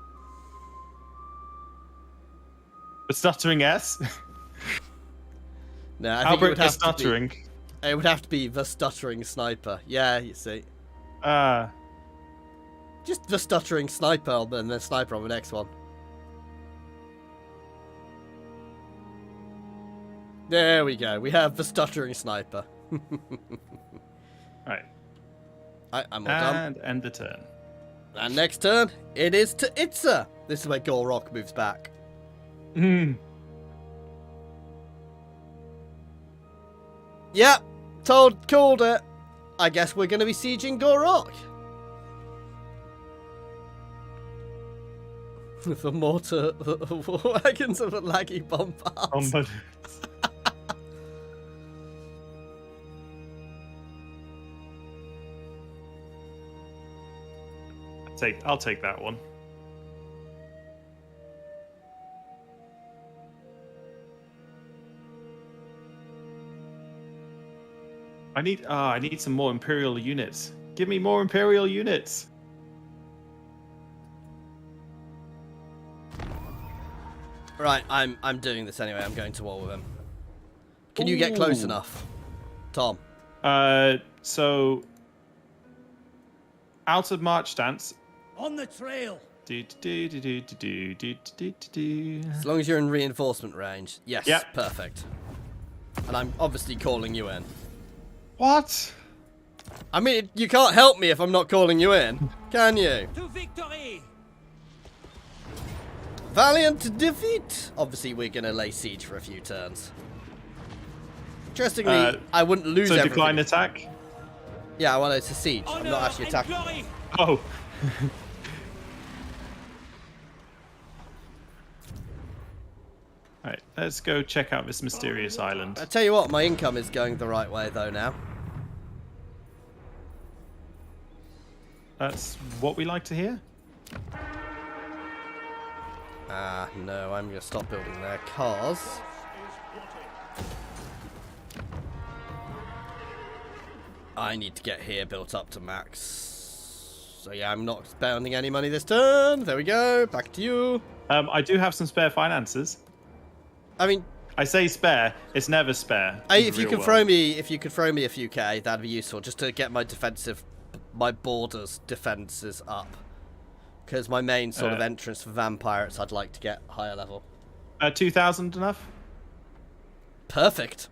The Stuttering S. No, I think it would Alberic the have to Stuttering. be. It would have to be the Stuttering Sniper. Yeah, you see. Just the Stuttering Sniper and then Sniper on the next one. There we go. We have the Stuttering Sniper. Right. I'm all done. And end the turn. And next turn, it is to Itza. This is where Gorok moves back. Yep, called it. I guess we're going to be sieging Gorok. The mortar wagons of the laggy bombards. I'll take that one. I need some more Imperial units. Give me more Imperial units. Right, I'm doing this anyway. I'm going to war with him. Can you get close enough, Tom? So out of march stance. On the trail. As long as you're in reinforcement range. Yes, Yep. perfect. And I'm obviously calling you in. What? I mean, you can't help me if I'm not calling you in, can you? To victory. Valiant defeat! Obviously, we're going to lay siege for a few turns. Interestingly, I wouldn't lose So everything. decline attack? Yeah, well, it's a siege. I'm not actually and attacking. glory. Oh. Right, let's go check out this mysterious island. I tell you what, my income is going the right way, though, now. That's what we like to hear. No, I'm going to stop building there, cause... I need to get here built up to max. So yeah, I'm not spending any money this turn. There we go. Back to you. I do have some spare finances. I mean, I say spare. It's never spare. if you could throw me a few K, that'd be useful, just to get my borders defenses up. Because my main sort of entrance for vampires, I'd like to get higher level. 2,000 enough? Perfect.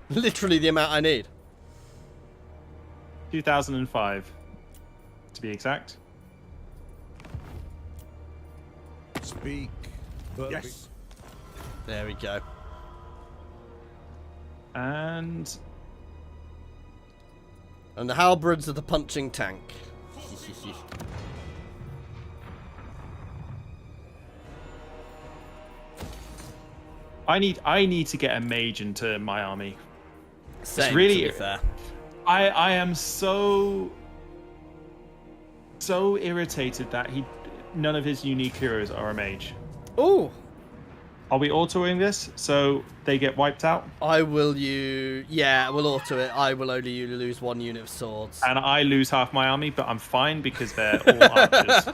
Literally the amount I need. 2005, to be exact. Speak. Yes. There we go. And the halberds are the punching tank. I need to get a mage into my army. Same, really- to be fair. I am so irritated that none of his unique heroes are a mage. Ooh. Are we autoing this so they get wiped out? Yeah, we'll auto it. I will only lose one unit of swords. And I lose half my army, but I'm fine because they're all archers.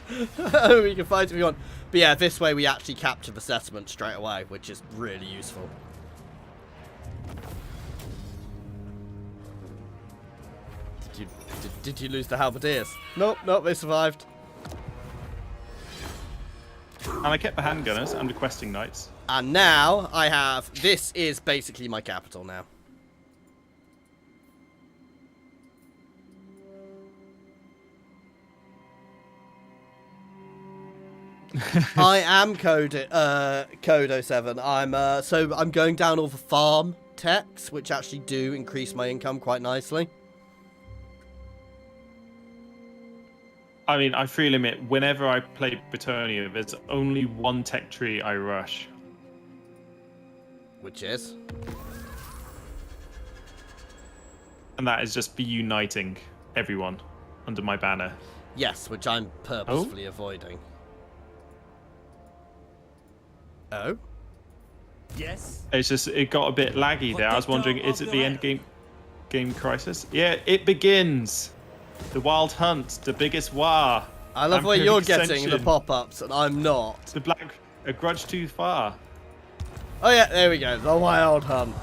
We can fight if we want. But yeah, this way we actually capture the settlement straight away, which is really useful. Did you lose the halberdiers? Nope, they survived. And I kept the handgunners and the questing knights. And now I have... This is basically my capital now. I am Code 07. I'm going down all the farm techs, which actually do increase my income quite nicely. I mean, I freely admit, whenever I play Bretonia, there's only one tech tree I rush. Which is? And that is just be uniting everyone under my banner. Yes, which I'm purposefully avoiding. Oh? Yes. It's just, it got a bit laggy there. I was wondering, is it the end game crisis? Yeah, it begins. The Wild Hunt, the biggest war. I love where you're getting the Extension. pop-ups and I'm not. The black, a grudge too far. Oh yeah, there we go. The Wild Hunt.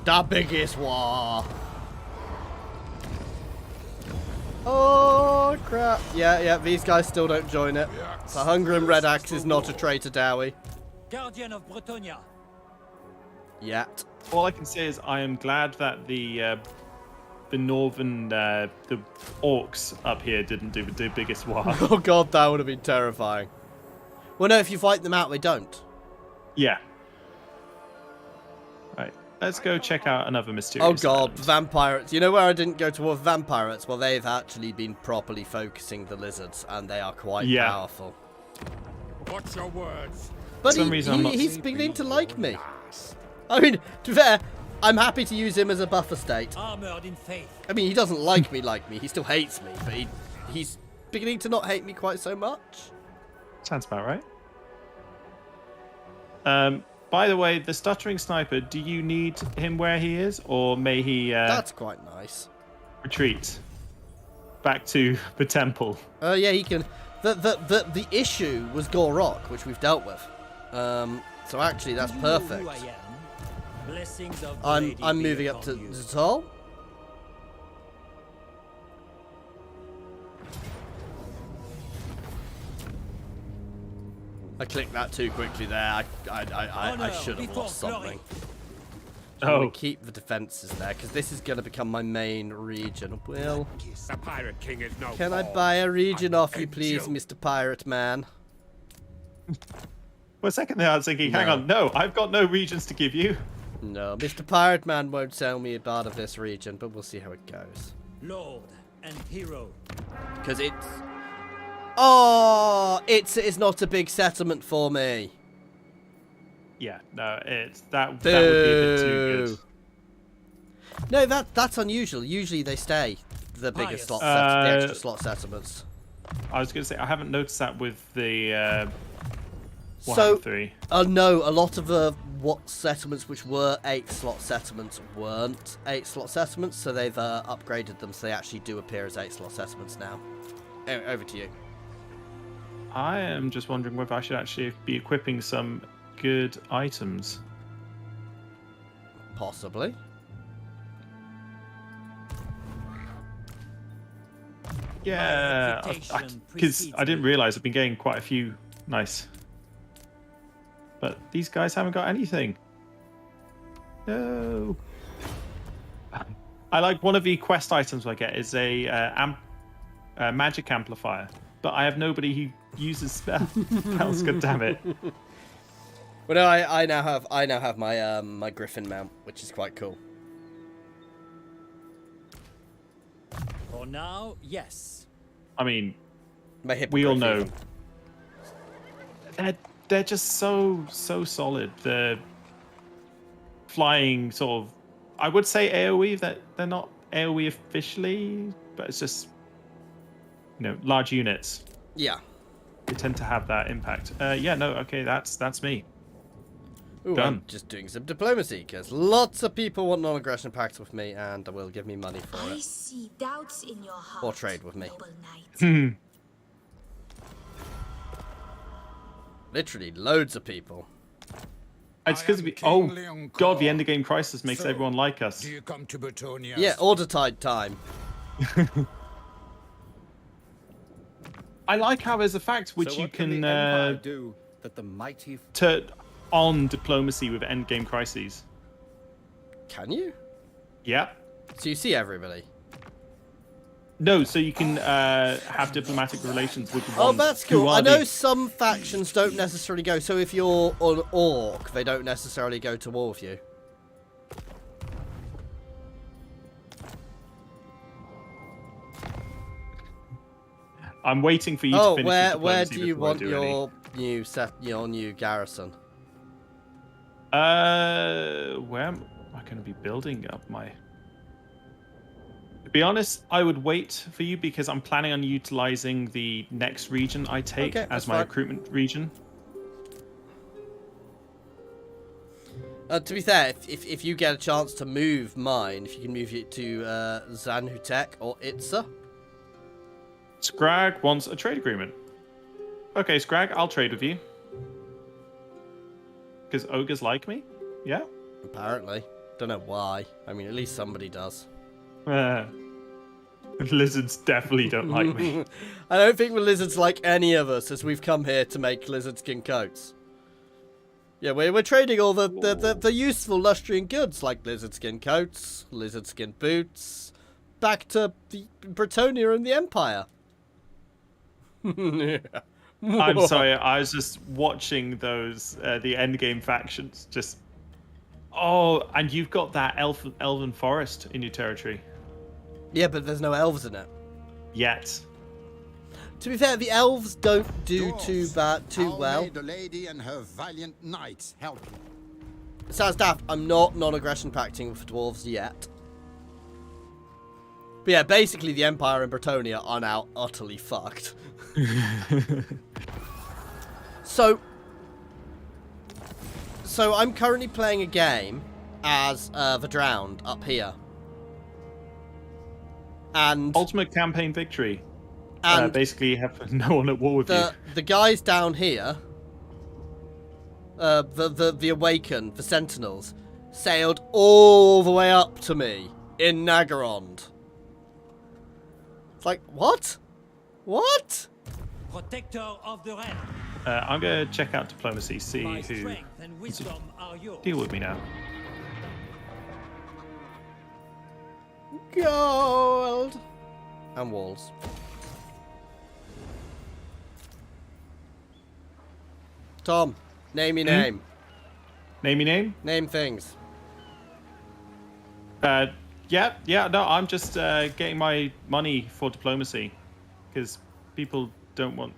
The biggest war. Oh crap. Yeah, these guys still don't join it. So Hunger and Red Axe is not a traitor Dowie. Guardian of Bretonia. Yet. All I can say is I am glad that the northern, the orcs up here didn't do the biggest war. Oh god, that would have been terrifying. Well no, if you fight them out, they don't. Yeah. Right, let's go check out another mysterious Oh god, island. vampirates. You know where I didn't go to war with vampirates? Well, they've actually been properly focusing the lizards, and they are quite powerful. Watch your words. But For some reason, I'm not- he's beginning to like me. I mean, to be fair, I'm happy to use him as a buffer state. Armored in faith. I mean, he doesn't like me, he still hates me, but he's beginning to not hate me quite so much. Sounds about right. By the way, the stuttering sniper, do you need him where he is, or may he That's quite nice. retreat back to the temple? Yeah, he can. The issue was Gorok, which we've dealt with. So actually, that's Do you know perfect. who I am? Blessings of the I'm Lady be moving up to upon you. Zatal. I clicked that too quickly there. I should have lost something. I'm Oh, gonna keep the defenses there because this is going to become my main region. Will, The Pirate King is no can I more. buy a region off you, Thank please, you. Mr. Pirate Man? for a second there I was thinking, hang No. on, no, I've got no regions to give you. No, Mr. Pirate Man won't sell me a part of this region, but we'll see how it goes. Lord and hero. Because it's... Oh, it's not a big settlement for me. Yeah, no, that would be a bit too Boo. good. No, that's unusual. Usually they stay the biggest Pious. the extra slot settlements. I was going to say, I haven't noticed that with the Warhammer So, 3. no, a lot of the settlements which were 8-slot settlements weren't 8-slot settlements, so they've upgraded them so they actually do appear as 8-slot settlements now. Anyway, over to you. I am just wondering whether I should actually be equipping some good items. Possibly. Yeah, reputation because precedes I didn't me. realise I've been getting quite a few nice. But these guys haven't got anything. No. I like one of the quest items I get is a magic amplifier, but I have nobody who uses spells. God damn it! Well, no, I now have my my Griffin mount, which is quite cool. For now, yes. I mean, My we all hippogriff know even. they're just so solid. The flying sort of, I would say AOE, that they're not AOE officially, but it's just, you know, large units. Yeah. They tend to have that impact. Yeah, no, okay, that's me. Ooh, Done. I'm just doing some diplomacy because lots of people want non-aggression pacts with me and will give me money for I it. see doubts in your heart. Or trade with me. noble knight. Literally, loads of people. It's because am we. King Oh Leoncoeur. God, the end game crisis makes So, everyone like us. Do you come to Bretonia? Yeah, order tide time. I like how there's a fact which So you what can can the Empire do that the mighty on diplomacy with endgame crises. Can you? Yeah. So you see everybody? No, so you can have diplomatic relations with the Oh, ones that's who cool. are I know the- some factions don't necessarily go. So if you're an orc, they don't necessarily go to war with you. I'm waiting for you Oh, to finish where your where diplomacy do you before I want do any. your new garrison? Where am I going to be building up my... To be honest, I would wait for you because I'm planning on utilizing the next region I take Okay, as that's my fine. recruitment region. To be fair, if you get a chance to move mine, if you can move it to Zanhutek or Itza. Scrag wants a trade agreement. Okay, Scrag, I'll trade with you. Because ogres like me? Yeah? Apparently. Don't know why. I mean, at least somebody does. Lizards definitely don't like me. I don't think the lizards like any of us, as we've come here to make lizard skin coats. Yeah, we're trading all the useful Lustrian goods, like lizard skin coats, lizard skin boots, back to the Bretonia and the Empire. I'm sorry, I was just watching those, the endgame factions, just... Oh, and you've got that elven forest in your territory. Yeah, but there's no elves in it. Yet. To be fair, the elves don't do Dwarves, too how well. may the lady and her valiant knights help you? It sounds daft. I'm not non-aggression pacting with dwarves yet. But yeah, basically the Empire and Bretonia are now utterly fucked. So I'm currently playing a game as the Drowned up here. And Ultimate campaign victory. And basically, you have no one at war with you. the guys down here, the Awakened, the Sentinels, sailed all the way up to me in Nagarond. It's like, what? What? Protector of the realm. I'm going to check out diplomacy, see My who strength and wisdom are yours. deal with me now. Gold! And walls. Tom, name your name. Name your name? Name things. Yeah, no, I'm just getting my money for diplomacy because people don't want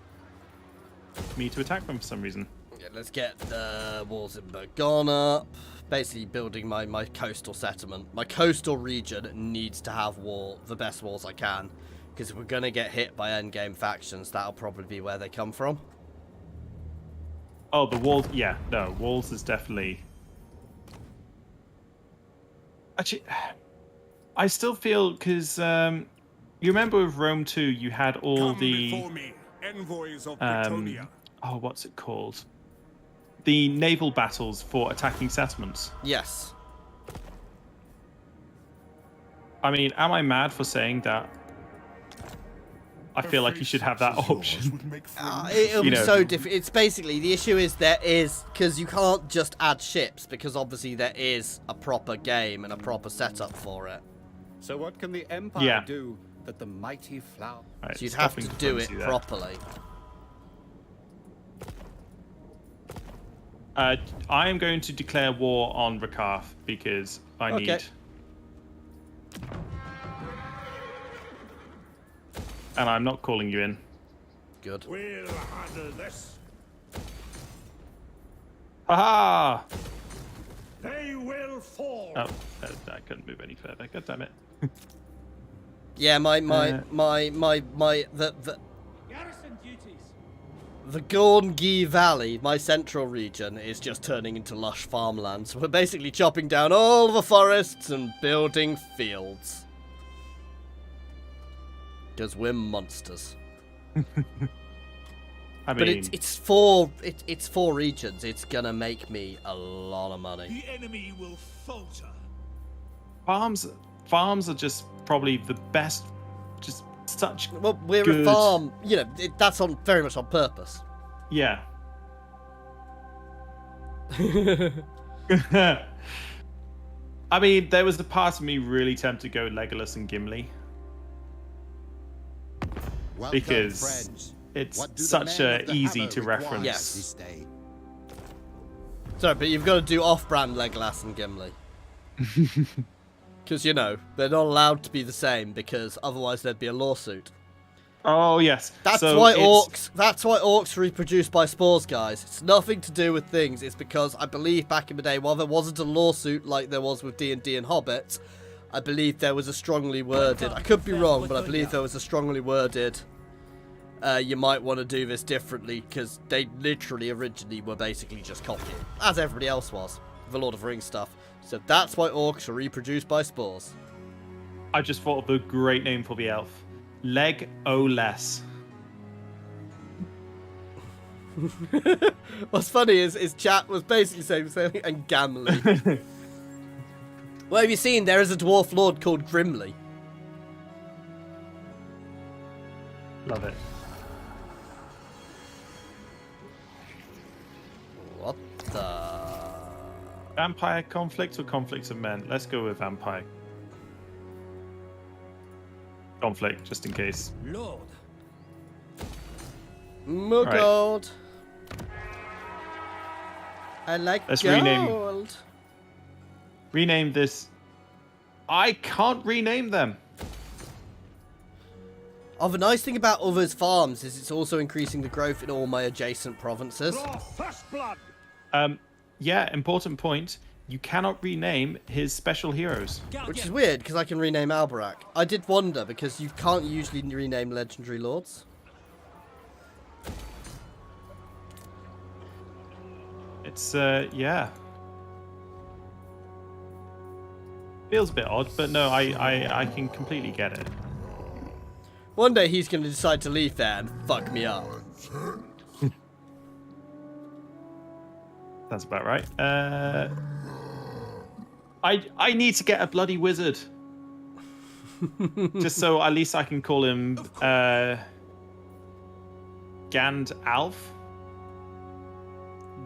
me to attack them for some reason. Yeah, let's get walls in Burgon up. Basically building my coastal settlement. My coastal region needs to have the best walls I can. Because if we're going to get hit by endgame factions, that'll probably be where they come from. Oh, the walls. Yeah, no, walls is definitely... Actually, I still feel, because you remember with Rome 2, you had all Come the... before me, envoys of Bretonia. Oh, what's it called? The naval battles for attacking settlements. Yes. I mean, am I mad for saying that? I feel like you should have that option. It'll You be know. so different. It's basically, the issue is because you can't just add ships, because obviously there is a proper game and a proper setup for it. So what can the Empire Yeah. do that the mighty flower... Right, So you'd have to stopping do it diplomacy there. properly. I am going to declare war on Rakarth because I Okay. need... And I'm not calling you in. Good. We'll handle this. Haha! They will fall. Oh, I couldn't move any further. God damn it. Yeah, the Garrison duties. the Gorngi Valley, my central region, is just turning into lush farmland. So we're basically chopping down all the forests and building fields. Because we're monsters. I But mean, it's four regions. It's gonna make me a lot of money. The enemy will falter. farms are just probably the best. Just such. Well, we're good. a farm. You know, that's very much on purpose. Yeah. I mean, there was a part of me really tempted to go Legolas and Gimli. Well Because done, friends. it's What do the such men a of the easy Hammer to require reference. Yes. this day? Sorry, but you've got to do off-brand Legolas and Gimli. Because, you know, they're not allowed to be the same because otherwise there'd be a lawsuit. Oh yes, That's so why it's- orcs reproduce by spores, guys. It's nothing to do with things. It's because I believe back in the day, while there wasn't a lawsuit like there was with D&D and Hobbits, I believe there was a strongly worded, I could be wrong, but I believe there was a strongly worded, you might want to do this differently, because they literally originally were basically just copying, as everybody else was, the Lord of the Rings stuff. So that's why orcs are reproduced by spores. I just thought of a great name for the elf. Leg-O-less. What's funny is his chat was basically saying the same thing, and Gamli. Well, have you seen, there is a dwarf lord called Grimly. Love it. What the... Vampire conflict or conflicts of men? Let's go with vampire. Conflict, just in case. Lord. Muggold. I like Let's gold. Rename this. I can't rename them. Oh, the nice thing about others' farms is it's also increasing the growth in all my adjacent provinces. Draw first blood. Yeah, important point. You cannot rename his special heroes. Which is weird, because I can rename Alberic. I did wonder, because you can't usually rename legendary lords. It's, yeah. Feels a bit odd, but no, I can completely get it. One day he's going to decide to leave there and fuck me up. That's about right. I need to get a bloody wizard. Just so at least I can call him Gand Alf.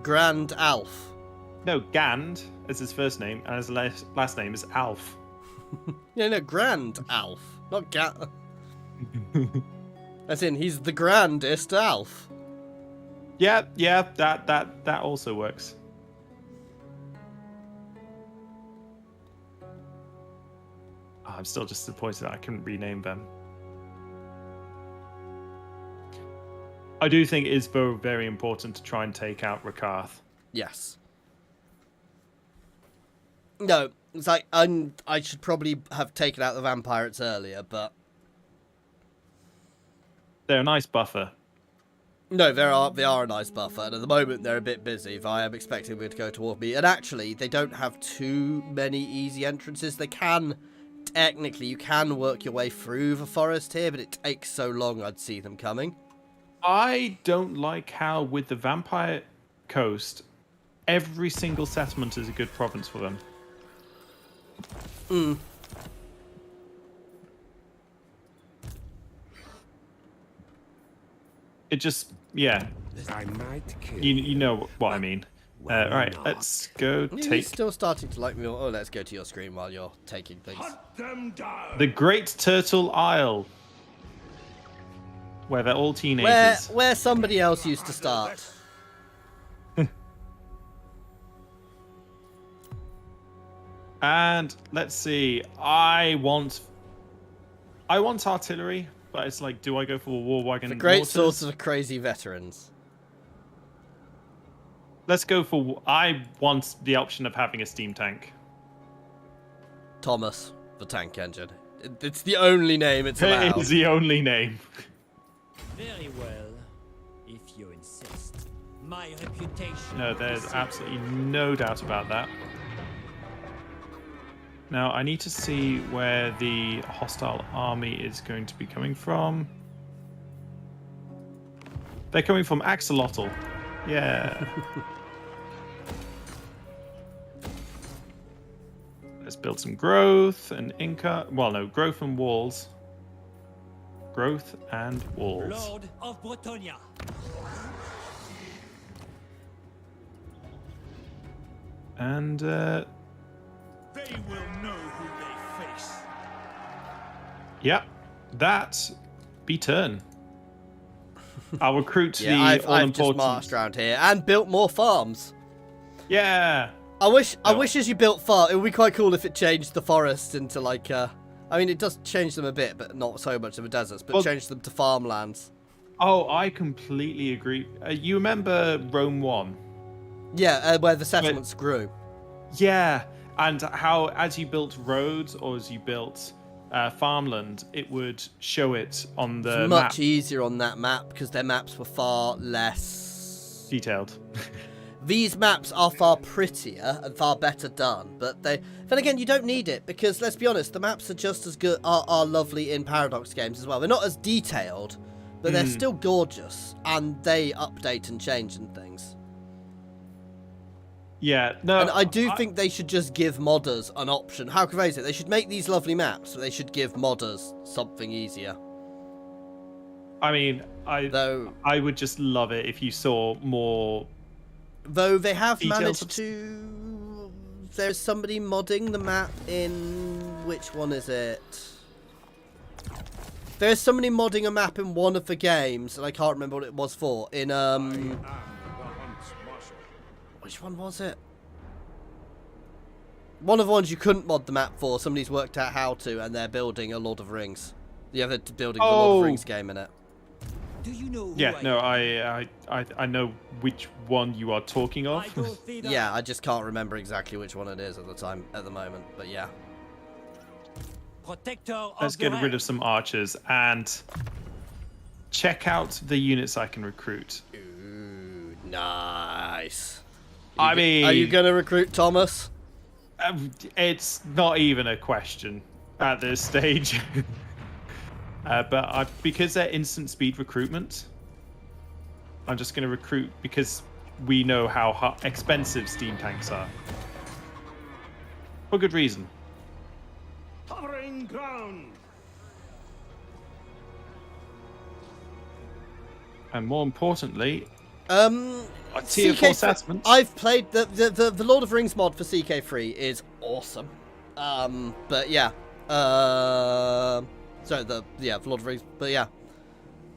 Grand Alf. No, Gand is his first name, and his last name is Alf. No, Grand Alf. Not As in, he's the grandest Alf. Yeah, that also works. Oh, I'm still just disappointed that I couldn't rename them. I do think it is very important to try and take out Rakarth. Yes. No, it's like, I should probably have taken out the vampirates earlier, but... They're a nice buffer. No, they are a nice buffer, and at the moment they're a bit busy, but I am expecting them to go toward me. And actually, they don't have too many easy entrances. They can, technically, you can work your way through the forest here, but it takes so long I'd see them coming. I don't like how, with the Vampire Coast, every single settlement is a good province for them. It just, yeah. I might kill. You know what I mean. Alright, let's go You're take still starting to like me. Oh, let's go to your screen while you're taking things. Hunt them down. the Great Turtle Isle. Where they're all teenagers. Where somebody else used to start. And let's see. I want artillery, but it's like, do I go for a war wagon? The great mortars? source of crazy veterans. Let's go for. I want the option of having a steam tank. Thomas, the tank engine. It's the only name it's It allowed. is the only name. Very well, if you insist. My reputation. No, there's precedes absolutely no doubt about that. Now, I need to see where the hostile army is going to be coming from. They're coming from Axolotl. Yeah. Let's build some growth and Inca. Well, no, growth and walls. Growth and walls. Lord of Bretonia. And They will know who they face. yeah, that be turn. I'll recruit Yeah, I've just all-important. marched around here and built more farms. Yeah. I wish as you built farm, it would be quite cool if it changed the forest into like I mean, it does change them a bit, but not so much of a desert, but change them to farmlands. Oh, I completely agree. You remember Rome 1? Yeah, where the settlements grew. Yeah, and how as you built roads or as you built farmland, it would show it on the It's map. much easier on that map because their maps were far less Detailed. These maps are far prettier and far better done, but then again, you don't need it because let's be honest, the maps are just as good, are lovely in Paradox games as well. They're not as detailed, but they're still gorgeous and they update and change and things. Yeah, no. And I do think they should just give modders an option. How can I phrase it? They should make these lovely maps, but they should give modders something easier. I mean, I would just love it if you saw more. Though they have Details managed of- to... There's somebody modding the map in... Which one is it? There's somebody modding a map in one of the games, and I can't remember what it was for. In, Which one was it? One of the ones you couldn't mod the map for, somebody's worked out how to, and they're building a Lord of Rings. Yeah, they're building the Lord of Rings game in it. Do you know who Yeah, I no, am? I know which one you are talking of. I go thither. Yeah, I just can't remember exactly which one it is at the moment, but yeah. Protector of Let's the get rid realm. of some archers and check out the units I can recruit. Ooh, nice. I mean, Are you going to recruit Thomas? It's not even a question at this stage. But because they're instant speed recruitment, I'm just going to recruit because we know how expensive steam tanks are. For good reason. Hovering ground. And more importantly, CK tier 4 settlements. I've played the Lord of Rings mod for CK3 is awesome. But yeah. So the Lord of Rings, but yeah.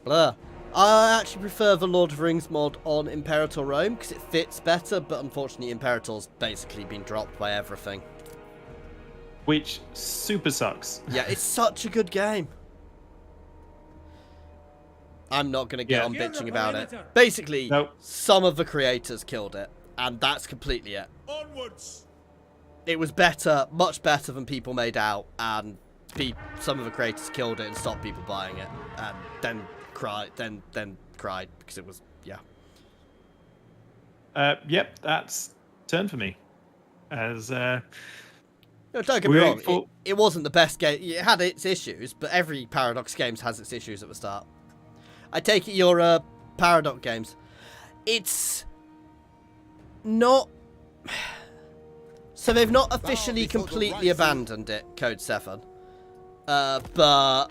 Blah. I actually prefer the Lord of Rings mod on Imperator Rome because it fits better, but unfortunately Imperator's basically been dropped by everything. Which super sucks. Yeah, it's such a good game. I'm not going to get on bitching about it. Basically, some of the creators killed it, and that's completely it. Onwards. It was better, much better than people made out, and some of the creators killed it and stopped people buying it, and then cried because it was, yeah. Yep, that's turn for me. As No, don't get me wrong, it wasn't the best game. It had its issues, but every Paradox games has its issues at the start. I take it your Paradox games. It's not... So they've not officially completely abandoned it, Code 7. But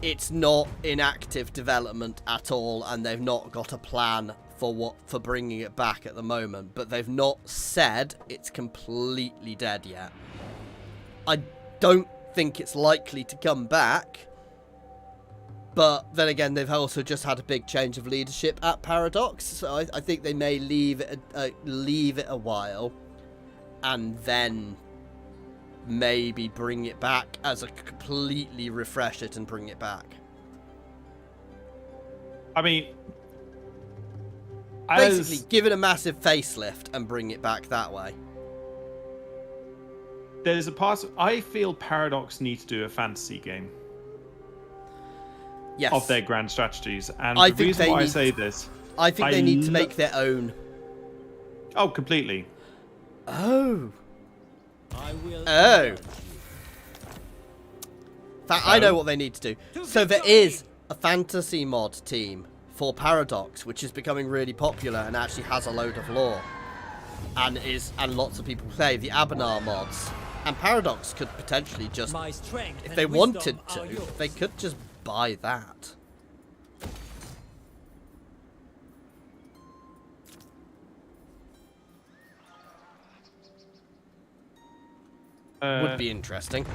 it's not in active development at all, and they've not got a plan for bringing it back at the moment. But they've not said it's completely dead yet. I don't think it's likely to come back. But then again, they've also just had a big change of leadership at Paradox, so I think they may leave it a while, and then maybe bring it back as a completely refresh it and bring it back. I mean, basically give it a massive facelift and bring it back that way. There's a part I feel Paradox need to do a fantasy game. Yes. Of their grand strategies, and I the think reason they why I need- say this, I think they need to make their own. Oh, completely. Oh. I will Oh. In fact, I know what they need to do. So there is a fantasy mod team for Paradox, which is becoming really popular and actually has a load of lore, and lots of people play the Abanar mods. And Paradox could potentially just, My strength if and they wisdom wanted are to, yours. they could just buy that. would be interesting.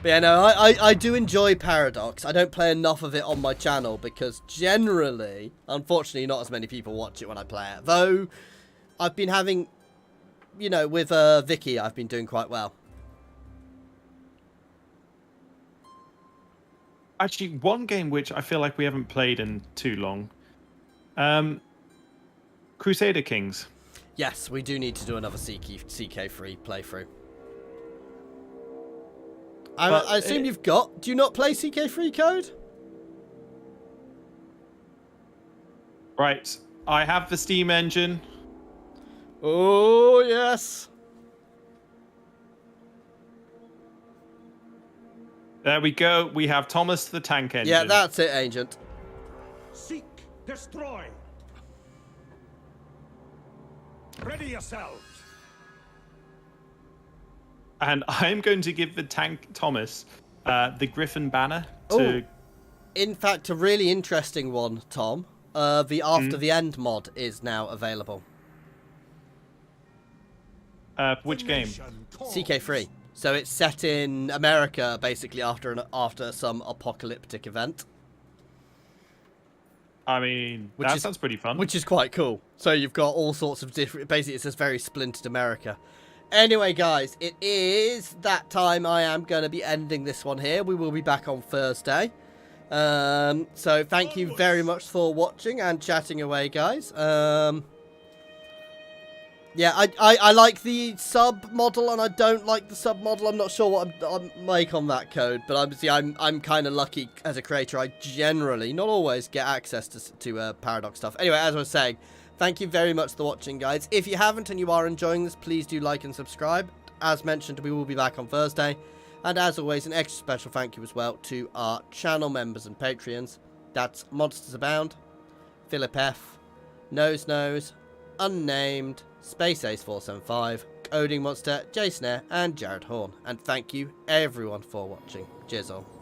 But yeah, no, I do enjoy Paradox. I don't play enough of it on my channel because generally, unfortunately, not as many people watch it when I play it. Though, I've been having, you know, with Vicky, I've been doing quite well. Actually, one game which I feel like we haven't played in too long. Crusader Kings. Yes, we do need to do another CK3 playthrough. I assume you've got... Do you not play CK3 code? Right. I have the Steam engine. Oh, yes. There we go. We have Thomas the Tank Engine. Yeah, that's it, Ancient. Seek, destroy. Ready yourselves. And I'm going to give the tank Thomas the Griffin banner to... In fact, a really interesting one, Tom. The After the End mod is now available. Which game? CK3. So it's set in America, basically, after some apocalyptic event. I mean, that sounds pretty fun. Which is quite cool. So you've got all sorts of different... Basically, it's this very splintered America. Anyway, guys, it is that time. I am going to be ending this one here. We will be back on Thursday. So thank you very much for watching and chatting away, guys. Yeah, I like the sub model and I don't like the sub model. I'm not sure what I'm make on that code, but obviously I'm kind of lucky as a creator. I generally, not always, get access to Paradox stuff. Anyway, as I was saying, thank you very much for watching, guys. If you haven't and you are enjoying this, please do like and subscribe. As mentioned, we will be back on Thursday. And as always, an extra special thank you as well to our channel members and Patreons. That's Monsters Abound, Philip F, Nose, Unnamed, Space Ace 475, Coding Monster, Jason Air, and Jared Horn. And thank you everyone for watching. Cheers all.